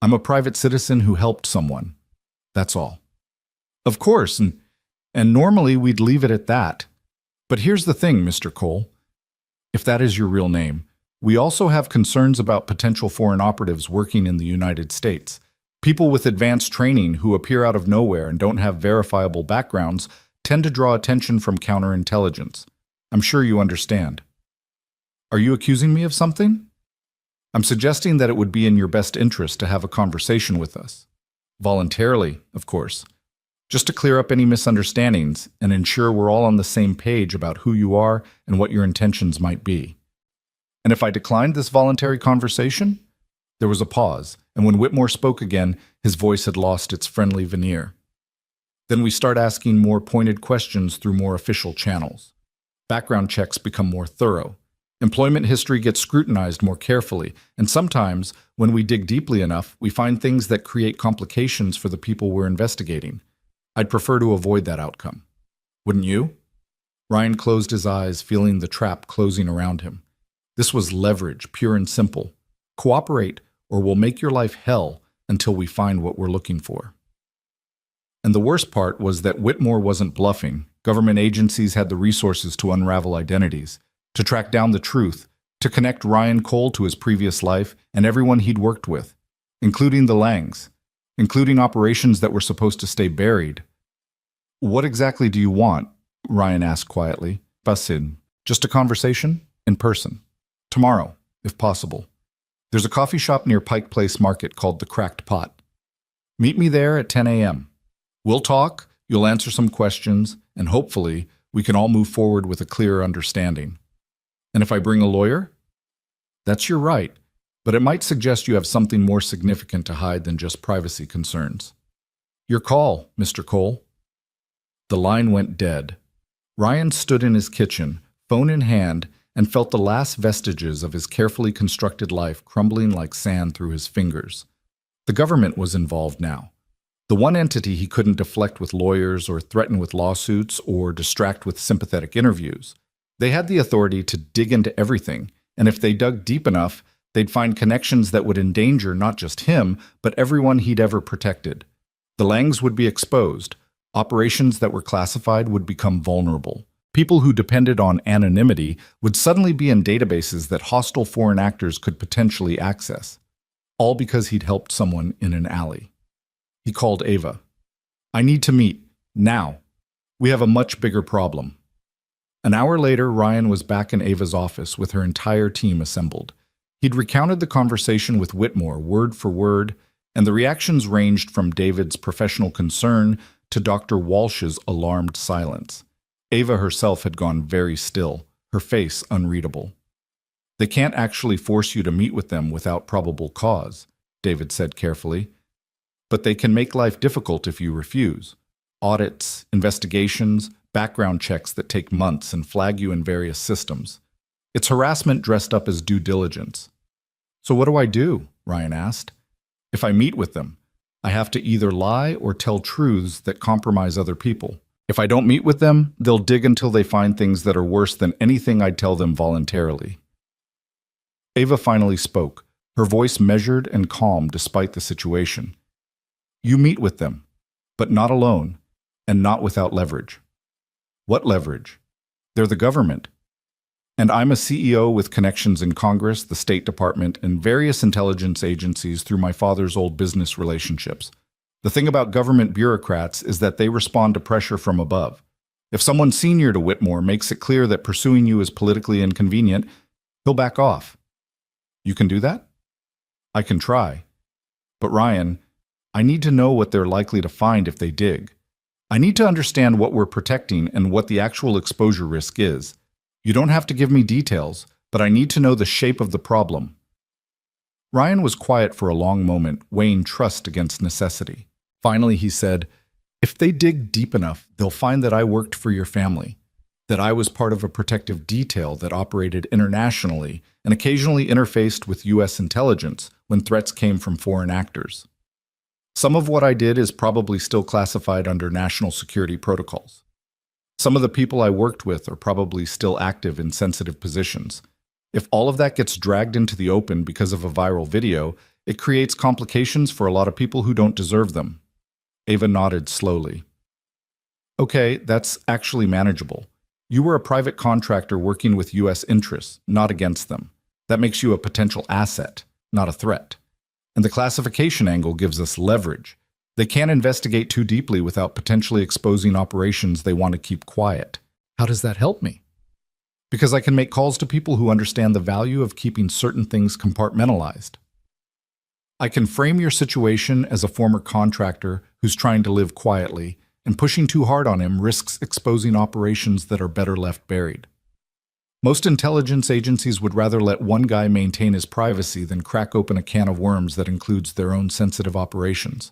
"I'm a private citizen who helped someone. That's all." "Of course, and normally we'd leave it at that. But here's the thing, Mr. Cole. If that is your real name, we also have concerns about potential foreign operatives working in the United States. People with advanced training who appear out of nowhere and don't have verifiable backgrounds tend to draw attention from counterintelligence. I'm sure you understand." "Are you accusing me of something?" "I'm suggesting that it would be in your best interest to have a conversation with us. Voluntarily, of course. Just to clear up any misunderstandings and ensure we're all on the same page about who you are and what your intentions might be." "And if I declined this voluntary conversation?" There was a pause, and when Whitmore spoke again, his voice had lost its friendly veneer. Then we start asking more pointed questions through more official channels. Background checks become more thorough. Employment history gets scrutinized more carefully, and sometimes, when we dig deeply enough, we find things that create complications for the people we're investigating. I'd prefer to avoid that outcome. Wouldn't you? Ryan closed his eyes, feeling the trap closing around him. This was leverage, pure and simple. Cooperate, or we'll make your life hell until we find what we're looking for. And the worst part was that Whitmore wasn't bluffing. Government agencies had the resources to unravel identities, to track down the truth, to connect Ryan Cole to his previous life and everyone he'd worked with, including the Langs, including operations that were supposed to stay buried. What exactly do you want? Ryan asked quietly. Basin. Just a conversation? In person. Tomorrow, if possible. There's a coffee shop near Pike Place Market called The Cracked Pot. Meet me there at 10 a.m. We'll talk, you'll answer some questions, and hopefully we can all move forward with a clearer understanding. And if I bring a lawyer? That's your right, but it might suggest you have something more significant to hide than just privacy concerns. Your call, Mr. Cole. The line went dead. Ryan stood in his kitchen, phone in hand, and felt the last vestiges of his carefully constructed life crumbling like sand through his fingers. The government was involved now. The one entity he couldn't deflect with lawyers or threaten with lawsuits or distract with sympathetic interviews. They had the authority to dig into everything, and if they dug deep enough, they'd find connections that would endanger not just him, but everyone he'd ever protected. The Langs would be exposed. Operations that were classified would become vulnerable. People who depended on anonymity would suddenly be in databases that hostile foreign actors could potentially access. All because he'd helped someone in an alley. He called Ava. I need to meet. Now. We have a much bigger problem. An hour later, Ryan was back in Ava's office with her entire team assembled. He'd recounted the conversation with Whitmore word for word, and the reactions ranged from David's professional concern to Dr. Walsh's alarmed silence. Ava herself had gone very still, her face unreadable. They can't actually force you to meet with them without probable cause, David said carefully. But they can make life difficult if you refuse. Audits, investigations, background checks that take months and flag you in various systems. It's harassment dressed up as due diligence. So what do I do? Ryan asked. If I meet with them, I have to either lie or tell truths that compromise other people. If I don't meet with them, they'll dig until they find things that are worse than anything I'd tell them voluntarily. Ava finally spoke, her voice measured and calm despite the situation. You meet with them, but not alone, and not without leverage. What leverage? They're the government. And I'm a CEO with connections in Congress, the State Department, and various intelligence agencies through my father's old business relationships. The thing about government bureaucrats is that they respond to pressure from above. If someone senior to Whitmore makes it clear that pursuing you is politically inconvenient, he'll back off. You can do that? I can try. But Ryan, I need to know what they're likely to find if they dig. I need to understand what we're protecting and what the actual exposure risk is. You don't have to give me details, but I need to know the shape of the problem. Ryan was quiet for a long moment, weighing trust against necessity. Finally, he said, if they dig deep enough, they'll find that I worked for your family, that I was part of a protective detail that operated internationally and occasionally interfaced with U.S. intelligence when threats came from foreign actors. Some of what I did is probably still classified under national security protocols. Some of the people I worked with are probably still active in sensitive positions. If all of that gets dragged into the open because of a viral video, it creates complications for a lot of people who don't deserve them. Ava nodded slowly. Okay, that's actually manageable. You were a private contractor working with U.S. interests, not against them. That makes you a potential asset, not a threat. And the classification angle gives us leverage. They can't investigate too deeply without potentially exposing operations they want to keep quiet. How does that help me? Because I can make calls to people who understand the value of keeping certain things compartmentalized. I can frame your situation as a former contractor who's trying to live quietly, and pushing too hard on him risks exposing operations that are better left buried. Most intelligence agencies would rather let one guy maintain his privacy than crack open a can of worms that includes their own sensitive operations.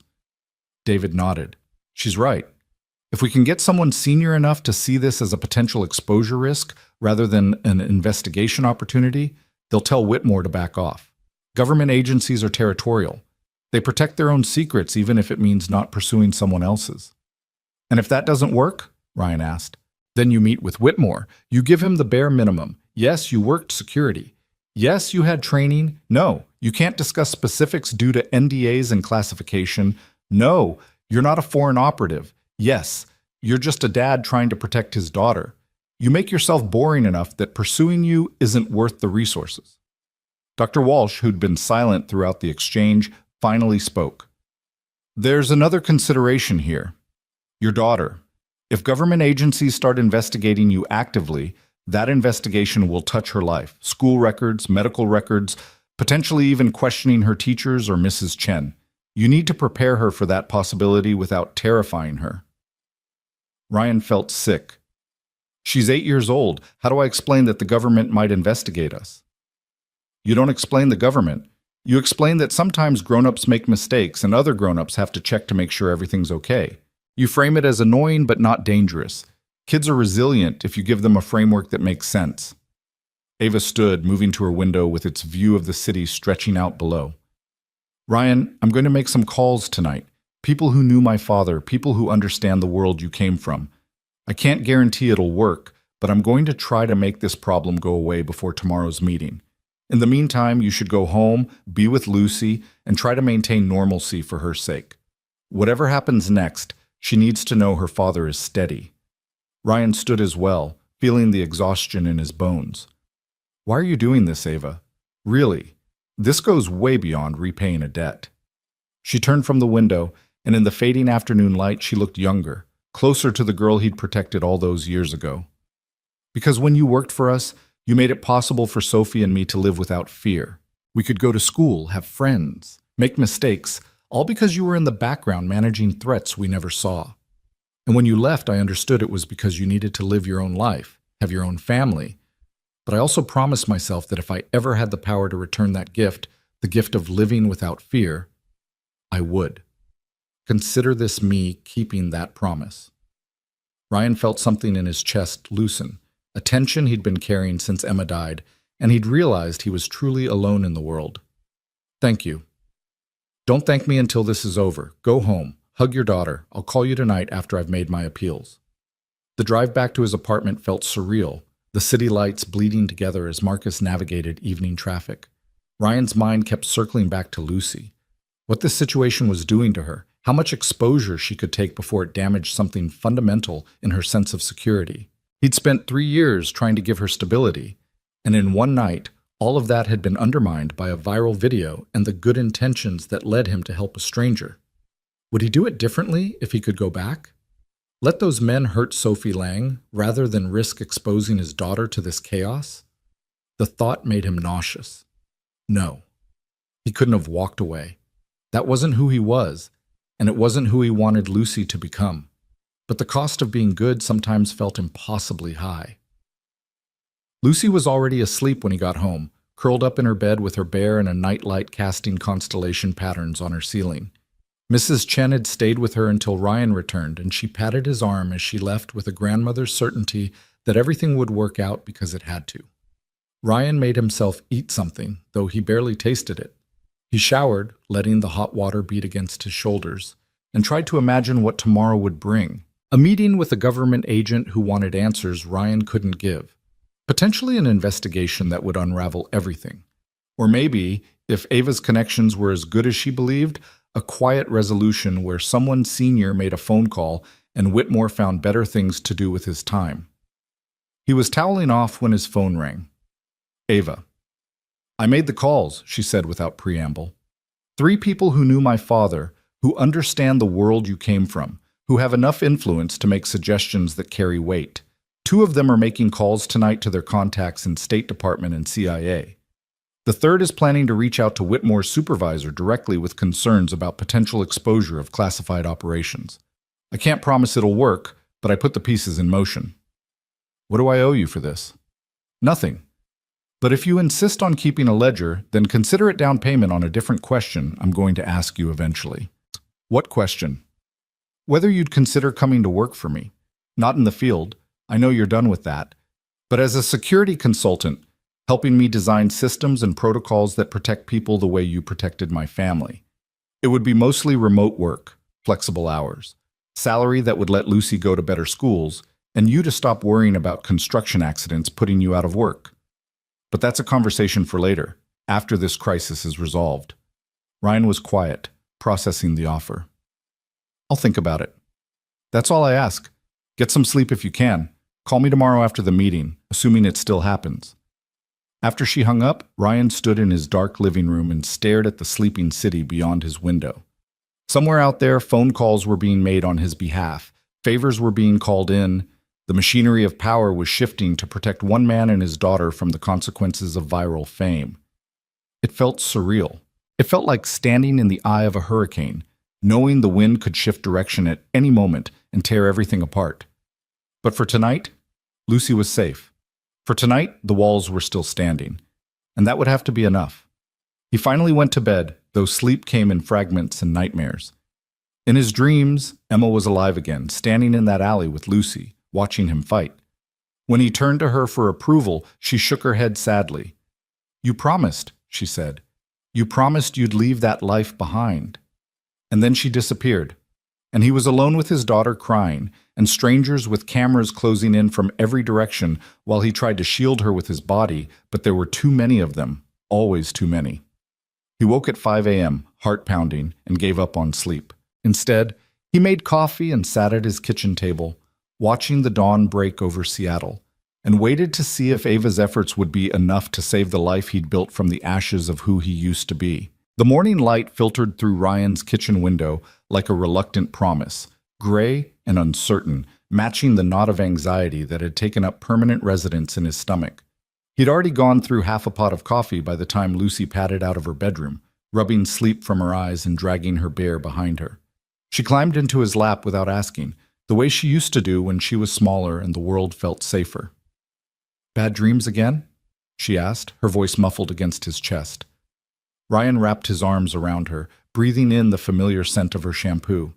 David nodded. She's right. If we can get someone senior enough to see this as a potential exposure risk rather than an investigation opportunity, they'll tell Whitmore to back off. Government agencies are territorial. They protect their own secrets even if it means not pursuing someone else's. And if that doesn't work, Ryan asked, then you meet with Whitmore. You give him the bare minimum. Yes, you worked security. Yes, you had training. No, you can't discuss specifics due to NDAs and classification. No, you're not a foreign operative. Yes, you're just a dad trying to protect his daughter. You make yourself boring enough that pursuing you isn't worth the resources. Dr. Walsh, who'd been silent throughout the exchange, finally spoke. There's another consideration here. Your daughter. If government agencies start investigating you actively, that investigation will touch her life, school records, medical records, potentially even questioning her teachers or Mrs. Chen. You need to prepare her for that possibility without terrifying her. Ryan felt sick. She's 8 years old. How do I explain that the government might investigate us? You don't explain the government. You explain that sometimes grown-ups make mistakes and other grown-ups have to check to make sure everything's okay. You frame it as annoying but not dangerous. Kids are resilient if you give them a framework that makes sense. Ava stood, moving to her window with its view of the city stretching out below. Ryan, I'm going to make some calls tonight. People who knew my father, people who understand the world you came from. I can't guarantee it'll work, but I'm going to try to make this problem go away before tomorrow's meeting. In the meantime, you should go home, be with Lucy, and try to maintain normalcy for her sake. Whatever happens next, she needs to know her father is steady. Ryan stood as well, feeling the exhaustion in his bones. Why are you doing this, Ava? Really, this goes way beyond repaying a debt. She turned from the window, and in the fading afternoon light she looked younger, closer to the girl he'd protected all those years ago. Because when you worked for us, you made it possible for Sophie and me to live without fear. We could go to school, have friends, make mistakes, all because you were in the background managing threats we never saw. And when you left, I understood it was because you needed to live your own life, have your own family. But I also promised myself that if I ever had the power to return that gift, the gift of living without fear, I would. Consider this me keeping that promise. Ryan felt something in his chest loosen, a tension he'd been carrying since Emma died, and he'd realized he was truly alone in the world. Thank you. Don't thank me until this is over. Go home. Hug your daughter. I'll call you tonight after I've made my appeals. The drive back to his apartment felt surreal, the city lights bleeding together as Marcus navigated evening traffic. Ryan's mind kept circling back to Lucy. What this situation was doing to her, how much exposure she could take before it damaged something fundamental in her sense of security. He'd spent 3 years trying to give her stability, and in one night, all of that had been undermined by a viral video and the good intentions that led him to help a stranger. Would he do it differently if he could go back? Let those men hurt Sophie Lang rather than risk exposing his daughter to this chaos? The thought made him nauseous. No, he couldn't have walked away. That wasn't who he was, and it wasn't who he wanted Lucy to become. But the cost of being good sometimes felt impossibly high. Lucy was already asleep when he got home, curled up in her bed with her bear and a nightlight casting constellation patterns on her ceiling. Mrs. Chen had stayed with her until Ryan returned, and she patted his arm as she left with a grandmother's certainty that everything would work out because it had to. Ryan made himself eat something, though he barely tasted it. He showered, letting the hot water beat against his shoulders, and tried to imagine what tomorrow would bring. A meeting with a government agent who wanted answers Ryan couldn't give. Potentially an investigation that would unravel everything. Or maybe, if Ava's connections were as good as she believed, a quiet resolution where someone senior made a phone call and Whitmore found better things to do with his time. He was toweling off when his phone rang. Ava. I made the calls, she said without preamble. 3 people who knew my father, who understand the world you came from, who have enough influence to make suggestions that carry weight. 2 of them are making calls tonight to their contacts in State Department and CIA. The 3rd is planning to reach out to Whitmore's supervisor directly with concerns about potential exposure of classified operations. I can't promise it'll work, but I put the pieces in motion. What do I owe you for this? Nothing. But if you insist on keeping a ledger, then consider it down payment on a different question I'm going to ask you eventually. What question? Whether you'd consider coming to work for me. Not in the field, I know you're done with that, but as a security consultant, helping me design systems and protocols that protect people the way you protected my family. It would be mostly remote work, flexible hours, salary that would let Lucy go to better schools, and you to stop worrying about construction accidents putting you out of work. But that's a conversation for later, after this crisis is resolved. Ryan was quiet, processing the offer. I'll think about it. That's all I ask. Get some sleep if you can. Call me tomorrow after the meeting, assuming it still happens. After she hung up, Ryan stood in his dark living room and stared at the sleeping city beyond his window. Somewhere out there, phone calls were being made on his behalf. Favors were being called in. The machinery of power was shifting to protect one man and his daughter from the consequences of viral fame. It felt surreal. It felt like standing in the eye of a hurricane, knowing the wind could shift direction at any moment and tear everything apart. But for tonight, Lucy was safe. For tonight, the walls were still standing, and that would have to be enough. He finally went to bed, though sleep came in fragments and nightmares. In his dreams, Emma was alive again, standing in that alley with Lucy, watching him fight. When he turned to her for approval, she shook her head sadly. "You promised," she said. "You promised you'd leave that life behind." And then she disappeared, and he was alone with his daughter crying, and strangers with cameras closing in from every direction while he tried to shield her with his body, but there were too many of them, always too many. He woke at 5 a.m., heart pounding, and gave up on sleep. Instead, he made coffee and sat at his kitchen table, watching the dawn break over Seattle, and waited to see if Ava's efforts would be enough to save the life he'd built from the ashes of who he used to be. The morning light filtered through Ryan's kitchen window like a reluctant promise, gray and uncertain, matching the knot of anxiety that had taken up permanent residence in his stomach. He'd already gone through half a pot of coffee by the time Lucy padded out of her bedroom, rubbing sleep from her eyes and dragging her bear behind her. She climbed into his lap without asking, the way she used to do when she was smaller and the world felt safer. "Bad dreams again?" she asked, her voice muffled against his chest. Ryan wrapped his arms around her, breathing in the familiar scent of her shampoo.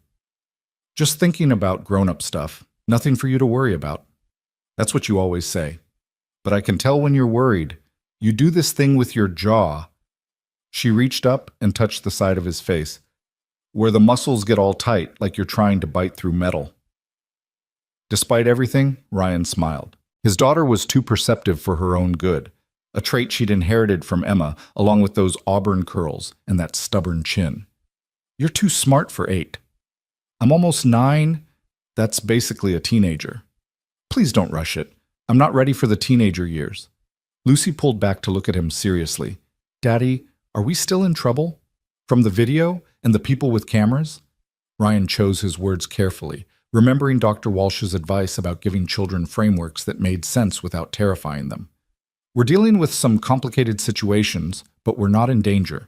"Just thinking about grown-up stuff. Nothing for you to worry about." "That's what you always say. But I can tell when you're worried. You do this thing with your jaw." She reached up and touched the side of his face, where the muscles get all tight like you're trying to bite through metal. Despite everything, Ryan smiled. His daughter was too perceptive for her own good, a trait she'd inherited from Emma, along with those auburn curls and that stubborn chin. "You're too smart for 8. I'm almost 9. That's basically a teenager. Please don't rush it. I'm not ready for the teenager years." Lucy pulled back to look at him seriously. "Daddy, are we still in trouble? From the video and the people with cameras?" Ryan chose his words carefully, remembering Dr. Walsh's advice about giving children frameworks that made sense without terrifying them. "We're dealing with some complicated situations, but we're not in danger.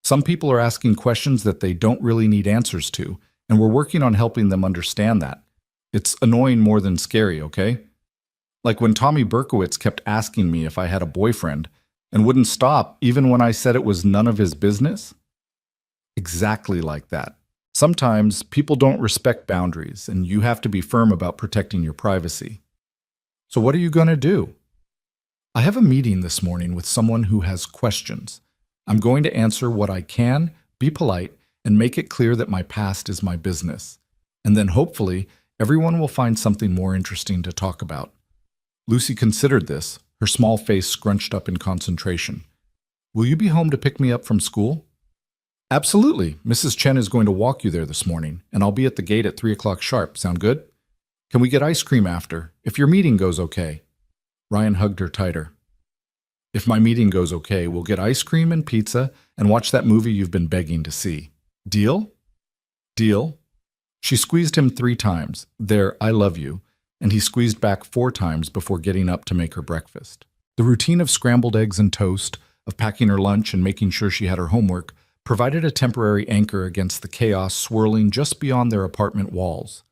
Some people are asking questions that they don't really need answers to, and we're working on helping them understand that. It's annoying more than scary, okay? Like when Tommy Berkowitz kept asking me if I had a boyfriend and wouldn't stop even when I said it was none of his business? Exactly like that. Sometimes people don't respect boundaries, and you have to be firm about protecting your privacy. So what are you going to do?" "I have a meeting this morning with someone who has questions. I'm going to answer what I can, be polite, and make it clear that my past is my business. And then hopefully, everyone will find something more interesting to talk about." Lucy considered this, her small face scrunched up in concentration. "Will you be home to pick me up from school?" "Absolutely. Mrs. Chen is going to walk you there this morning, and I'll be at the gate at 3 o'clock sharp. Sound good? Can we get ice cream after, if your meeting goes okay?" Ryan hugged her tighter. "If my meeting goes okay, we'll get ice cream and pizza and watch that movie you've been begging to see. Deal?" "Deal." She squeezed him 3 times, their "I love you," and he squeezed back 4 times before getting up to make her breakfast. The routine of scrambled eggs and toast, of packing her lunch and making sure she had her homework, provided a temporary anchor against the chaos swirling just beyond their apartment walls.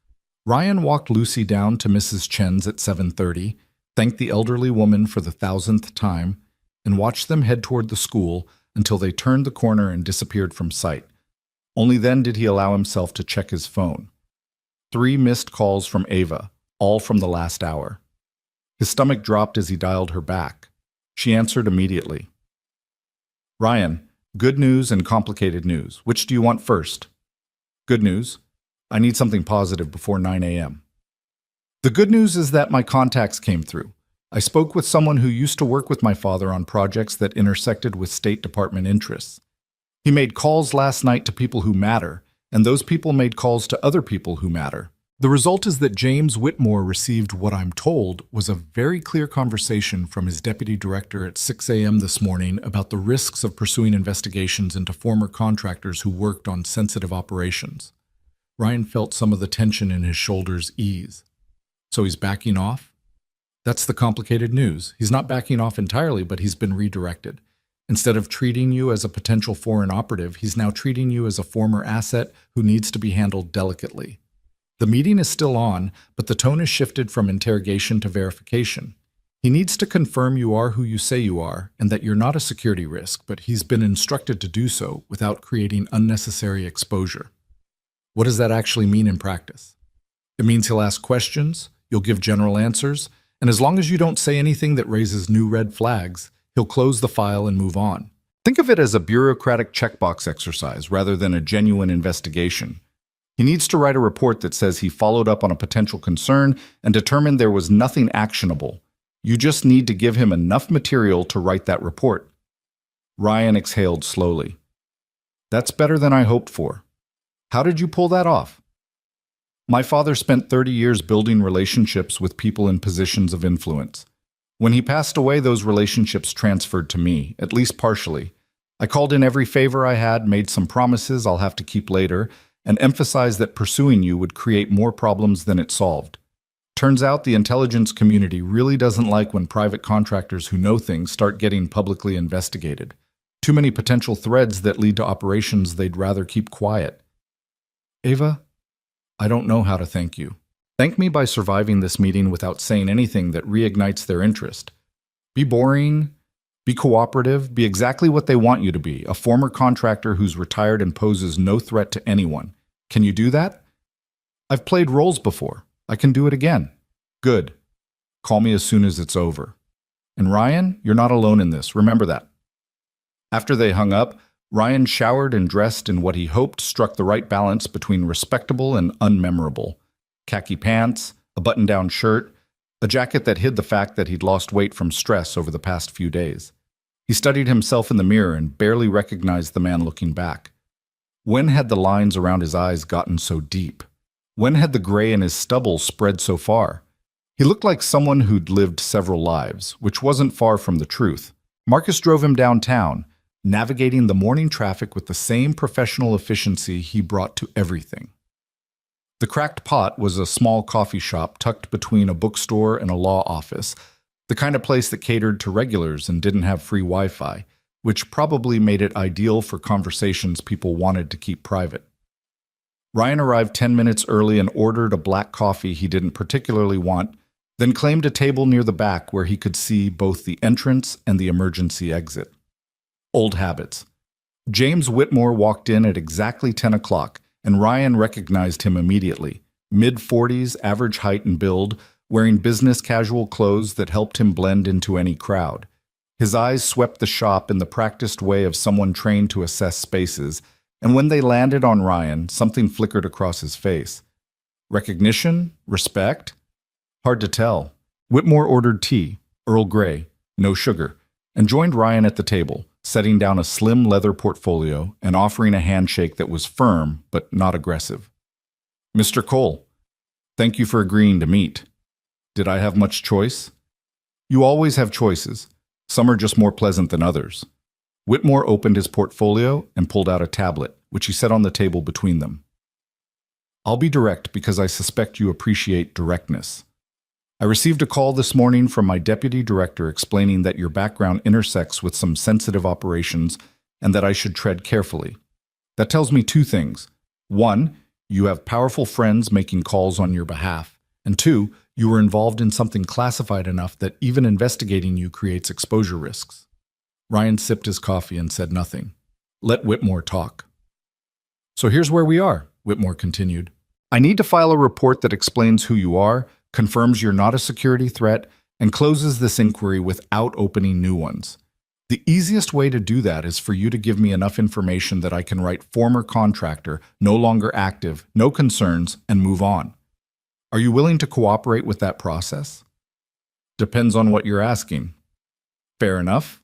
Ryan walked Lucy down to Mrs. Chen's at 7:30, thanked the elderly woman for the 1,000th time, and watched them head toward the school until they turned the corner and disappeared from sight. Only then did he allow himself to check his phone. 3 missed calls from Ava, all from the last hour. His stomach dropped as he dialed her back. She answered immediately. Ryan, good news and complicated news. Which do you want first? Good news. I need something positive before 9 a.m. The good news is that my contacts came through. I spoke with someone who used to work with my father on projects that intersected with State Department interests. He made calls last night to people who matter, and those people made calls to other people who matter. The result is that James Whitmore received what I'm told was a very clear conversation from his deputy director at 6 a.m. this morning about the risks of pursuing investigations into former contractors who worked on sensitive operations. Ryan felt some of the tension in his shoulders ease. So he's backing off? That's the complicated news. He's not backing off entirely, but he's been redirected. Instead of treating you as a potential foreign operative, he's now treating you as a former asset who needs to be handled delicately. The meeting is still on, but the tone has shifted from interrogation to verification. He needs to confirm you are who you say you are and that you're not a security risk, but he's been instructed to do so without creating unnecessary exposure. What does that actually mean in practice? It means he'll ask questions, you'll give general answers, and as long as you don't say anything that raises new red flags, he'll close the file and move on. Think of it as a bureaucratic checkbox exercise rather than a genuine investigation. He needs to write a report that says he followed up on a potential concern and determined there was nothing actionable. You just need to give him enough material to write that report. Ryan exhaled slowly. That's better than I hoped for. How did you pull that off? My father spent 30 years building relationships with people in positions of influence. When he passed away, those relationships transferred to me, at least partially. I called in every favor I had, made some promises I'll have to keep later, and emphasized that pursuing you would create more problems than it solved. Turns out the intelligence community really doesn't like when private contractors who know things start getting publicly investigated. Too many potential threads that lead to operations they'd rather keep quiet. Ava, I don't know how to thank you. Thank me by surviving this meeting without saying anything that reignites their interest. Be boring, be cooperative, be exactly what they want you to be, a former contractor who's retired and poses no threat to anyone. Can you do that? I've played roles before. I can do it again. Good. Call me as soon as it's over. And Ryan, you're not alone in this. Remember that. After they hung up, Ryan showered and dressed in what he hoped struck the right balance between respectable and unmemorable. Khaki pants, a button-down shirt, a jacket that hid the fact that he'd lost weight from stress over the past few days. He studied himself in the mirror and barely recognized the man looking back. When had the lines around his eyes gotten so deep? When had the gray in his stubble spread so far? He looked like someone who'd lived several lives, which wasn't far from the truth. Marcus drove him downtown, navigating the morning traffic with the same professional efficiency he brought to everything. The Cracked Pot was a small coffee shop tucked between a bookstore and a law office, the kind of place that catered to regulars and didn't have free Wi-Fi, which probably made it ideal for conversations people wanted to keep private. Ryan arrived 10 minutes early and ordered a black coffee he didn't particularly want, then claimed a table near the back where he could see both the entrance and the emergency exit. Old habits. James Whitmore walked in at exactly 10 o'clock, and Ryan recognized him immediately. Mid-40s, average height and build, wearing business casual clothes that helped him blend into any crowd. His eyes swept the shop in the practiced way of someone trained to assess spaces, and when they landed on Ryan, something flickered across his face. Recognition? Respect? Hard to tell. Whitmore ordered tea, Earl Grey, no sugar, and joined Ryan at the table, setting down a slim leather portfolio and offering a handshake that was firm but not aggressive. Mr. Cole, thank you for agreeing to meet. Did I have much choice? You always have choices. Some are just more pleasant than others. Whitmore opened his portfolio and pulled out a tablet, which he set on the table between them. I'll be direct because I suspect you appreciate directness. I received a call this morning from my deputy director explaining that your background intersects with some sensitive operations and that I should tread carefully. That tells me two things. One, you have powerful friends making calls on your behalf. And two, you were involved in something classified enough that even investigating you creates exposure risks. Ryan sipped his coffee and said nothing. Let Whitmore talk. So here's where we are, Whitmore continued. I need to file a report that explains who you are, confirms you're not a security threat, and closes this inquiry without opening new ones. The easiest way to do that is for you to give me enough information that I can write former contractor, no longer active, no concerns, and move on. Are you willing to cooperate with that process? Depends on what you're asking. Fair enough.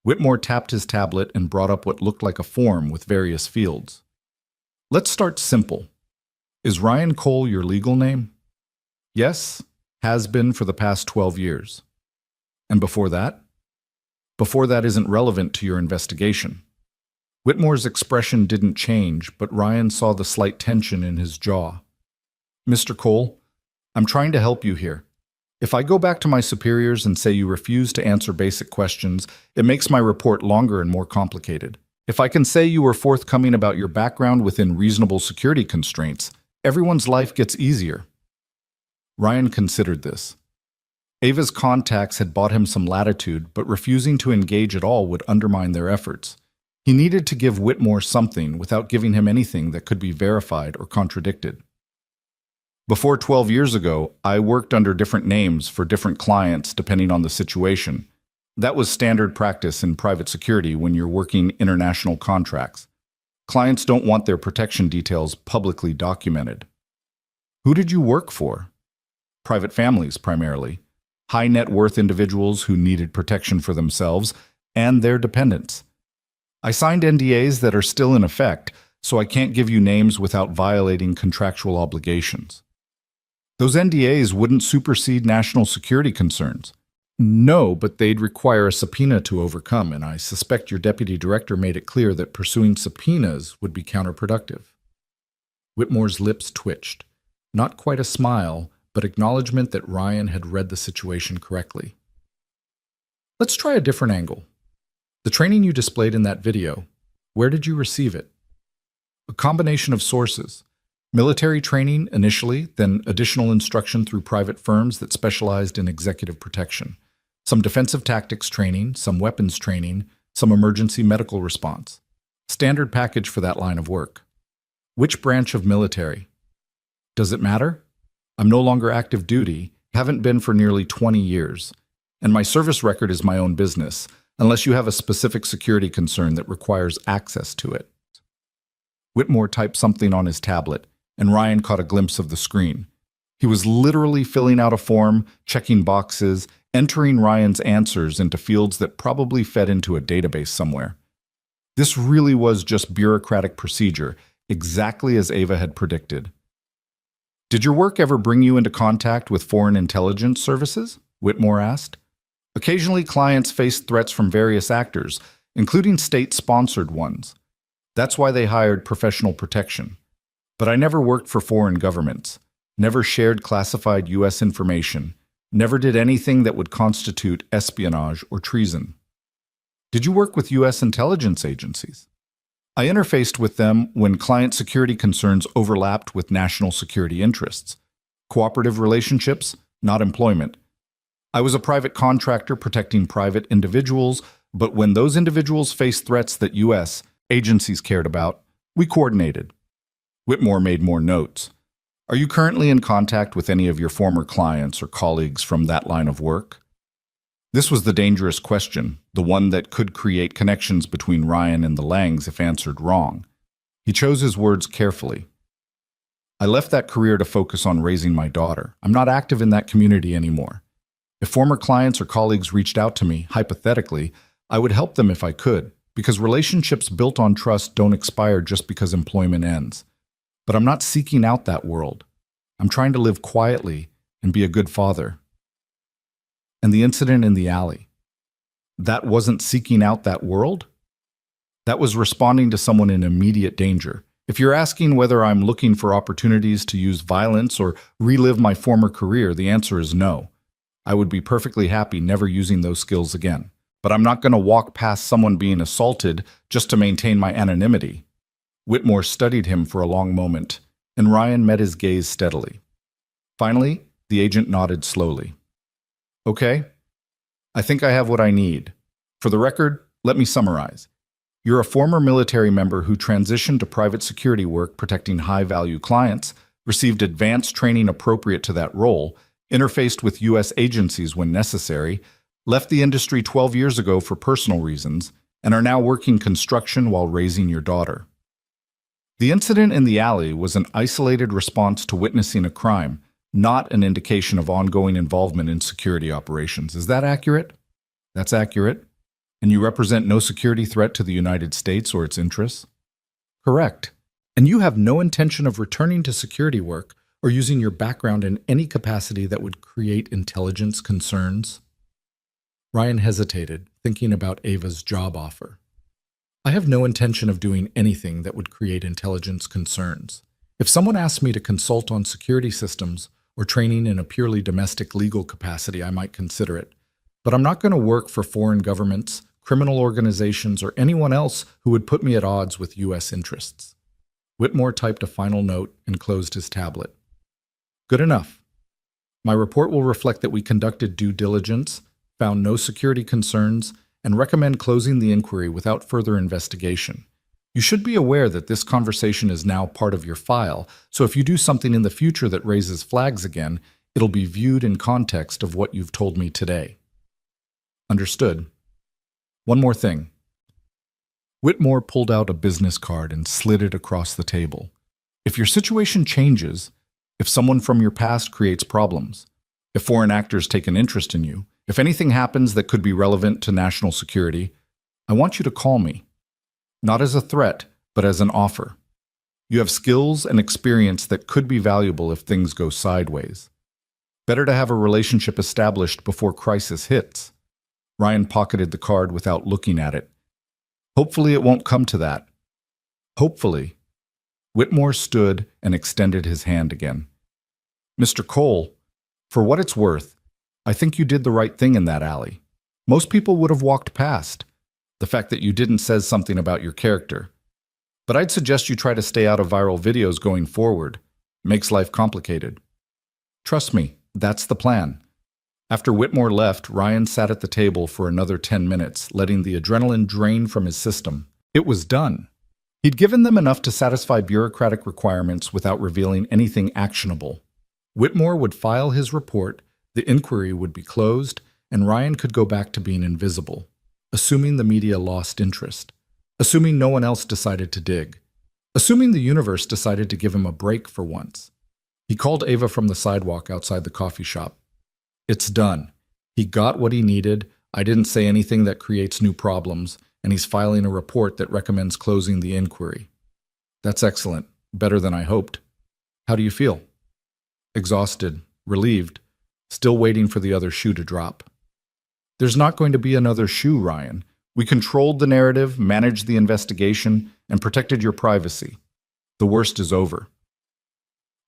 Whitmore tapped his tablet and brought up what looked like a form with various fields. Let's start simple. Is Ryan Cole your legal name? Yes, has been for the past 12 years. And before that? Before that isn't relevant to your investigation. Whitmore's expression didn't change, but Ryan saw the slight tension in his jaw. Mr. Cole, I'm trying to help you here. If I go back to my superiors and say you refuse to answer basic questions, it makes my report longer and more complicated. If I can say you were forthcoming about your background within reasonable security constraints, everyone's life gets easier. Ryan considered this. Ava's contacts had bought him some latitude, but refusing to engage at all would undermine their efforts. He needed to give Whitmore something without giving him anything that could be verified or contradicted. Before 12 years ago, I worked under different names for different clients depending on the situation. That was standard practice in private security when you're working international contracts. Clients don't want their protection details publicly documented. Who did you work for? Private families, primarily. High net worth individuals who needed protection for themselves and their dependents. I signed NDAs that are still in effect, so I can't give you names without violating contractual obligations. Those NDAs wouldn't supersede national security concerns. No, but they'd require a subpoena to overcome, and I suspect your deputy director made it clear that pursuing subpoenas would be counterproductive. Whitmore's lips twitched. Not quite a smile, but acknowledgement that Ryan had read the situation correctly. Let's try a different angle. The training you displayed in that video, where did you receive it? A combination of sources. Military training initially, then additional instruction through private firms that specialized in executive protection. Some defensive tactics training, some weapons training, some emergency medical response. Standard package for that line of work. Which branch of military? Does it matter? I'm no longer active duty, haven't been for nearly 20 years, and my service record is my own business, unless you have a specific security concern that requires access to it. Whitmore typed something on his tablet, and Ryan caught a glimpse of the screen. He was literally filling out a form, checking boxes, entering Ryan's answers into fields that probably fed into a database somewhere. This really was just bureaucratic procedure, exactly as Ava had predicted. Did your work ever bring you into contact with foreign intelligence services? Whitmore asked. Occasionally, clients faced threats from various actors, including state-sponsored ones. That's why they hired professional protection. But I never worked for foreign governments, never shared classified U.S. information, never did anything that would constitute espionage or treason. Did you work with U.S. intelligence agencies? I interfaced with them when client security concerns overlapped with national security interests. Cooperative relationships, not employment. I was a private contractor protecting private individuals, but when those individuals faced threats that U.S. agencies cared about, we coordinated. Whitmore made more notes. Are you currently in contact with any of your former clients or colleagues from that line of work? This was the dangerous question, the one that could create connections between Ryan and the Langs if answered wrong. He chose his words carefully. I left that career to focus on raising my daughter. I'm not active in that community anymore. If former clients or colleagues reached out to me, hypothetically, I would help them if I could, because relationships built on trust don't expire just because employment ends. But I'm not seeking out that world. I'm trying to live quietly and be a good father. And the incident in the alley, that wasn't seeking out that world? That was responding to someone in immediate danger. If you're asking whether I'm looking for opportunities to use violence or relive my former career, the answer is no. I would be perfectly happy never using those skills again. But I'm not going to walk past someone being assaulted just to maintain my anonymity. Whitmore studied him for a long moment, and Ryan met his gaze steadily. Finally, the agent nodded slowly. Okay, I think I have what I need. For the record, let me summarize. You're a former military member who transitioned to private security work protecting high-value clients, received advanced training appropriate to that role, interfaced with U.S. agencies when necessary, left the industry 12 years ago for personal reasons, and are now working construction while raising your daughter. The incident in the alley was an isolated response to witnessing a crime, not an indication of ongoing involvement in security operations. Is that accurate? That's accurate. And you represent no security threat to the United States or its interests? Correct. And you have no intention of returning to security work or using your background in any capacity that would create intelligence concerns? Ryan hesitated, thinking about Ava's job offer. I have no intention of doing anything that would create intelligence concerns. If someone asked me to consult on security systems or training in a purely domestic legal capacity, I might consider it. But I'm not going to work for foreign governments, criminal organizations, or anyone else who would put me at odds with U.S. interests. Whitmore typed a final note and closed his tablet. Good enough. My report will reflect that we conducted due diligence, found no security concerns, and recommend closing the inquiry without further investigation. You should be aware that this conversation is now part of your file, so if you do something in the future that raises flags again, it'll be viewed in context of what you've told me today. Understood. One more thing. Whitmore pulled out a business card and slid it across the table. If your situation changes, if someone from your past creates problems, if foreign actors take an interest in you, if anything happens that could be relevant to national security, I want you to call me. Not as a threat, but as an offer. You have skills and experience that could be valuable if things go sideways. Better to have a relationship established before crisis hits. Ryan pocketed the card without looking at it. Hopefully it won't come to that. Hopefully. Whitmore stood and extended his hand again. Mr. Cole, for what it's worth, I think you did the right thing in that alley. Most people would have walked past. The fact that you didn't says something about your character. But I'd suggest you try to stay out of viral videos going forward. Makes life complicated. Trust me, that's the plan. After Whitmore left, Ryan sat at the table for another 10 minutes, letting the adrenaline drain from his system. It was done. He'd given them enough to satisfy bureaucratic requirements without revealing anything actionable. Whitmore would file his report, the inquiry would be closed, and Ryan could go back to being invisible, assuming the media lost interest, assuming no one else decided to dig, assuming the universe decided to give him a break for once. He called Ava from the sidewalk outside the coffee shop. It's done. He got what he needed. I didn't say anything that creates new problems, and he's filing a report that recommends closing the inquiry. That's excellent. Better than I hoped. How do you feel? Exhausted, relieved, still waiting for the other shoe to drop. There's not going to be another shoe, Ryan. We controlled the narrative, managed the investigation, and protected your privacy. The worst is over.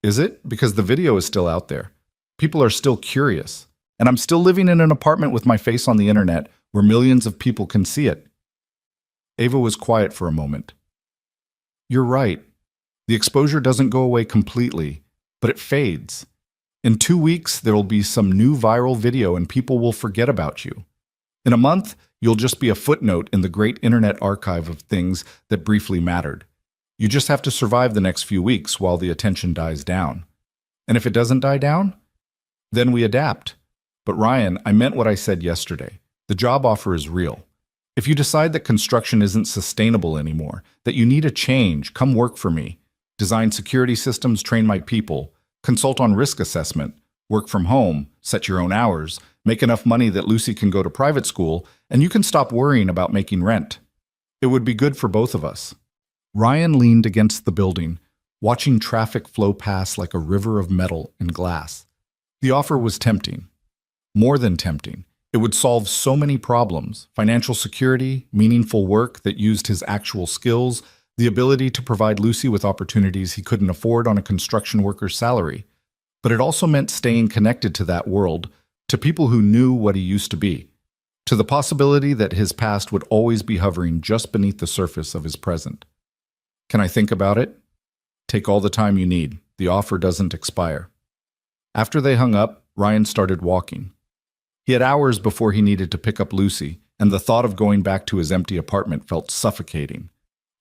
Is it? Because the video is still out there. People are still curious. And I'm still living in an apartment with my face on the internet where millions of people can see it. Ava was quiet for a moment. You're right. The exposure doesn't go away completely, but it fades. In 2 weeks, there will be some new viral video and people will forget about you. In a month, you'll just be a footnote in the great internet archive of things that briefly mattered. You just have to survive the next few weeks while the attention dies down. And if it doesn't die down, then we adapt. But Ryan, I meant what I said yesterday. The job offer is real. If you decide that construction isn't sustainable anymore, that you need a change, come work for me. Design security systems, train my people, consult on risk assessment, work from home, set your own hours, make enough money that Lucy can go to private school, and you can stop worrying about making rent. It would be good for both of us. Ryan leaned against the building, watching traffic flow past like a river of metal and glass. The offer was tempting. More than tempting. It would solve so many problems: financial security, meaningful work that used his actual skills, the ability to provide Lucy with opportunities he couldn't afford on a construction worker's salary. But it also meant staying connected to that world, to people who knew what he used to be, to the possibility that his past would always be hovering just beneath the surface of his present. Can I think about it? Take all the time you need. The offer doesn't expire. After they hung up, Ryan started walking. He had hours before he needed to pick up Lucy, and the thought of going back to his empty apartment felt suffocating.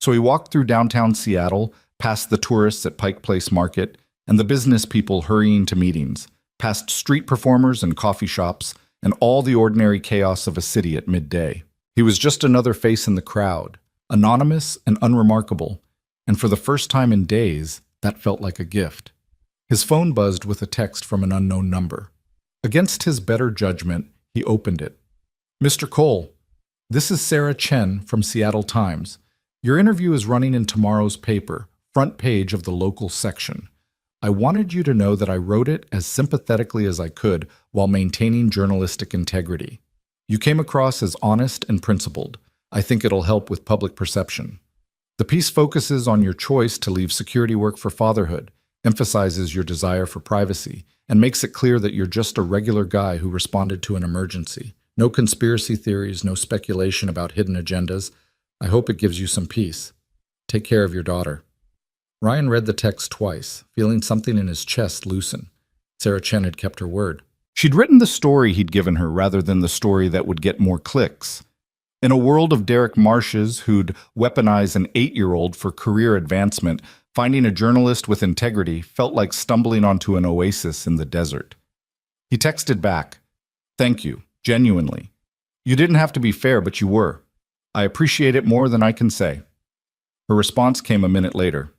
So he walked through downtown Seattle, past the tourists at Pike Place Market, and the business people hurrying to meetings, past street performers and coffee shops, and all the ordinary chaos of a city at midday. He was just another face in the crowd, anonymous and unremarkable, and for the first time in days, that felt like a gift. His phone buzzed with a text from an unknown number. Against his better judgment, he opened it. "Mr. Cole, this is Sarah Chen from Seattle Times. Your interview is running in tomorrow's paper, front page of the local section. I wanted you to know that I wrote it as sympathetically as I could while maintaining journalistic integrity. You came across as honest and principled. I think it'll help with public perception. The piece focuses on your choice to leave security work for fatherhood, emphasizes your desire for privacy, and makes it clear that you're just a regular guy who responded to an emergency. No conspiracy theories, no speculation about hidden agendas. I hope it gives you some peace. Take care of your daughter." Ryan read the text twice, feeling something in his chest loosen. Sarah Chen had kept her word. She'd written the story he'd given her rather than the story that would get more clicks. In a world of Derek Marshes who'd weaponize an 8-year-old for career advancement, finding a journalist with integrity felt like stumbling onto an oasis in the desert. He texted back, "Thank you, genuinely. You didn't have to be fair, but you were. I appreciate it more than I can say." Her response came a minute later.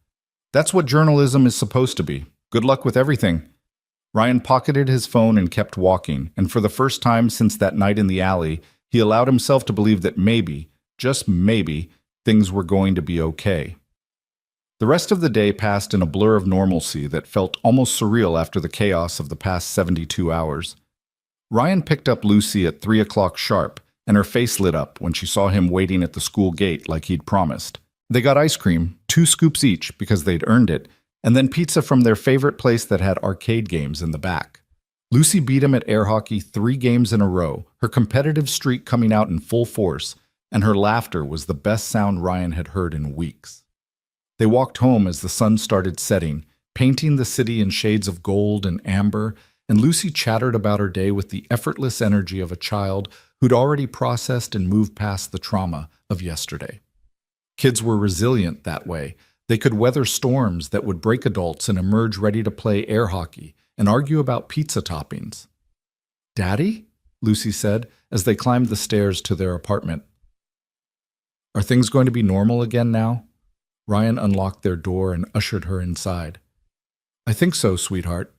"That's what journalism is supposed to be. Good luck with everything." Ryan pocketed his phone and kept walking, and for the first time since that night in the alley, he allowed himself to believe that maybe, just maybe, things were going to be okay. The rest of the day passed in a blur of normalcy that felt almost surreal after the chaos of the past 72 hours. Ryan picked up Lucy at 3 o'clock sharp, and her face lit up when she saw him waiting at the school gate like he'd promised. They got ice cream, 2 scoops each because they'd earned it, and then pizza from their favorite place that had arcade games in the back. Lucy beat him at air hockey 3 games in a row, her competitive streak coming out in full force, and her laughter was the best sound Ryan had heard in weeks. They walked home as the sun started setting, painting the city in shades of gold and amber, and Lucy chattered about her day with the effortless energy of a child who'd already processed and moved past the trauma of yesterday. Kids were resilient that way. They could weather storms that would break adults and emerge ready to play air hockey and argue about pizza toppings. "Daddy?" Lucy said as they climbed the stairs to their apartment. "Are things going to be normal again now?" Ryan unlocked their door and ushered her inside. "I think so, sweetheart.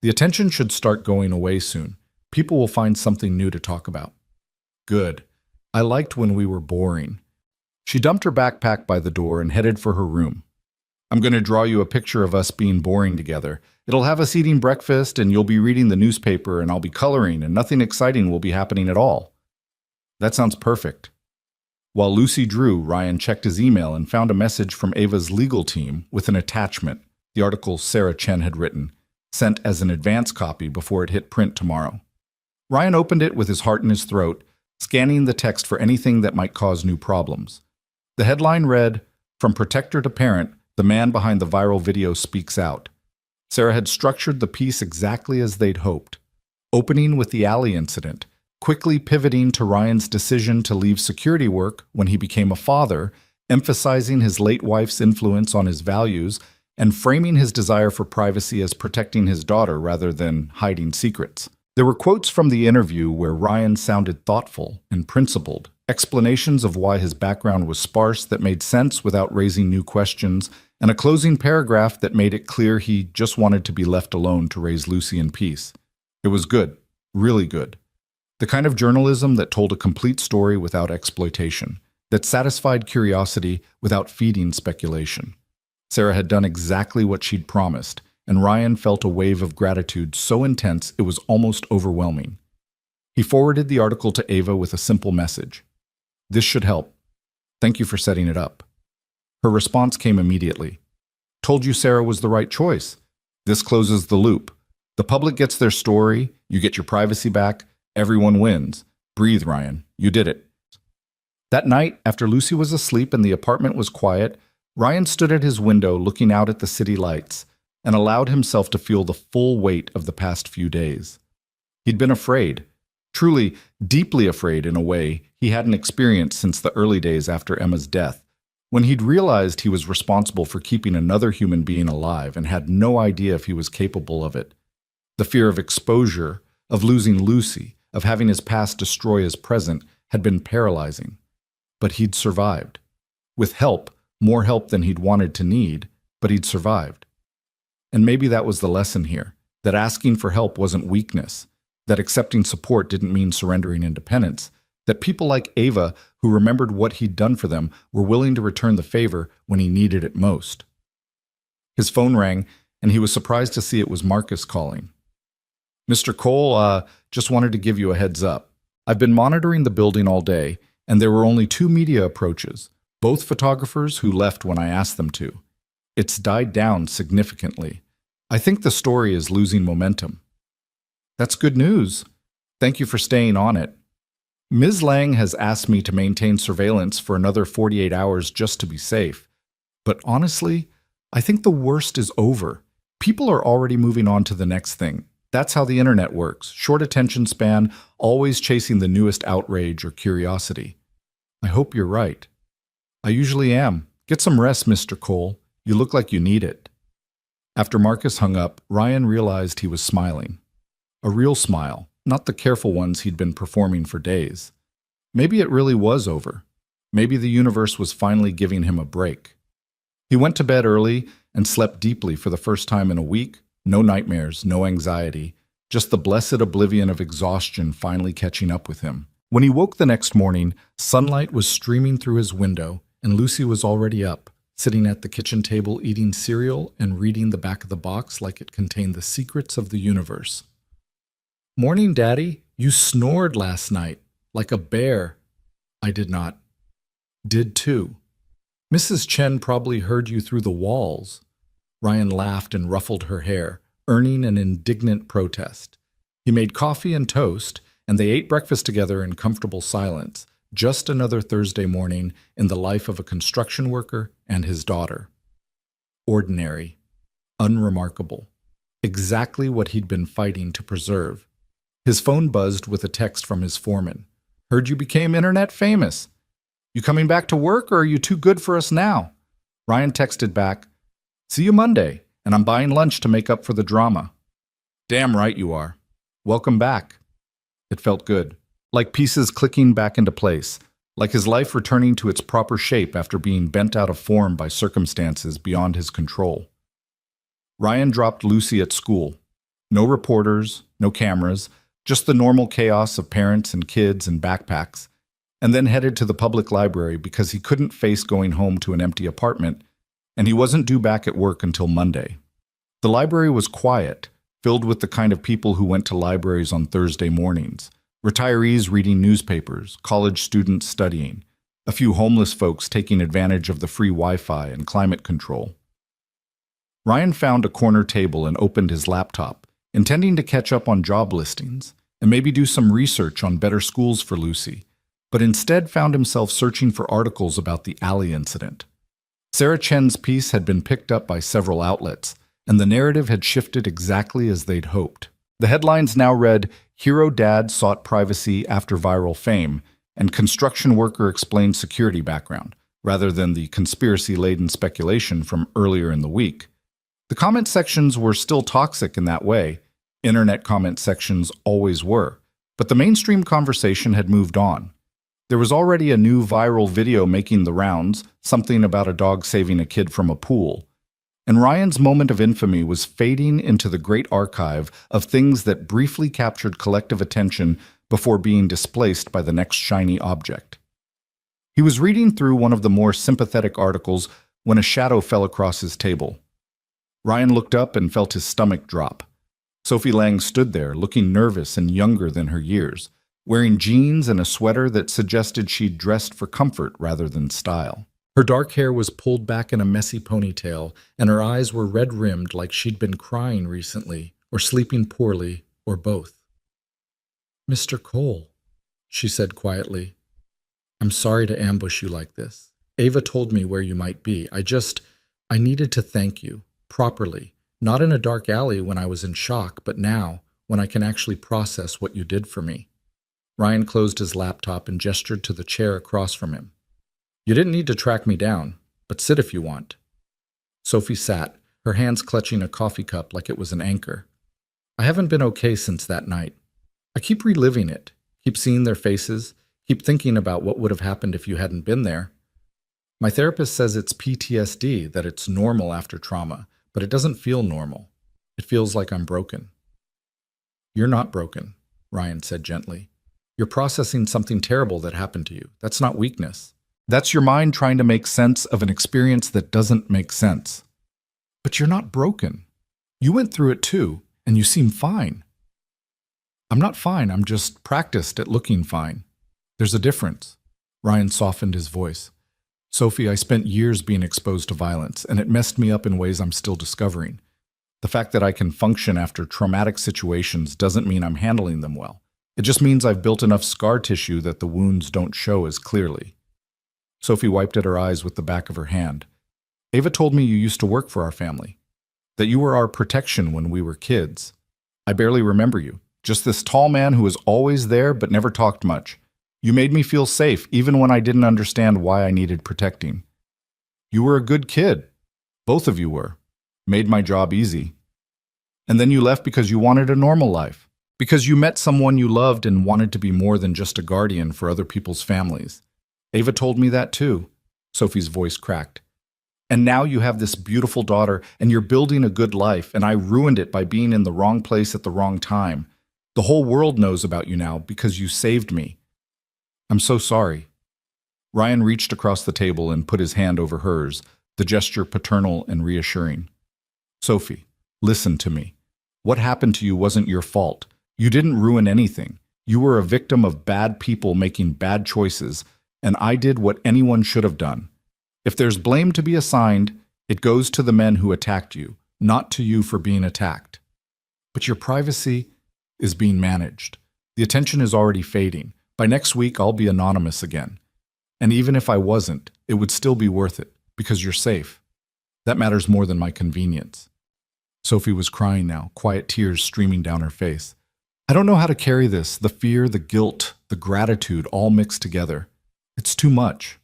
The attention should start going away soon. People will find something new to talk about." "Good. I liked when we were boring." She dumped her backpack by the door and headed for her room. "I'm going to draw you a picture of us being boring together. It'll have us eating breakfast, and you'll be reading the newspaper, and I'll be coloring, and nothing exciting will be happening at all." "That sounds perfect." While Lucy drew, Ryan checked his email and found a message from Ava's legal team with an attachment, the article Sarah Chen had written, sent as an advance copy before it hit print tomorrow. Ryan opened it with his heart in his throat, scanning the text for anything that might cause new problems. The headline read, "From protector to parent, the man behind the viral video speaks out." Sarah had structured the piece exactly as they'd hoped, opening with the alley incident, quickly pivoting to Ryan's decision to leave security work when he became a father, emphasizing his late wife's influence on his values, and framing his desire for privacy as protecting his daughter rather than hiding secrets. There were quotes from the interview where Ryan sounded thoughtful and principled, explanations of why his background was sparse that made sense without raising new questions, and a closing paragraph that made it clear he just wanted to be left alone to raise Lucy in peace. It was good, really good. The kind of journalism that told a complete story without exploitation, that satisfied curiosity without feeding speculation. Sarah had done exactly what she'd promised, and Ryan felt a wave of gratitude so intense it was almost overwhelming. He forwarded the article to Ava with a simple message. "This should help. Thank you for setting it up." Her response came immediately. "Told you Sarah was the right choice. This closes the loop. The public gets their story, you get your privacy back, everyone wins. Breathe, Ryan. You did it." That night, after Lucy was asleep and the apartment was quiet, Ryan stood at his window looking out at the city lights and allowed himself to feel the full weight of the past few days. He'd been afraid, truly deeply afraid in a way he hadn't experienced since the early days after Emma's death, When he'd realized he was responsible for keeping another human being alive and had no idea if he was capable of it. The fear of exposure, of losing Lucy, of having his past destroy his present, had been paralyzing. But he'd survived. With help, more help than he'd wanted to need, but he'd survived. And maybe that was the lesson here, that asking for help wasn't weakness, that accepting support didn't mean surrendering independence, that people like Ava, who remembered what he'd done for them, were willing to return the favor when he needed it most. His phone rang, and he was surprised to see it was Marcus calling. "Mr. Cole, just wanted to give you a heads up. I've been monitoring the building all day, and there were only 2 media approaches, both photographers who left when I asked them to. It's died down significantly. I think the story is losing momentum." "That's good news. Thank you for staying on it. Ms. Lang has asked me to maintain surveillance for another 48 hours just to be safe. But honestly, I think the worst is over. People are already moving on to the next thing. That's how the internet works. Short attention span, always chasing the newest outrage or curiosity. I hope you're right." "I usually am. Get some rest, Mr. Cole. You look like you need it." After Marcus hung up, Ryan realized he was smiling. A real smile, not the careful ones he'd been performing for days. Maybe it really was over. Maybe the universe was finally giving him a break. He went to bed early and slept deeply for the first time in a week. No nightmares, no anxiety, just the blessed oblivion of exhaustion finally catching up with him. When he woke the next morning, sunlight was streaming through his window, and Lucy was already up, sitting at the kitchen table eating cereal and reading the back of the box like it contained the secrets of the universe. "Morning, Daddy. You snored last night, like a bear." "I did not." "Did too. Mrs. Chen probably heard you through the walls." Ryan laughed and ruffled her hair, earning an indignant protest. He made coffee and toast, and they ate breakfast together in comfortable silence, just another Thursday morning in the life of a construction worker and his daughter. Ordinary, unremarkable, exactly what he'd been fighting to preserve. His phone buzzed with a text from his foreman. "Heard you became internet famous. You coming back to work, or are you too good for us now?" Ryan texted back, "See you Monday, and I'm buying lunch to make up for the drama." "Damn right you are. Welcome back." It felt good, like pieces clicking back into place, like his life returning to its proper shape after being bent out of form by circumstances beyond his control. Ryan dropped Lucy at school. No reporters, no cameras, just the normal chaos of parents and kids and backpacks, and then headed to the public library because he couldn't face going home to an empty apartment, and he wasn't due back at work until Monday. The library was quiet, filled with the kind of people who went to libraries on Thursday mornings. Retirees reading newspapers, college students studying, a few homeless folks taking advantage of the free Wi-Fi and climate control. Ryan found a corner table and opened his laptop, intending to catch up on job listings and maybe do some research on better schools for Lucy, but instead found himself searching for articles about the alley incident. Sarah Chen's piece had been picked up by several outlets, and the narrative had shifted exactly as they'd hoped. The headlines now read, "Hero Dad Sought Privacy After Viral Fame," and "Construction Worker Explained Security Background," rather than the conspiracy-laden speculation from earlier in the week. The comment sections were still toxic in that way. Internet comment sections always were. But the mainstream conversation had moved on. There was already a new viral video making the rounds, something about a dog saving a kid from a pool. And Ryan's moment of infamy was fading into the great archive of things that briefly captured collective attention before being displaced by the next shiny object. He was reading through one of the more sympathetic articles when a shadow fell across his table. Ryan looked up and felt his stomach drop. Sophie Lang stood there, looking nervous and younger than her years, wearing jeans and a sweater that suggested she'd dressed for comfort rather than style. Her dark hair was pulled back in a messy ponytail, and her eyes were red-rimmed like she'd been crying recently, or sleeping poorly, or both. "Mr. Cole," she said quietly, "I'm sorry to ambush you like this. Ava told me where you might be. I needed to thank you, properly, not in a dark alley when I was in shock, but now, when I can actually process what you did for me." Ryan closed his laptop and gestured to the chair across from him. "You didn't need to track me down. but sit if you want." Sophie sat, her hands clutching a coffee cup like it was an anchor. "I haven't been okay since that night. I keep reliving it, keep seeing their faces, keep thinking about what would have happened if you hadn't been there. My therapist says it's PTSD, that it's normal after trauma, but it doesn't feel normal. It feels like I'm broken." "You're not broken," Ryan said gently. "You're processing something terrible that happened to you. That's not weakness. That's your mind trying to make sense of an experience that doesn't make sense. But you're not broken. You went through it too, and you seem fine." "I'm not fine, I'm just practiced at looking fine. There's a difference." Ryan softened his voice. "Sophie, I spent years being exposed to violence, and it messed me up in ways I'm still discovering. The fact that I can function after traumatic situations doesn't mean I'm handling them well. It just means I've built enough scar tissue that the wounds don't show as clearly." Sophie wiped at her eyes with the back of her hand. "Ava told me you used to work for our family, that you were our protection when we were kids. I barely remember you, just this tall man who was always there but never talked much. You made me feel safe even when I didn't understand why I needed protecting. You were a good kid. Both of you were. Made my job easy. And then you left because you wanted a normal life, because you met someone you loved and wanted to be more than just a guardian for other people's families. Ava told me that too." Sophie's voice cracked. "And now you have this beautiful daughter, and you're building a good life, and I ruined it by being in the wrong place at the wrong time. The whole world knows about you now because you saved me. I'm so sorry." Ryan reached across the table and put his hand over hers, the gesture paternal and reassuring. "Sophie, listen to me. What happened to you wasn't your fault. You didn't ruin anything. You were a victim of bad people making bad choices, and I did what anyone should have done. If there's blame to be assigned, it goes to the men who attacked you, not to you for being attacked. But your privacy is being managed. The attention is already fading. By next week, I'll be anonymous again. And even if I wasn't, it would still be worth it, because you're safe. That matters more than my convenience." Sophie was crying now, quiet tears streaming down her face. "I don't know how to carry this, the fear, the guilt, the gratitude, all mixed together. It's too much."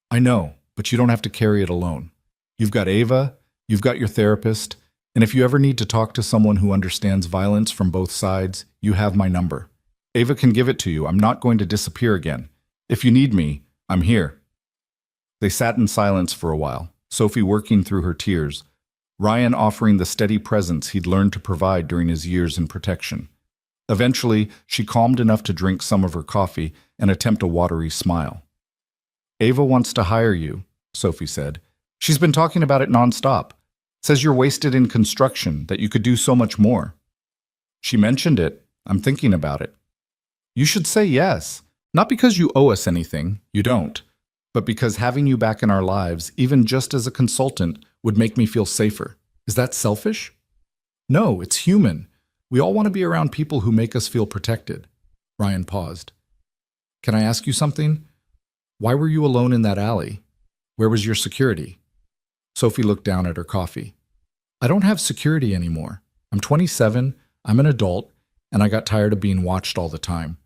"I know, but you don't have to carry it alone. You've got Ava, you've got your therapist, and if you ever need to talk to someone who understands violence from both sides, you have my number. Ava can give it to you. I'm not going to disappear again. If you need me, I'm here." They sat in silence for a while, Sophie working through her tears, Ryan offering the steady presence he'd learned to provide during his years in protection. Eventually, she calmed enough to drink some of her coffee and attempt a watery smile. "Ava wants to hire you," Sophie said. "She's been talking about it nonstop. Says you're wasted in construction, that you could do so much more." "She mentioned it. I'm thinking about it." "You should say yes. Not because you owe us anything, you don't, but because having you back in our lives, even just as a consultant, would make me feel safer. Is that selfish?" "No, it's human. We all want to be around people who make us feel protected." Ryan paused. "Can I ask you something? Why were you alone in that alley? Where was your security?" Sophie looked down at her coffee. "I don't have security anymore. I'm 27, I'm an adult, and I got tired of being watched all the time.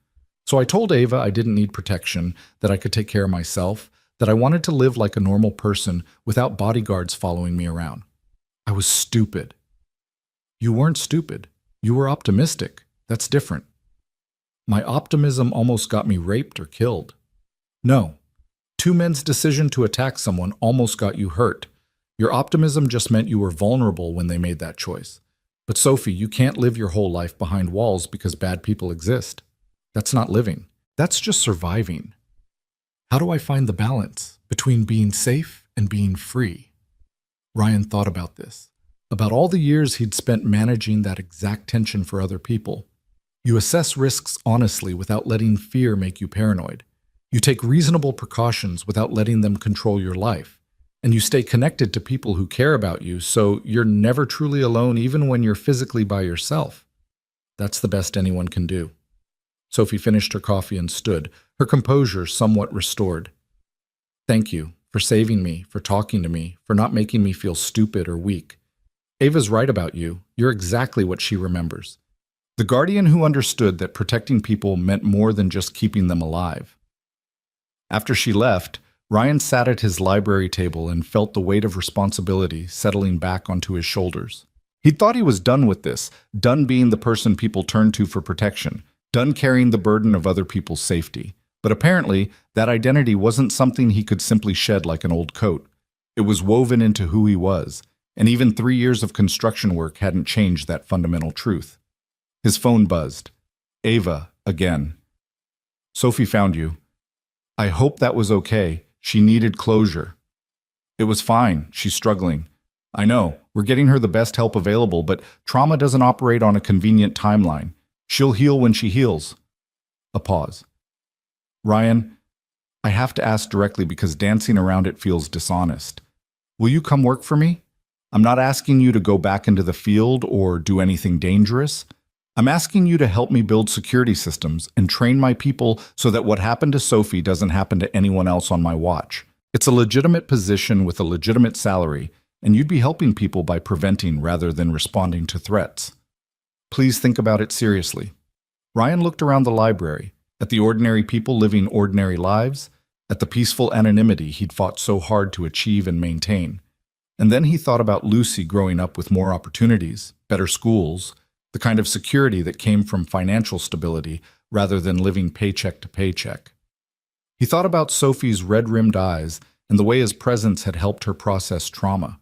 So I told Ava I didn't need protection, that I could take care of myself, that I wanted to live like a normal person without bodyguards following me around. I was stupid." "You weren't stupid. You were optimistic. That's different." "My optimism almost got me raped or killed." "No. Two men's decision to attack someone almost got you hurt. Your optimism just meant you were vulnerable when they made that choice. But Sophie, you can't live your whole life behind walls because bad people exist. That's not living. That's just surviving. How do I find the balance between being safe and being free?" Ryan thought about this, about all the years he'd spent managing that exact tension for other people. You assess risks honestly without letting fear make you paranoid. You take reasonable precautions without letting them control your life. And you stay connected to people who care about you, so you're never truly alone even when you're physically by yourself. That's the best anyone can do. Sophie finished her coffee and stood, her composure somewhat restored. "Thank you for saving me, for talking to me, for not making me feel stupid or weak. Ava's right about you. You're exactly what she remembers. The guardian who understood that protecting people meant more than just keeping them alive." After she left, Ryan sat at his library table and felt the weight of responsibility settling back onto his shoulders. He thought he was done with this, done being the person people turned to for protection, done carrying the burden of other people's safety. But apparently, that identity wasn't something he could simply shed like an old coat. It was woven into who he was, and even 3 years of construction work hadn't changed that fundamental truth. His phone buzzed. Ava, again. Sophie found you. I hope that was okay. She needed closure. It was fine. She's struggling. I know. We're getting her the best help available, but trauma doesn't operate on a convenient timeline. She'll heal when she heals. A pause. Ryan, I have to ask directly because dancing around it feels dishonest. Will you come work for me? I'm not asking you to go back into the field or do anything dangerous. I'm asking you to help me build security systems and train my people so that what happened to Sophie doesn't happen to anyone else on my watch. It's a legitimate position with a legitimate salary, and you'd be helping people by preventing rather than responding to threats. Please think about it seriously. Ryan looked around the library, at the ordinary people living ordinary lives, at the peaceful anonymity he'd fought so hard to achieve and maintain. And then he thought about Lucy growing up with more opportunities, better schools, the kind of security that came from financial stability rather than living paycheck to paycheck. He thought about Sophie's red-rimmed eyes and the way his presence had helped her process trauma.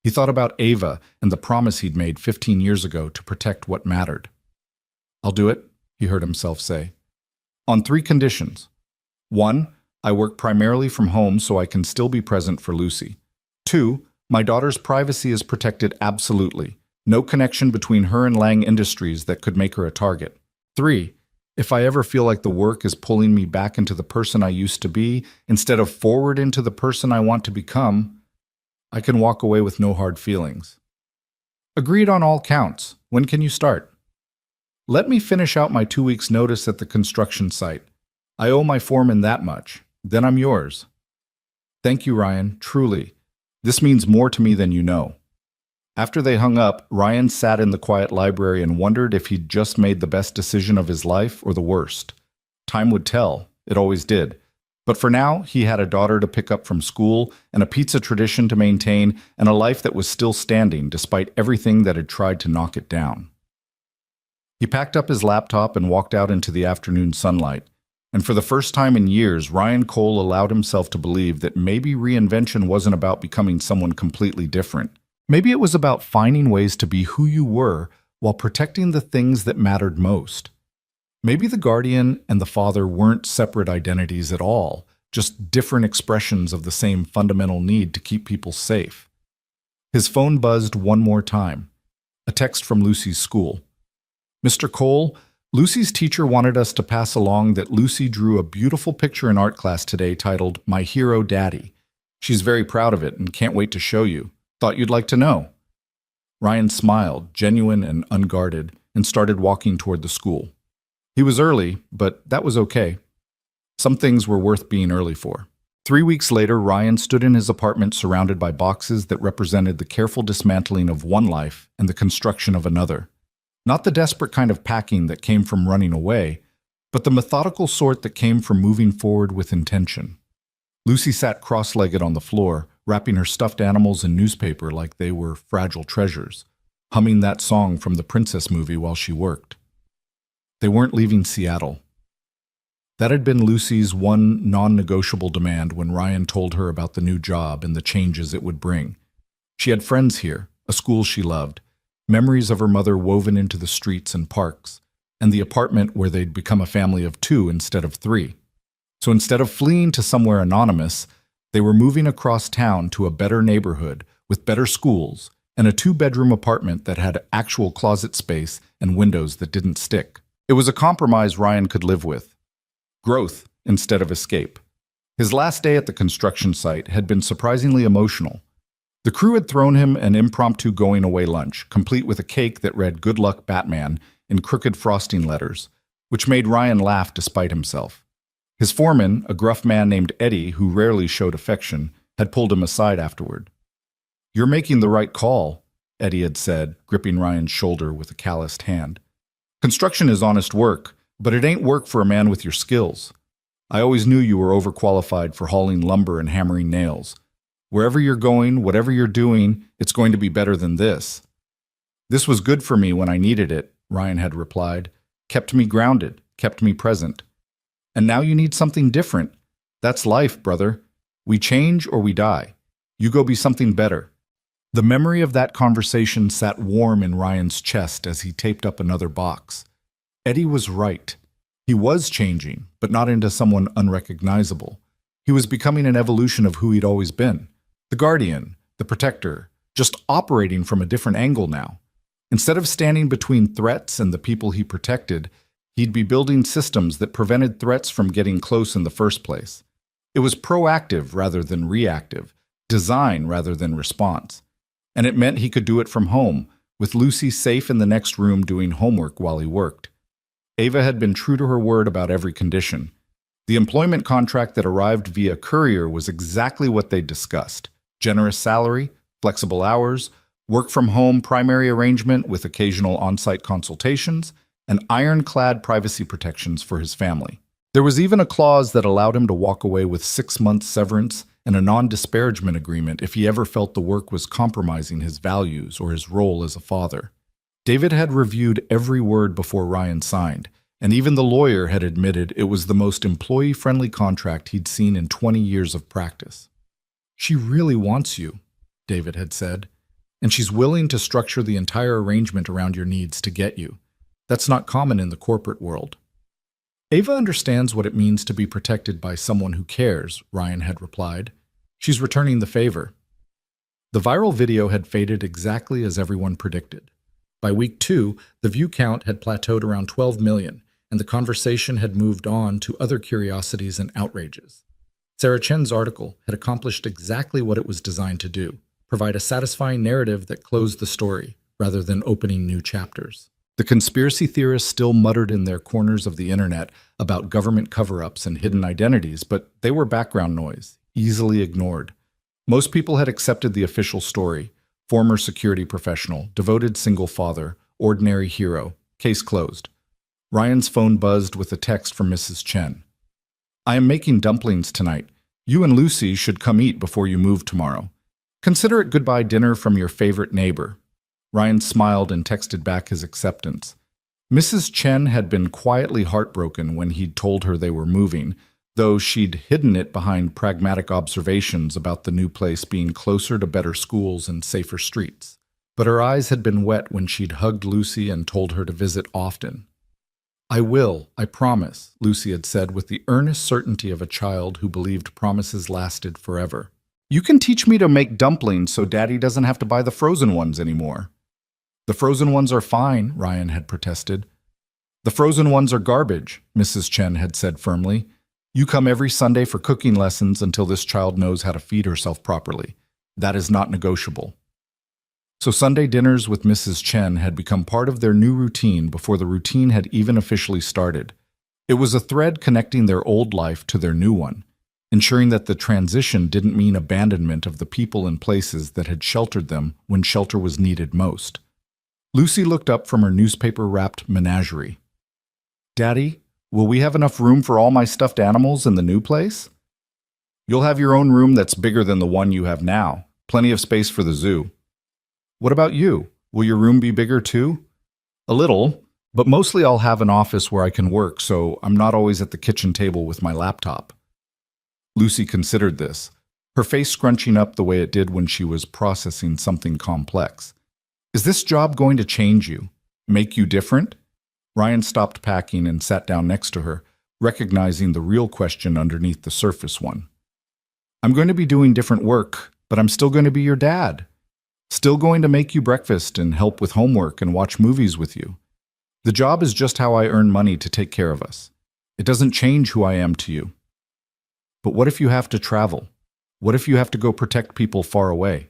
He thought about Ava and the promise he'd made 15 years ago to protect what mattered. I'll do it, he heard himself say. On 3 conditions. 1, I work primarily from home so I can still be present for Lucy. 2, my daughter's privacy is protected absolutely. No connection between her and Lang Industries that could make her a target. 3, if I ever feel like the work is pulling me back into the person I used to be instead of forward into the person I want to become, I can walk away with no hard feelings. Agreed on all counts. When can you start? Let me finish out my 2 weeks' notice at the construction site. I owe my foreman that much. Then I'm yours. Thank you, Ryan, truly. This means more to me than you know. After they hung up, Ryan sat in the quiet library and wondered if he'd just made the best decision of his life or the worst. Time would tell. It always did. But for now, he had a daughter to pick up from school and a pizza tradition to maintain and a life that was still standing despite everything that had tried to knock it down. He packed up his laptop and walked out into the afternoon sunlight. And for the first time in years, Ryan Cole allowed himself to believe that maybe reinvention wasn't about becoming someone completely different. Maybe it was about finding ways to be who you were while protecting the things that mattered most. Maybe the guardian and the father weren't separate identities at all, just different expressions of the same fundamental need to keep people safe. His phone buzzed one more time. A text from Lucy's school. Mr. Cole, Lucy's teacher wanted us to pass along that Lucy drew a beautiful picture in art class today titled My Hero Daddy. She's very proud of it and can't wait to show you. Thought you'd like to know. Ryan smiled, genuine and unguarded, and started walking toward the school. He was early, but that was okay. Some things were worth being early for. 3 weeks later, Ryan stood in his apartment surrounded by boxes that represented the careful dismantling of one life and the construction of another. Not the desperate kind of packing that came from running away, but the methodical sort that came from moving forward with intention. Lucy sat cross-legged on the floor, wrapping her stuffed animals in newspaper like they were fragile treasures, humming that song from the Princess movie while she worked. They weren't leaving Seattle. That had been Lucy's one non-negotiable demand when Ryan told her about the new job and the changes it would bring. She had friends here, a school she loved, memories of her mother woven into the streets and parks, and the apartment where they'd become a family of 2 instead of 3. So instead of fleeing to somewhere anonymous, they were moving across town to a better neighborhood with better schools and a 2-bedroom apartment that had actual closet space and windows that didn't stick. It was a compromise Ryan could live with. Growth instead of escape. His last day at the construction site had been surprisingly emotional. The crew had thrown him an impromptu going-away lunch, complete with a cake that read "Good Luck, Batman" in crooked frosting letters, which made Ryan laugh despite himself. His foreman, a gruff man named Eddie who rarely showed affection, had pulled him aside afterward. "You're making the right call," Eddie had said, gripping Ryan's shoulder with a calloused hand. "Construction is honest work, but it ain't work for a man with your skills. I always knew you were overqualified for hauling lumber and hammering nails. Wherever you're going, whatever you're doing, it's going to be better than this." "This was good for me when I needed it," Ryan had replied. "Kept me grounded, kept me present. And now you need something different. That's life, brother. We change or we die. You go be something better." The memory of that conversation sat warm in Ryan's chest as he taped up another box. Eddie was right. He was changing, but not into someone unrecognizable. He was becoming an evolution of who he'd always been. The guardian, the protector, just operating from a different angle now. Instead of standing between threats and the people he protected, he'd be building systems that prevented threats from getting close in the first place. It was proactive rather than reactive, design rather than response. And it meant he could do it from home, with Lucy safe in the next room doing homework while he worked. Ava had been true to her word about every condition. The employment contract that arrived via courier was exactly what they'd discussed. Generous salary, flexible hours, work from home primary arrangement with occasional on-site consultations, and ironclad privacy protections for his family. There was even a clause that allowed him to walk away with 6 months severance and a non-disparagement agreement if he ever felt the work was compromising his values or his role as a father. David had reviewed every word before Ryan signed, and even the lawyer had admitted it was the most employee-friendly contract he'd seen in 20 years of practice. "She really wants you," David had said, "and she's willing to structure the entire arrangement around your needs to get you. That's not common in the corporate world." "Ava understands what it means to be protected by someone who cares," Ryan had replied. "She's returning the favor." The viral video had faded exactly as everyone predicted. By week 2, the view count had plateaued around 12 million, and the conversation had moved on to other curiosities and outrages. Sarah Chen's article had accomplished exactly what it was designed to do: provide a satisfying narrative that closed the story, rather than opening new chapters. The conspiracy theorists still muttered in their corners of the internet about government cover-ups and hidden identities, but they were background noise, easily ignored. Most people had accepted the official story: former security professional, devoted single father, ordinary hero, case closed. Ryan's phone buzzed with a text from Mrs. Chen. "I am making dumplings tonight. You and Lucy should come eat before you move tomorrow. Consider it goodbye dinner from your favorite neighbor." Ryan smiled and texted back his acceptance. Mrs. Chen had been quietly heartbroken when he'd told her they were moving, though she'd hidden it behind pragmatic observations about the new place being closer to better schools and safer streets. But her eyes had been wet when she'd hugged Lucy and told her to visit often. "I will, I promise," Lucy had said with the earnest certainty of a child who believed promises lasted forever. "You can teach me to make dumplings so Daddy doesn't have to buy the frozen ones anymore." "The frozen ones are fine," Ryan had protested. "The frozen ones are garbage," Mrs. Chen had said firmly. "You come every Sunday for cooking lessons until this child knows how to feed herself properly. That is not negotiable." So Sunday dinners with Mrs. Chen had become part of their new routine before the routine had even officially started. It was a thread connecting their old life to their new one, ensuring that the transition didn't mean abandonment of the people and places that had sheltered them when shelter was needed most. Lucy looked up from her newspaper-wrapped menagerie. "Daddy, will we have enough room for all my stuffed animals in the new place?" "You'll have your own room that's bigger than the one you have now. Plenty of space for the zoo." "What about you? Will your room be bigger too?" "A little, but mostly I'll have an office where I can work, so I'm not always at the kitchen table with my laptop." Lucy considered this, her face scrunching up the way it did when she was processing something complex. "Is this job going to change you? Make you different?" Ryan stopped packing and sat down next to her, recognizing the real question underneath the surface one. "I'm going to be doing different work, but I'm still going to be your dad. Still going to make you breakfast and help with homework and watch movies with you. The job is just how I earn money to take care of us. It doesn't change who I am to you." "But what if you have to travel? What if you have to go protect people far away?"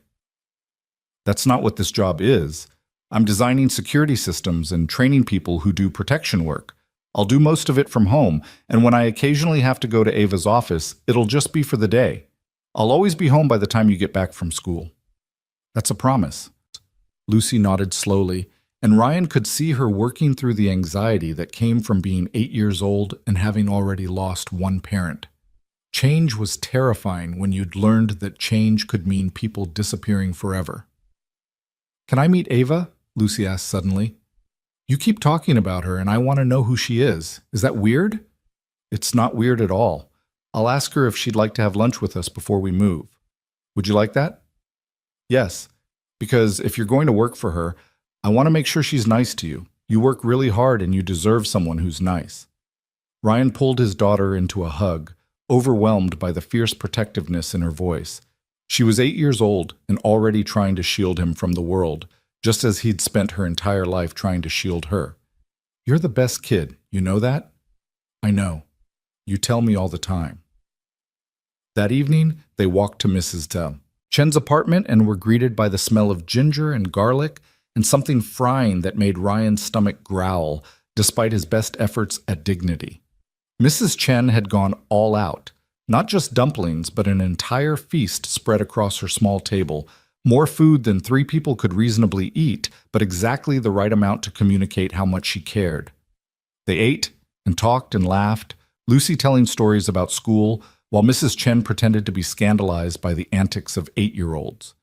"That's not what this job is. I'm designing security systems and training people who do protection work. I'll do most of it from home, and when I occasionally have to go to Ava's office, it'll just be for the day. I'll always be home by the time you get back from school." "That's a promise." Lucy nodded slowly, and Ryan could see her working through the anxiety that came from being 8 years old and having already lost one parent. Change was terrifying when you'd learned that change could mean people disappearing forever. "Can I meet Ava?" Lucy asked suddenly. "You keep talking about her, and I want to know who she is. Is that weird?" "It's not weird at all. I'll ask her if she'd like to have lunch with us before we move. Would you like that?" "Yes, because if you're going to work for her, I want to make sure she's nice to you. You work really hard and you deserve someone who's nice." Ryan pulled his daughter into a hug, overwhelmed by the fierce protectiveness in her voice. She was 8 years old and already trying to shield him from the world, just as he'd spent her entire life trying to shield her. "You're the best kid, you know that?" "I know. You tell me all the time." That evening, they walked to Mrs. Chen's apartment and were greeted by the smell of ginger and garlic and something frying that made Ryan's stomach growl, despite his best efforts at dignity. Mrs. Chen had gone all out. Not just dumplings, but an entire feast spread across her small table, more food than 3 people could reasonably eat, but exactly the right amount to communicate how much she cared. They ate and talked and laughed, Lucy telling stories about school, while Mrs. Chen pretended to be scandalized by the antics of 8-year-olds.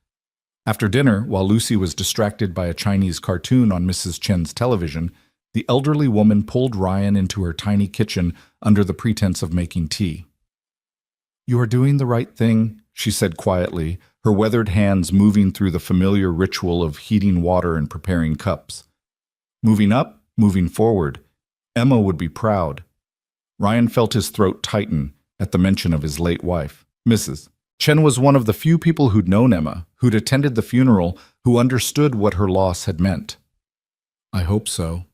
After dinner, while Lucy was distracted by a Chinese cartoon on Mrs. Chen's television, the elderly woman pulled Ryan into her tiny kitchen under the pretense of making tea. "You are doing the right thing," she said quietly, her weathered hands moving through the familiar ritual of heating water and preparing cups. Moving up, moving forward. Emma would be proud. Ryan felt his throat tighten at the mention of his late wife. Mrs. Chen was one of the few people who'd known Emma, who'd attended the funeral, who understood what her loss had meant. "I hope so.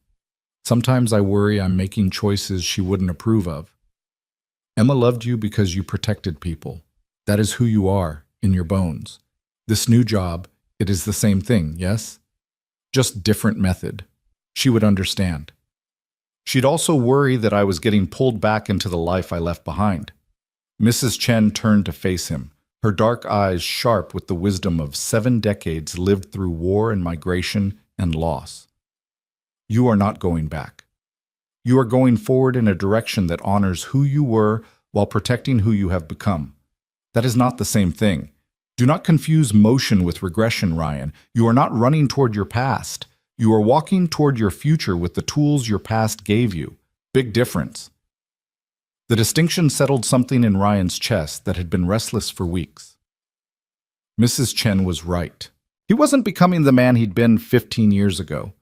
Sometimes I worry I'm making choices she wouldn't approve of. Emma loved you because you protected people. That is who you are, in your bones. This new job, it is the same thing, yes? Just different method. She would understand. She'd also worry that I was getting pulled back into the life I left behind." Mrs. Chen turned to face him, her dark eyes sharp with the wisdom of 7 decades lived through war and migration and loss. "You are not going back. You are going forward in a direction that honors who you were while protecting who you have become. That is not the same thing. Do not confuse motion with regression, Ryan. You are not running toward your past. You are walking toward your future with the tools your past gave you. Big difference." The distinction settled something in Ryan's chest that had been restless for weeks. Mrs. Chen was right. He wasn't becoming the man he'd been 15 years ago.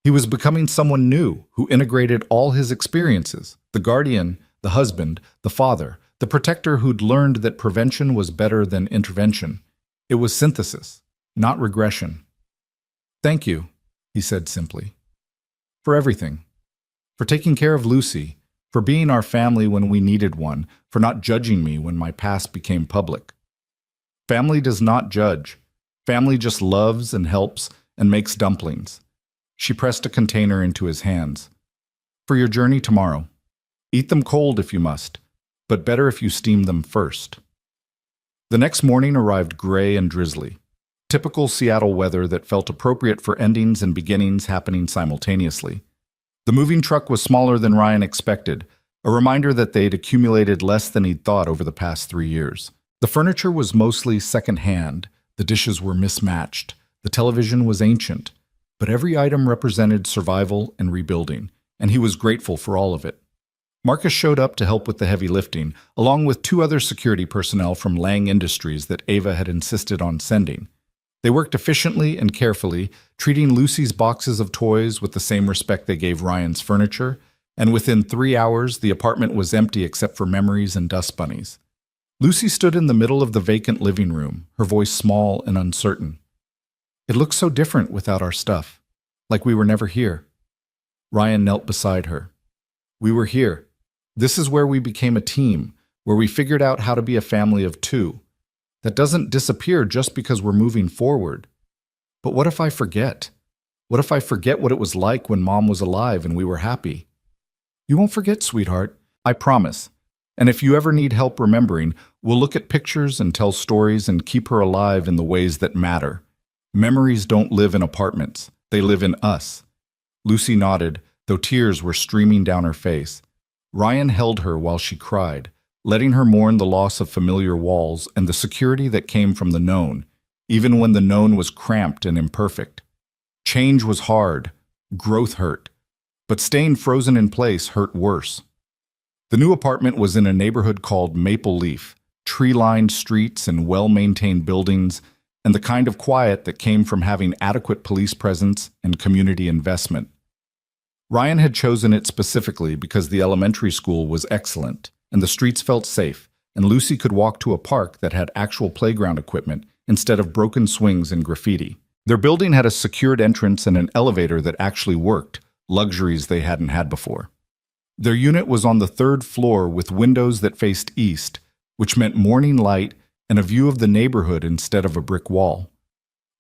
He was becoming someone new who integrated all his experiences, the guardian, the husband, the father, the protector who'd learned that prevention was better than intervention. It was synthesis, not regression. "Thank you," he said simply. "For everything. For taking care of Lucy, for being our family when we needed one, for not judging me when my past became public. Family does not judge. Family just loves and helps and makes dumplings." She pressed a container into his hands. "For your journey tomorrow. Eat them cold if you must, but better if you steam them first." The next morning arrived gray and drizzly. Typical Seattle weather that felt appropriate for endings and beginnings happening simultaneously. The moving truck was smaller than Ryan expected, a reminder that they'd accumulated less than he'd thought over the past 3 years. The furniture was mostly second-hand, the dishes were mismatched, the television was ancient, but every item represented survival and rebuilding, and he was grateful for all of it. Marcus showed up to help with the heavy lifting, along with 2 other security personnel from Lang Industries that Ava had insisted on sending. They worked efficiently and carefully, treating Lucy's boxes of toys with the same respect they gave Ryan's furniture, and within 3 hours the apartment was empty except for memories and dust bunnies. Lucy stood in the middle of the vacant living room, her voice small and uncertain. "It looks so different without our stuff, like we were never here." Ryan knelt beside her. "We were here. This is where we became a team, where we figured out how to be a family of 2. That doesn't disappear just because we're moving forward. But what if I forget? What if I forget what it was like when Mom was alive and we were happy?" "You won't forget, sweetheart. I promise. And if you ever need help remembering, we'll look at pictures and tell stories and keep her alive in the ways that matter. Memories don't live in apartments. They live in us. Lucy nodded, though tears were streaming down her face. Ryan held her while she cried, letting her mourn the loss of familiar walls and the security that came from the known, even when the known was cramped and imperfect. Change was hard, growth hurt, but staying frozen in place hurt worse. The new apartment was in a neighborhood called Maple Leaf, tree-lined streets and well-maintained buildings, and the kind of quiet that came from having adequate police presence and community investment. Ryan had chosen it specifically because the elementary school was excellent, and the streets felt safe, and Lucy could walk to a park that had actual playground equipment instead of broken swings and graffiti. Their building had a secured entrance and an elevator that actually worked, luxuries they hadn't had before. Their unit was on the third floor with windows that faced east, which meant morning light and a view of the neighborhood instead of a brick wall.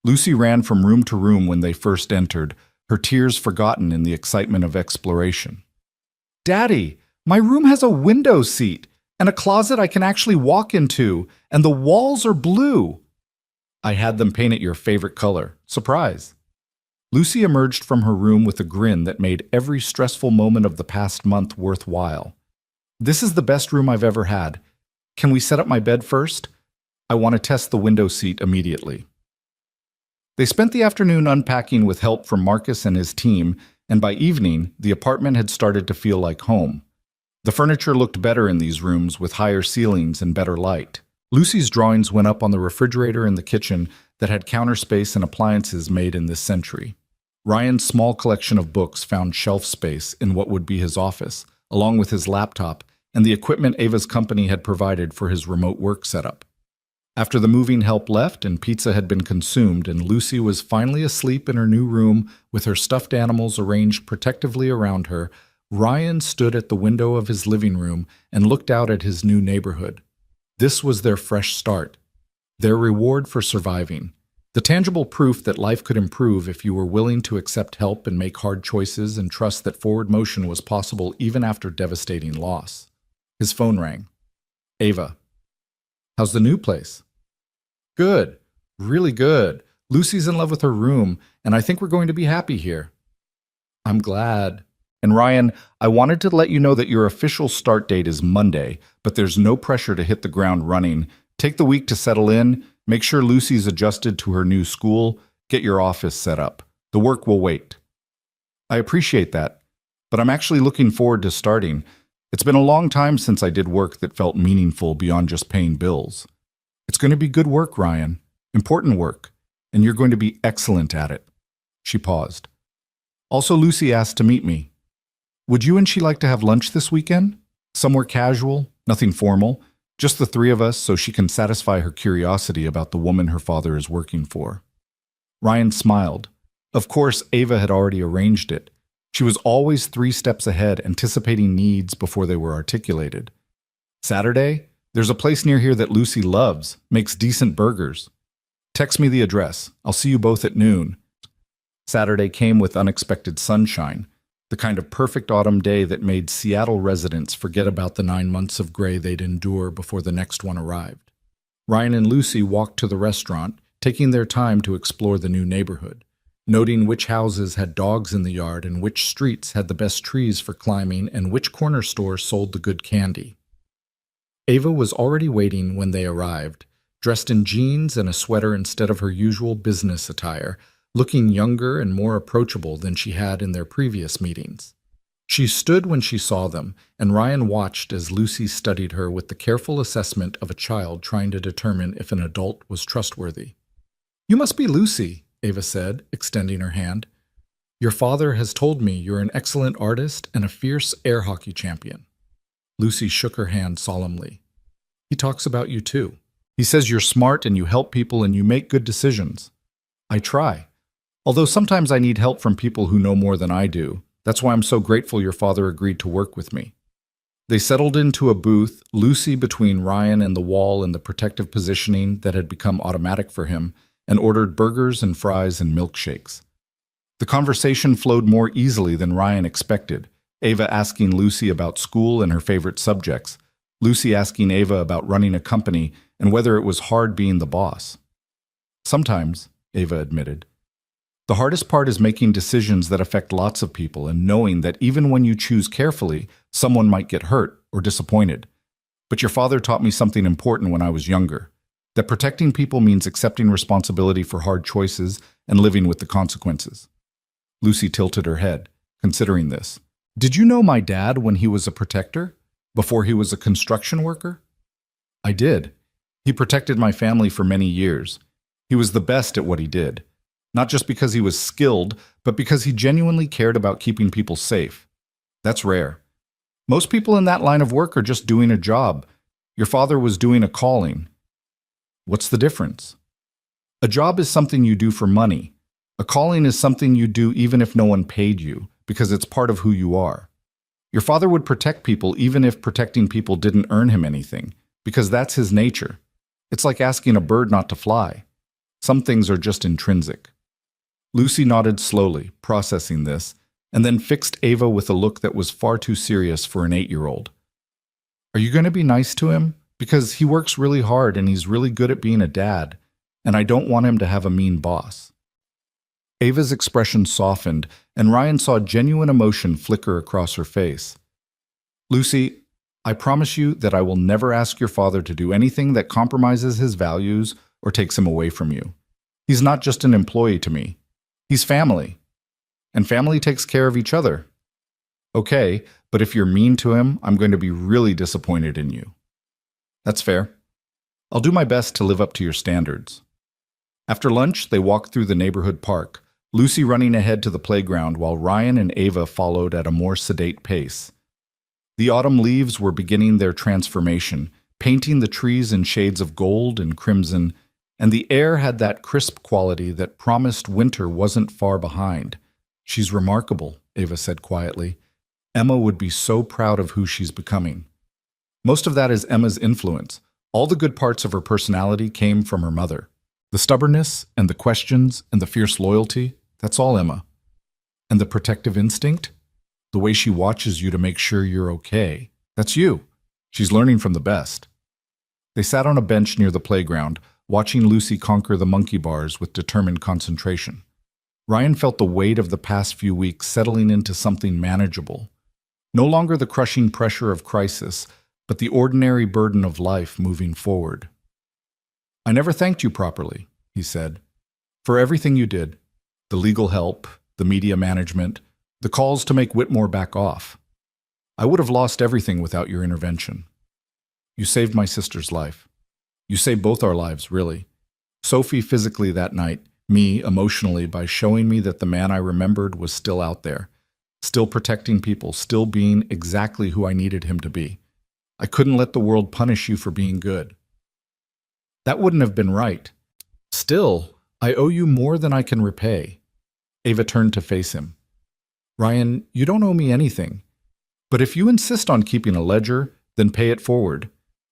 Lucy ran from room to room when they first entered, her tears forgotten in the excitement of exploration. "Daddy, my room has a window seat and a closet I can actually walk into, and the walls are blue." "I had them paint it your favorite color. Surprise." Lucy emerged from her room with a grin that made every stressful moment of the past month worthwhile. "This is the best room I've ever had. Can we set up my bed first? I want to test the window seat immediately." They spent the afternoon unpacking with help from Marcus and his team, and by evening, the apartment had started to feel like home. The furniture looked better in these rooms with higher ceilings and better light. Lucy's drawings went up on the refrigerator in the kitchen that had counter space and appliances made in this century. Ryan's small collection of books found shelf space in what would be his office, along with his laptop and the equipment Ava's company had provided for his remote work setup. After the moving help left and pizza had been consumed and Lucy was finally asleep in her new room with her stuffed animals arranged protectively around her, Ryan stood at the window of his living room and looked out at his new neighborhood. This was their fresh start, their reward for surviving, the tangible proof that life could improve if you were willing to accept help and make hard choices and trust that forward motion was possible even after devastating loss. His phone rang. "Ava, how's the new place?" "Good, really good. Lucy's in love with her room, and I think we're going to be happy here." "I'm glad." "And Ryan, I wanted to let you know that your official start date is Monday, but there's no pressure to hit the ground running. Take the week to settle in, make sure Lucy's adjusted to her new school, get your office set up. The work will wait." "I appreciate that, but I'm actually looking forward to starting. It's been a long time since I did work that felt meaningful beyond just paying bills. It's going to be good work, Ryan. Important work. And you're going to be excellent at it." She paused. "Also, Lucy asked to meet me. Would you and she like to have lunch this weekend? Somewhere casual, nothing formal, just the three of us so she can satisfy her curiosity about the woman her father is working for." Ryan smiled. Of course, Ava had already arranged it. She was always 3 steps ahead, anticipating needs before they were articulated. "Saturday? There's a place near here that Lucy loves, makes decent burgers. Text me the address. I'll see you both at noon." Saturday came with unexpected sunshine, the kind of perfect autumn day that made Seattle residents forget about the 9 months of gray they'd endure before the next one arrived. Ryan and Lucy walked to the restaurant, taking their time to explore the new neighborhood, noting which houses had dogs in the yard and which streets had the best trees for climbing and which corner store sold the good candy. Ava was already waiting when they arrived, dressed in jeans and a sweater instead of her usual business attire, looking younger and more approachable than she had in their previous meetings. She stood when she saw them, and Ryan watched as Lucy studied her with the careful assessment of a child trying to determine if an adult was trustworthy. "You must be Lucy," Ava said, extending her hand. "Your father has told me you're an excellent artist and a fierce air hockey champion." Lucy shook her hand solemnly. "He talks about you too. He says you're smart and you help people and you make good decisions." "I try. Although sometimes I need help from people who know more than I do. That's why I'm so grateful your father agreed to work with me." They settled into a booth, Lucy between Ryan and the wall in the protective positioning that had become automatic for him, and ordered burgers and fries and milkshakes. The conversation flowed more easily than Ryan expected, Ava asking Lucy about school and her favorite subjects, Lucy asking Ava about running a company and whether it was hard being the boss. "Sometimes," Ava admitted. The hardest part is making decisions that affect lots of people and knowing that even when you choose carefully, someone might get hurt or disappointed. But your father taught me something important when I was younger, that protecting people means accepting responsibility for hard choices and living with the consequences. Lucy tilted her head, considering this. Did you know my dad when he was a protector? Before he was a construction worker? I did. He protected my family for many years. He was the best at what he did. Not just because he was skilled, but because he genuinely cared about keeping people safe. That's rare. Most people in that line of work are just doing a job. Your father was doing a calling. What's the difference? A job is something you do for money. A calling is something you do even if no one paid you, because it's part of who you are. Your father would protect people even if protecting people didn't earn him anything, because that's his nature. It's like asking a bird not to fly. Some things are just intrinsic. Lucy nodded slowly, processing this, and then fixed Ava with a look that was far too serious for an 8-year-old. Are you going to be nice to him? Because he works really hard and he's really good at being a dad, and I don't want him to have a mean boss. Ava's expression softened, and Ryan saw genuine emotion flicker across her face. Lucy, I promise you that I will never ask your father to do anything that compromises his values or takes him away from you. He's not just an employee to me. He's family. And family takes care of each other. Okay, but if you're mean to him, I'm going to be really disappointed in you. That's fair. I'll do my best to live up to your standards. After lunch, they walked through the neighborhood park, Lucy running ahead to the playground while Ryan and Ava followed at a more sedate pace. The autumn leaves were beginning their transformation, painting the trees in shades of gold and crimson, and the air had that crisp quality that promised winter wasn't far behind. She's remarkable, Ava said quietly. Emma would be so proud of who she's becoming. Most of that is Emma's influence. All the good parts of her personality came from her mother. The stubbornness and the questions and the fierce loyalty, that's all Emma. And the protective instinct? The way she watches you to make sure you're okay, that's you. She's learning from the best. They sat on a bench near the playground, watching Lucy conquer the monkey bars with determined concentration. Ryan felt the weight of the past few weeks settling into something manageable. No longer the crushing pressure of crisis, but the ordinary burden of life moving forward. I never thanked you properly, he said, for everything you did. The legal help, the media management, the calls to make Whitmore back off. I would have lost everything without your intervention. You saved my sister's life. You saved both our lives, really. Sophie physically that night, me emotionally by showing me that the man I remembered was still out there, still protecting people, still being exactly who I needed him to be. I couldn't let the world punish you for being good. That wouldn't have been right. Still, I owe you more than I can repay. Ava turned to face him. Ryan, you don't owe me anything. But if you insist on keeping a ledger, then pay it forward.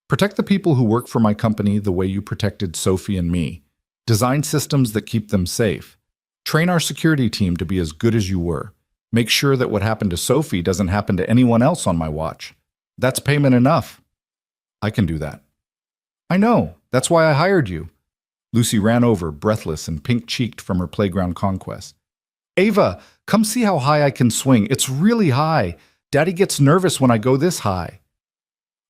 Protect the people who work for my company the way you protected Sophie and me. Design systems that keep them safe. Train our security team to be as good as you were. Make sure that what happened to Sophie doesn't happen to anyone else on my watch. That's payment enough. I can do that. I know. That's why I hired you. Lucy ran over, breathless and pink-cheeked from her playground conquest. Ava, come see how high I can swing. It's really high. Daddy gets nervous when I go this high.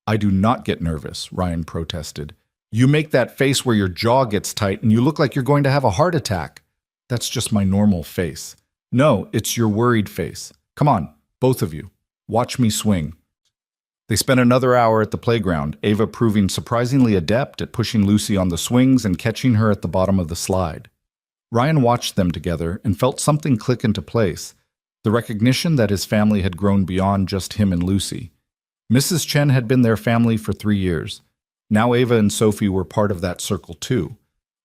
I do not get nervous, Ryan protested. You make that face where your jaw gets tight and you look like you're going to have a heart attack. That's just my normal face. No, it's your worried face. Come on, both of you. Watch me swing. They spent another hour at the playground, Ava proving surprisingly adept at pushing Lucy on the swings and catching her at the bottom of the slide. Ryan watched them together and felt something click into place, the recognition that his family had grown beyond just him and Lucy. Mrs. Chen had been their family for 3 years. Now Ava and Sophie were part of that circle too,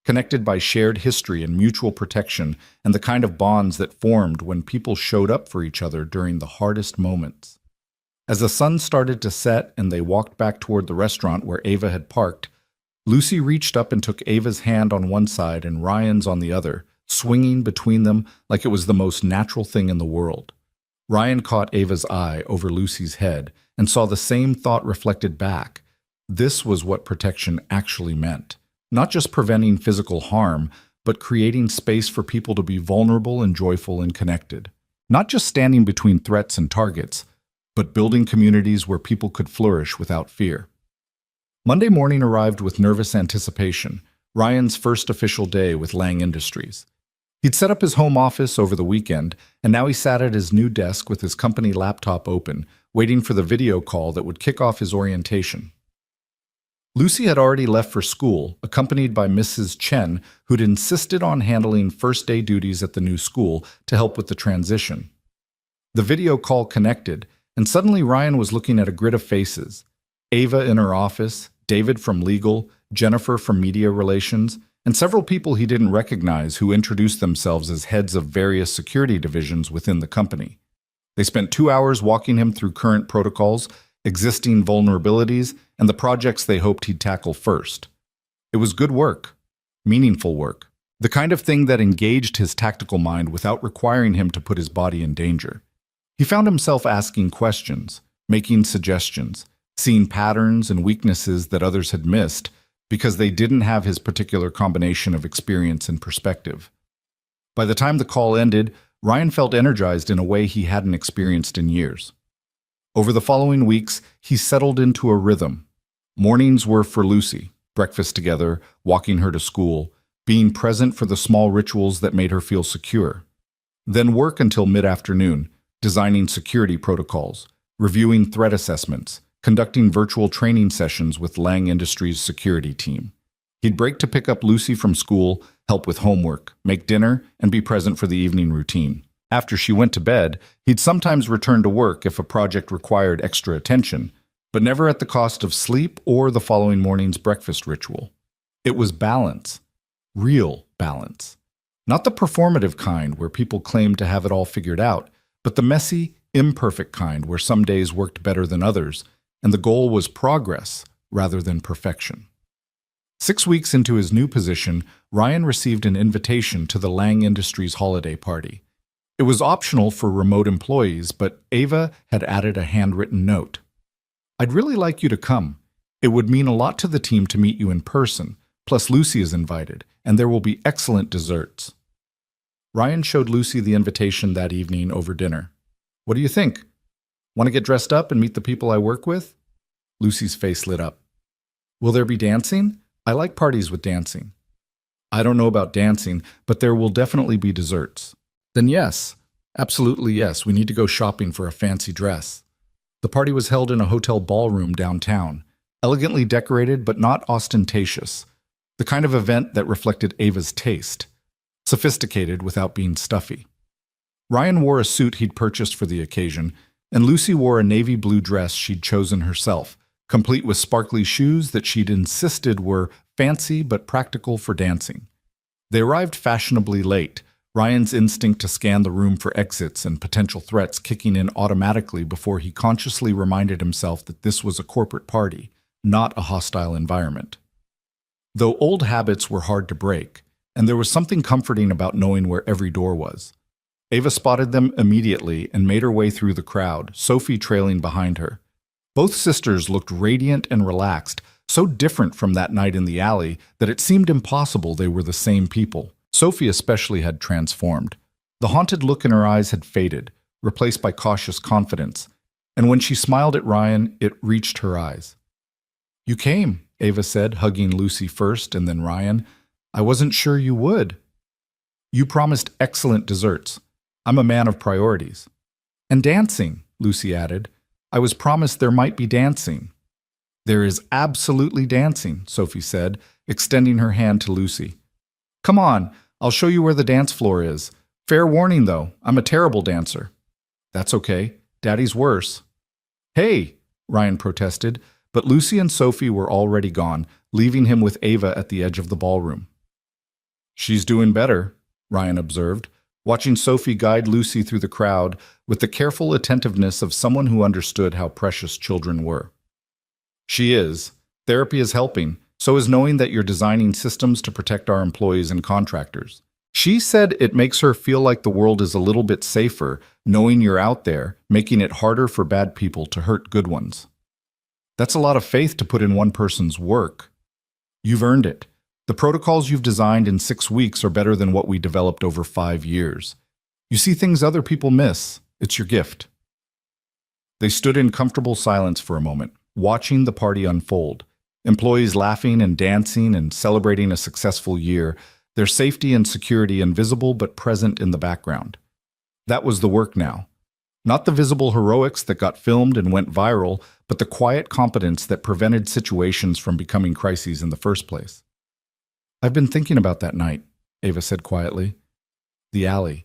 connected by shared history and mutual protection and the kind of bonds that formed when people showed up for each other during the hardest moments. As the sun started to set and they walked back toward the restaurant where Ava had parked, Lucy reached up and took Ava's hand on one side and Ryan's on the other, swinging between them like it was the most natural thing in the world. Ryan caught Ava's eye over Lucy's head and saw the same thought reflected back. This was what protection actually meant. Not just preventing physical harm, but creating space for people to be vulnerable and joyful and connected. Not just standing between threats and targets, but building communities where people could flourish without fear. Monday morning arrived with nervous anticipation, Ryan's first official day with Lang Industries. He'd set up his home office over the weekend, and now he sat at his new desk with his company laptop open, waiting for the video call that would kick off his orientation. Lucy had already left for school, accompanied by Mrs. Chen, who'd insisted on handling first-day duties at the new school to help with the transition. The video call connected, and suddenly Ryan was looking at a grid of faces. Ava in her office, David from legal, Jennifer from media relations, and several people he didn't recognize who introduced themselves as heads of various security divisions within the company. They spent 2 hours walking him through current protocols, existing vulnerabilities, and the projects they hoped he'd tackle first. It was good work, meaningful work, the kind of thing that engaged his tactical mind without requiring him to put his body in danger. He found himself asking questions, making suggestions, seeing patterns and weaknesses that others had missed because they didn't have his particular combination of experience and perspective. By the time the call ended, Ryan felt energized in a way he hadn't experienced in years. Over the following weeks, he settled into a rhythm. Mornings were for Lucy, breakfast together, walking her to school, being present for the small rituals that made her feel secure. Then work until mid-afternoon, designing security protocols, reviewing threat assessments, conducting virtual training sessions with Lang Industries' security team. He'd break to pick up Lucy from school, help with homework, make dinner, and be present for the evening routine. After she went to bed, he'd sometimes return to work if a project required extra attention, but never at the cost of sleep or the following morning's breakfast ritual. It was balance, real balance. Not the performative kind where people claimed to have it all figured out, but the messy, imperfect kind where some days worked better than others, and the goal was progress rather than perfection. 6 weeks into his new position, Ryan received an invitation to the Lang Industries holiday party. It was optional for remote employees, but Ava had added a handwritten note. "I'd really like you to come. It would mean a lot to the team to meet you in person, plus Lucy is invited, and there will be excellent desserts." Ryan showed Lucy the invitation that evening over dinner. "What do you think? Want to get dressed up and meet the people I work with?" Lucy's face lit up. "Will there be dancing? I like parties with dancing." "I don't know about dancing, but there will definitely be desserts." "Then yes, absolutely yes, we need to go shopping for a fancy dress." The party was held in a hotel ballroom downtown, elegantly decorated but not ostentatious, the kind of event that reflected Ava's taste, sophisticated without being stuffy. Ryan wore a suit he'd purchased for the occasion, and Lucy wore a navy blue dress she'd chosen herself, complete with sparkly shoes that she'd insisted were fancy but practical for dancing. They arrived fashionably late, Ryan's instinct to scan the room for exits and potential threats kicking in automatically before he consciously reminded himself that this was a corporate party, not a hostile environment. Though old habits were hard to break, and there was something comforting about knowing where every door was. Ava spotted them immediately and made her way through the crowd, Sophie trailing behind her. Both sisters looked radiant and relaxed, so different from that night in the alley that it seemed impossible they were the same people. Sophie especially had transformed. The haunted look in her eyes had faded, replaced by cautious confidence, and when she smiled at Ryan, it reached her eyes. "You came," Ava said, hugging Lucy first and then Ryan. "I wasn't sure you would." "You promised excellent desserts. I'm a man of priorities." "And dancing," Lucy added. "I was promised there might be dancing." "There is absolutely dancing," Sophie said, extending her hand to Lucy. "Come on, I'll show you where the dance floor is. Fair warning, though, I'm a terrible dancer." "That's okay. Daddy's worse." "Hey," Ryan protested, but Lucy and Sophie were already gone, leaving him with Ava at the edge of the ballroom. "She's doing better," Ryan observed, watching Sophie guide Lucy through the crowd with the careful attentiveness of someone who understood how precious children were. "She is. Therapy is helping. So is knowing that you're designing systems to protect our employees and contractors. She said it makes her feel like the world is a little bit safer, knowing you're out there, making it harder for bad people to hurt good ones." "That's a lot of faith to put in one person's work." "You've earned it. The protocols you've designed in 6 weeks are better than what we developed over 5 years. You see things other people miss. It's your gift." They stood in comfortable silence for a moment, watching the party unfold. Employees laughing and dancing and celebrating a successful year, their safety and security invisible but present in the background. That was the work now. Not the visible heroics that got filmed and went viral, but the quiet competence that prevented situations from becoming crises in the first place. "I've been thinking about that night," Ava said quietly. "The alley.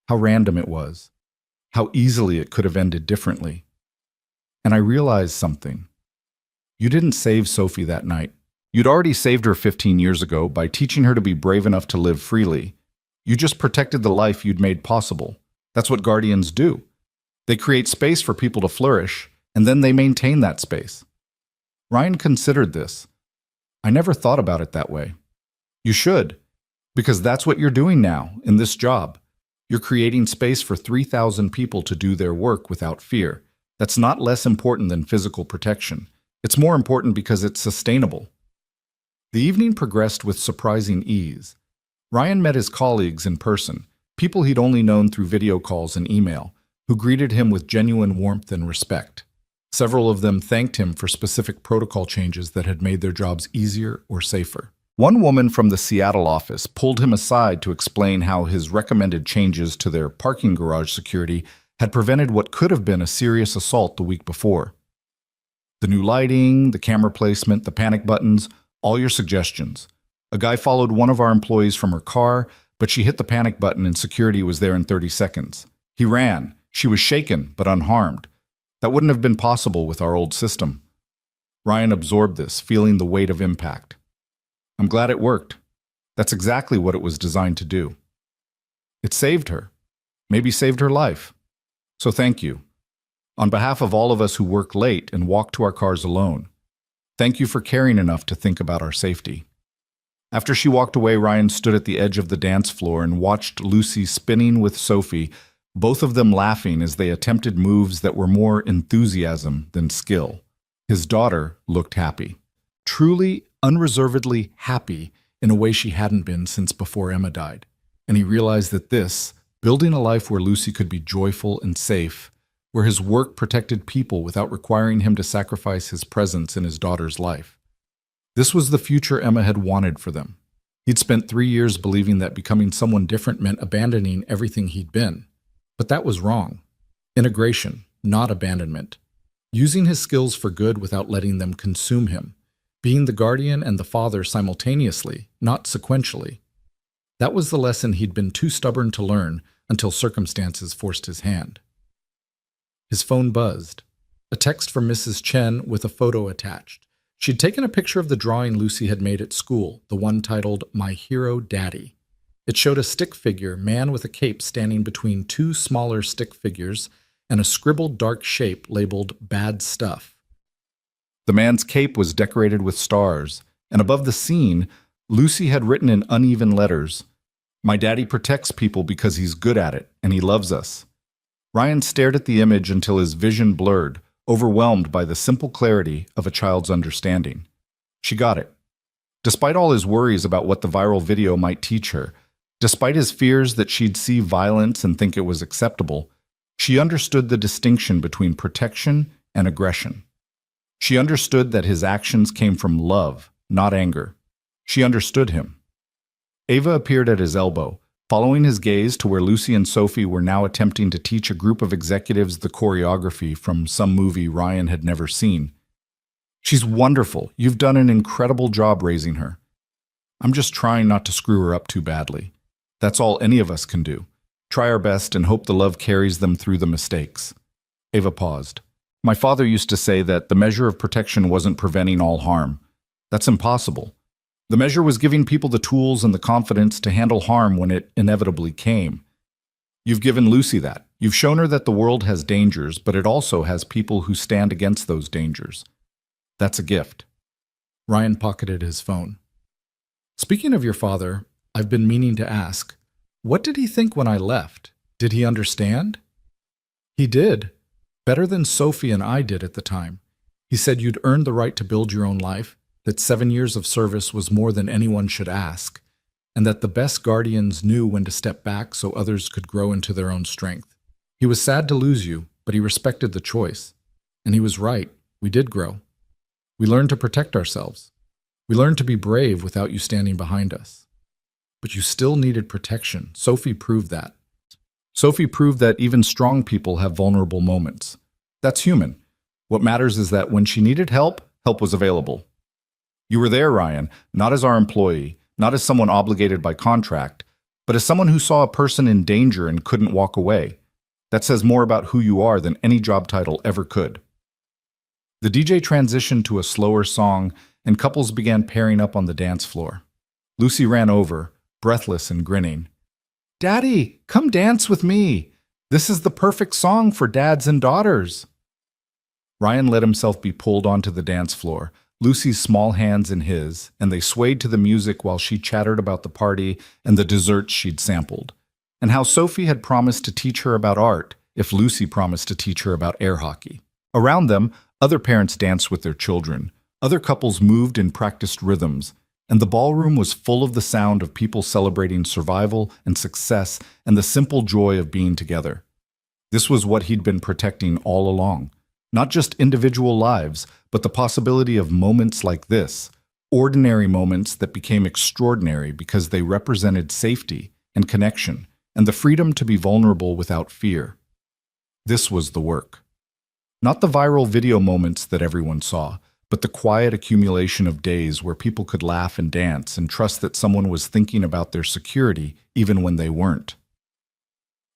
How random it was. How easily it could have ended differently. And I realized something. You didn't save Sophie that night. You'd already saved her 15 years ago by teaching her to be brave enough to live freely. You just protected the life you'd made possible. That's what guardians do. They create space for people to flourish, and then they maintain that space." Ryan considered this. "I never thought about it that way." "You should, because that's what you're doing now in this job. You're creating space for 3,000 people to do their work without fear. That's not less important than physical protection. It's more important because it's sustainable." The evening progressed with surprising ease. Ryan met his colleagues in person, people he'd only known through video calls and email, who greeted him with genuine warmth and respect. Several of them thanked him for specific protocol changes that had made their jobs easier or safer. One woman from the Seattle office pulled him aside to explain how his recommended changes to their parking garage security had prevented what could have been a serious assault the week before. "The new lighting, the camera placement, the panic buttons, all your suggestions. A guy followed one of our employees from her car, but she hit the panic button and security was there in 30 seconds. He ran. She was shaken, but unharmed. That wouldn't have been possible with our old system." Ryan absorbed this, feeling the weight of impact. "I'm glad it worked. That's exactly what it was designed to do. It saved her. Maybe saved her life. So thank you. On behalf of all of us who work late and walk to our cars alone, thank you for caring enough to think about our safety." After she walked away, Ryan stood at the edge of the dance floor and watched Lucy spinning with Sophie, both of them laughing as they attempted moves that were more enthusiasm than skill. His daughter looked happy. Truly, unreservedly happy in a way she hadn't been since before Emma died. And he realized that this, building a life where Lucy could be joyful and safe, where his work protected people without requiring him to sacrifice his presence in his daughter's life. This was the future Emma had wanted for them. He'd spent 3 years believing that becoming someone different meant abandoning everything he'd been. But that was wrong. Integration, not abandonment. Using his skills for good without letting them consume him. Being the guardian and the father simultaneously, not sequentially. That was the lesson he'd been too stubborn to learn until circumstances forced his hand. His phone buzzed. A text from Mrs. Chen with a photo attached. She'd taken a picture of the drawing Lucy had made at school, the one titled "My Hero Daddy." It showed a stick figure, man with a cape, standing between two smaller stick figures and a scribbled dark shape labeled "Bad Stuff." The man's cape was decorated with stars, and above the scene, Lucy had written in uneven letters, "My daddy protects people because he's good at it, and he loves us." Ryan stared at the image until his vision blurred, overwhelmed by the simple clarity of a child's understanding. She got it. Despite all his worries about what the viral video might teach her, despite his fears that she'd see violence and think it was acceptable, she understood the distinction between protection and aggression. She understood that his actions came from love, not anger. She understood him. Ava appeared at his elbow, following his gaze to where Lucy and Sophie were now attempting to teach a group of executives the choreography from some movie Ryan had never seen. "She's wonderful. You've done an incredible job raising her. I'm just trying not to screw her up too badly. That's all any of us can do. Try our best and hope the love carries them through the mistakes." Ava paused. "My father used to say that the measure of protection wasn't preventing all harm. That's impossible. The measure was giving people the tools and the confidence to handle harm when it inevitably came. You've given Lucy that. You've shown her that the world has dangers, but it also has people who stand against those dangers. That's a gift." Ryan pocketed his phone. "Speaking of your father, I've been meaning to ask, what did he think when I left? Did he understand?" "He did. Better than Sophie and I did at the time. He said you'd earned the right to build your own life, that 7 years of service was more than anyone should ask, and that the best guardians knew when to step back so others could grow into their own strength. He was sad to lose you, but he respected the choice. And he was right. We did grow. We learned to protect ourselves. We learned to be brave without you standing behind us. But you still needed protection. Sophie proved that. Sophie proved that even strong people have vulnerable moments. That's human. What matters is that when she needed help, help was available. You were there, Ryan, not as our employee, not as someone obligated by contract, but as someone who saw a person in danger and couldn't walk away. That says more about who you are than any job title ever could. The DJ transitioned to a slower song, and couples began pairing up on the dance floor. Lucy ran over, breathless and grinning. "Daddy, come dance with me. This is the perfect song for dads and daughters." Ryan let himself be pulled onto the dance floor, Lucy's small hands in his, and they swayed to the music while she chattered about the party and the desserts she'd sampled, and how Sophie had promised to teach her about art if Lucy promised to teach her about air hockey. Around them, other parents danced with their children, other couples moved and practiced rhythms, and the ballroom was full of the sound of people celebrating survival and success and the simple joy of being together. This was what he'd been protecting all along. Not just individual lives, but the possibility of moments like this, ordinary moments that became extraordinary because they represented safety and connection and the freedom to be vulnerable without fear. This was the work. Not the viral video moments that everyone saw, but the quiet accumulation of days where people could laugh and dance and trust that someone was thinking about their security even when they weren't.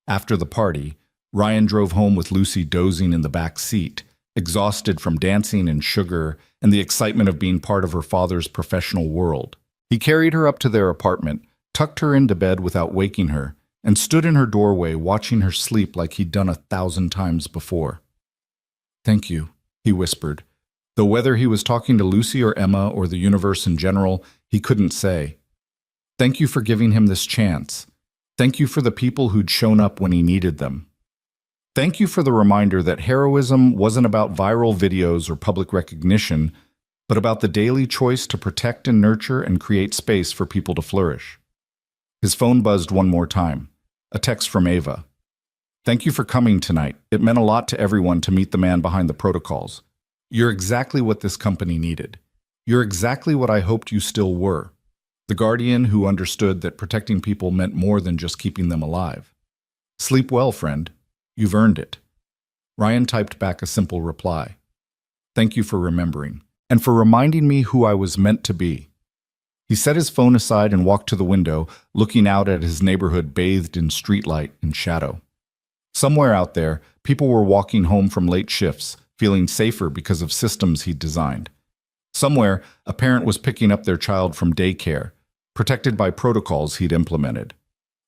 After the party, Ryan drove home with Lucy dozing in the back seat, exhausted from dancing and sugar and the excitement of being part of her father's professional world. He carried her up to their apartment, tucked her into bed without waking her, and stood in her doorway watching her sleep like he'd done 1,000 times before. "Thank you," he whispered, though whether he was talking to Lucy or Emma or the universe in general, he couldn't say. "Thank you for giving him this chance. Thank you for the people who'd shown up when he needed them. Thank you for the reminder that heroism wasn't about viral videos or public recognition, but about the daily choice to protect and nurture and create space for people to flourish." His phone buzzed one more time. A text from Ava. "Thank you for coming tonight. It meant a lot to everyone to meet the man behind the protocols. You're exactly what this company needed. You're exactly what I hoped you still were. The guardian who understood that protecting people meant more than just keeping them alive. Sleep well, friend. You've earned it." Ryan typed back a simple reply. "Thank you for remembering, and for reminding me who I was meant to be." He set his phone aside and walked to the window, looking out at his neighborhood bathed in streetlight and shadow. Somewhere out there, people were walking home from late shifts, feeling safer because of systems he'd designed. Somewhere, a parent was picking up their child from daycare, protected by protocols he'd implemented.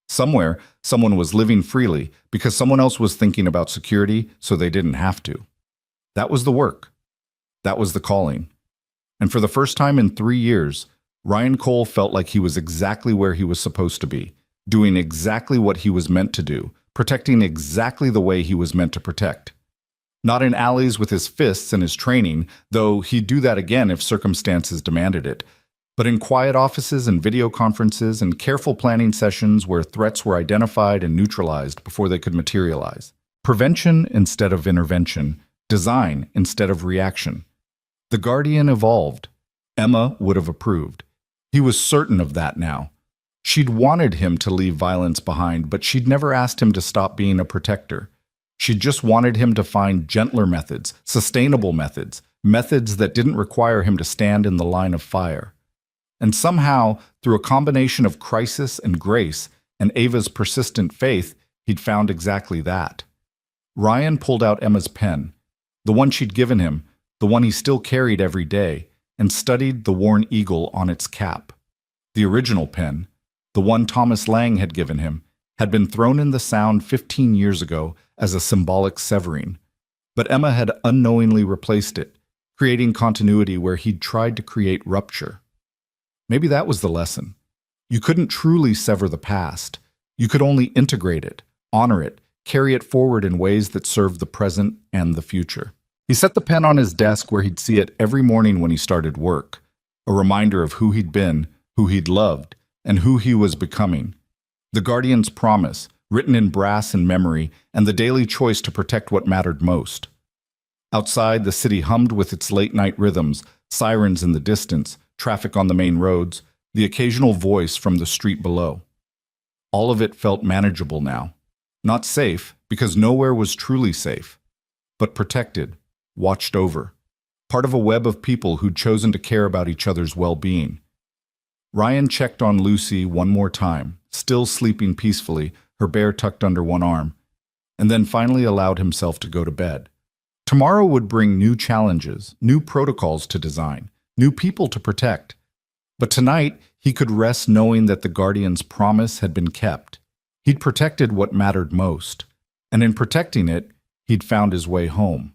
Somewhere, someone was living freely because someone else was thinking about security so they didn't have to. That was the work. That was the calling. And for the first time in 3 years, Ryan Cole felt like he was exactly where he was supposed to be, doing exactly what he was meant to do, protecting exactly the way he was meant to protect. Not in alleys with his fists and his training, though he'd do that again if circumstances demanded it, but in quiet offices and video conferences and careful planning sessions where threats were identified and neutralized before they could materialize. Prevention instead of intervention, design instead of reaction. The Guardian evolved. Emma would have approved. He was certain of that now. She'd wanted him to leave violence behind, but she'd never asked him to stop being a protector. She just wanted him to find gentler methods, sustainable methods, methods that didn't require him to stand in the line of fire. And somehow, through a combination of crisis and grace and Ava's persistent faith, he'd found exactly that. Ryan pulled out Emma's pen, the one she'd given him, the one he still carried every day, and studied the worn eagle on its cap. The original pen, the one Thomas Lang had given him, had been thrown in the Sound 15 years ago as a symbolic severing, but Emma had unknowingly replaced it, creating continuity where he'd tried to create rupture. Maybe that was the lesson. You couldn't truly sever the past. You could only integrate it, honor it, carry it forward in ways that served the present and the future. He set the pen on his desk where he'd see it every morning when he started work, a reminder of who he'd been, who he'd loved, and who he was becoming. The Guardian's promise, written in brass and memory, and the daily choice to protect what mattered most. Outside, the city hummed with its late-night rhythms, sirens in the distance, traffic on the main roads, the occasional voice from the street below. All of it felt manageable now. Not safe, because nowhere was truly safe, but protected, watched over, part of a web of people who'd chosen to care about each other's well-being. Ryan checked on Lucy one more time, still sleeping peacefully, her bear tucked under one arm, and then finally allowed himself to go to bed. Tomorrow would bring new challenges, new protocols to design, new people to protect. But tonight, he could rest knowing that the Guardian's promise had been kept. He'd protected what mattered most, and in protecting it, he'd found his way home.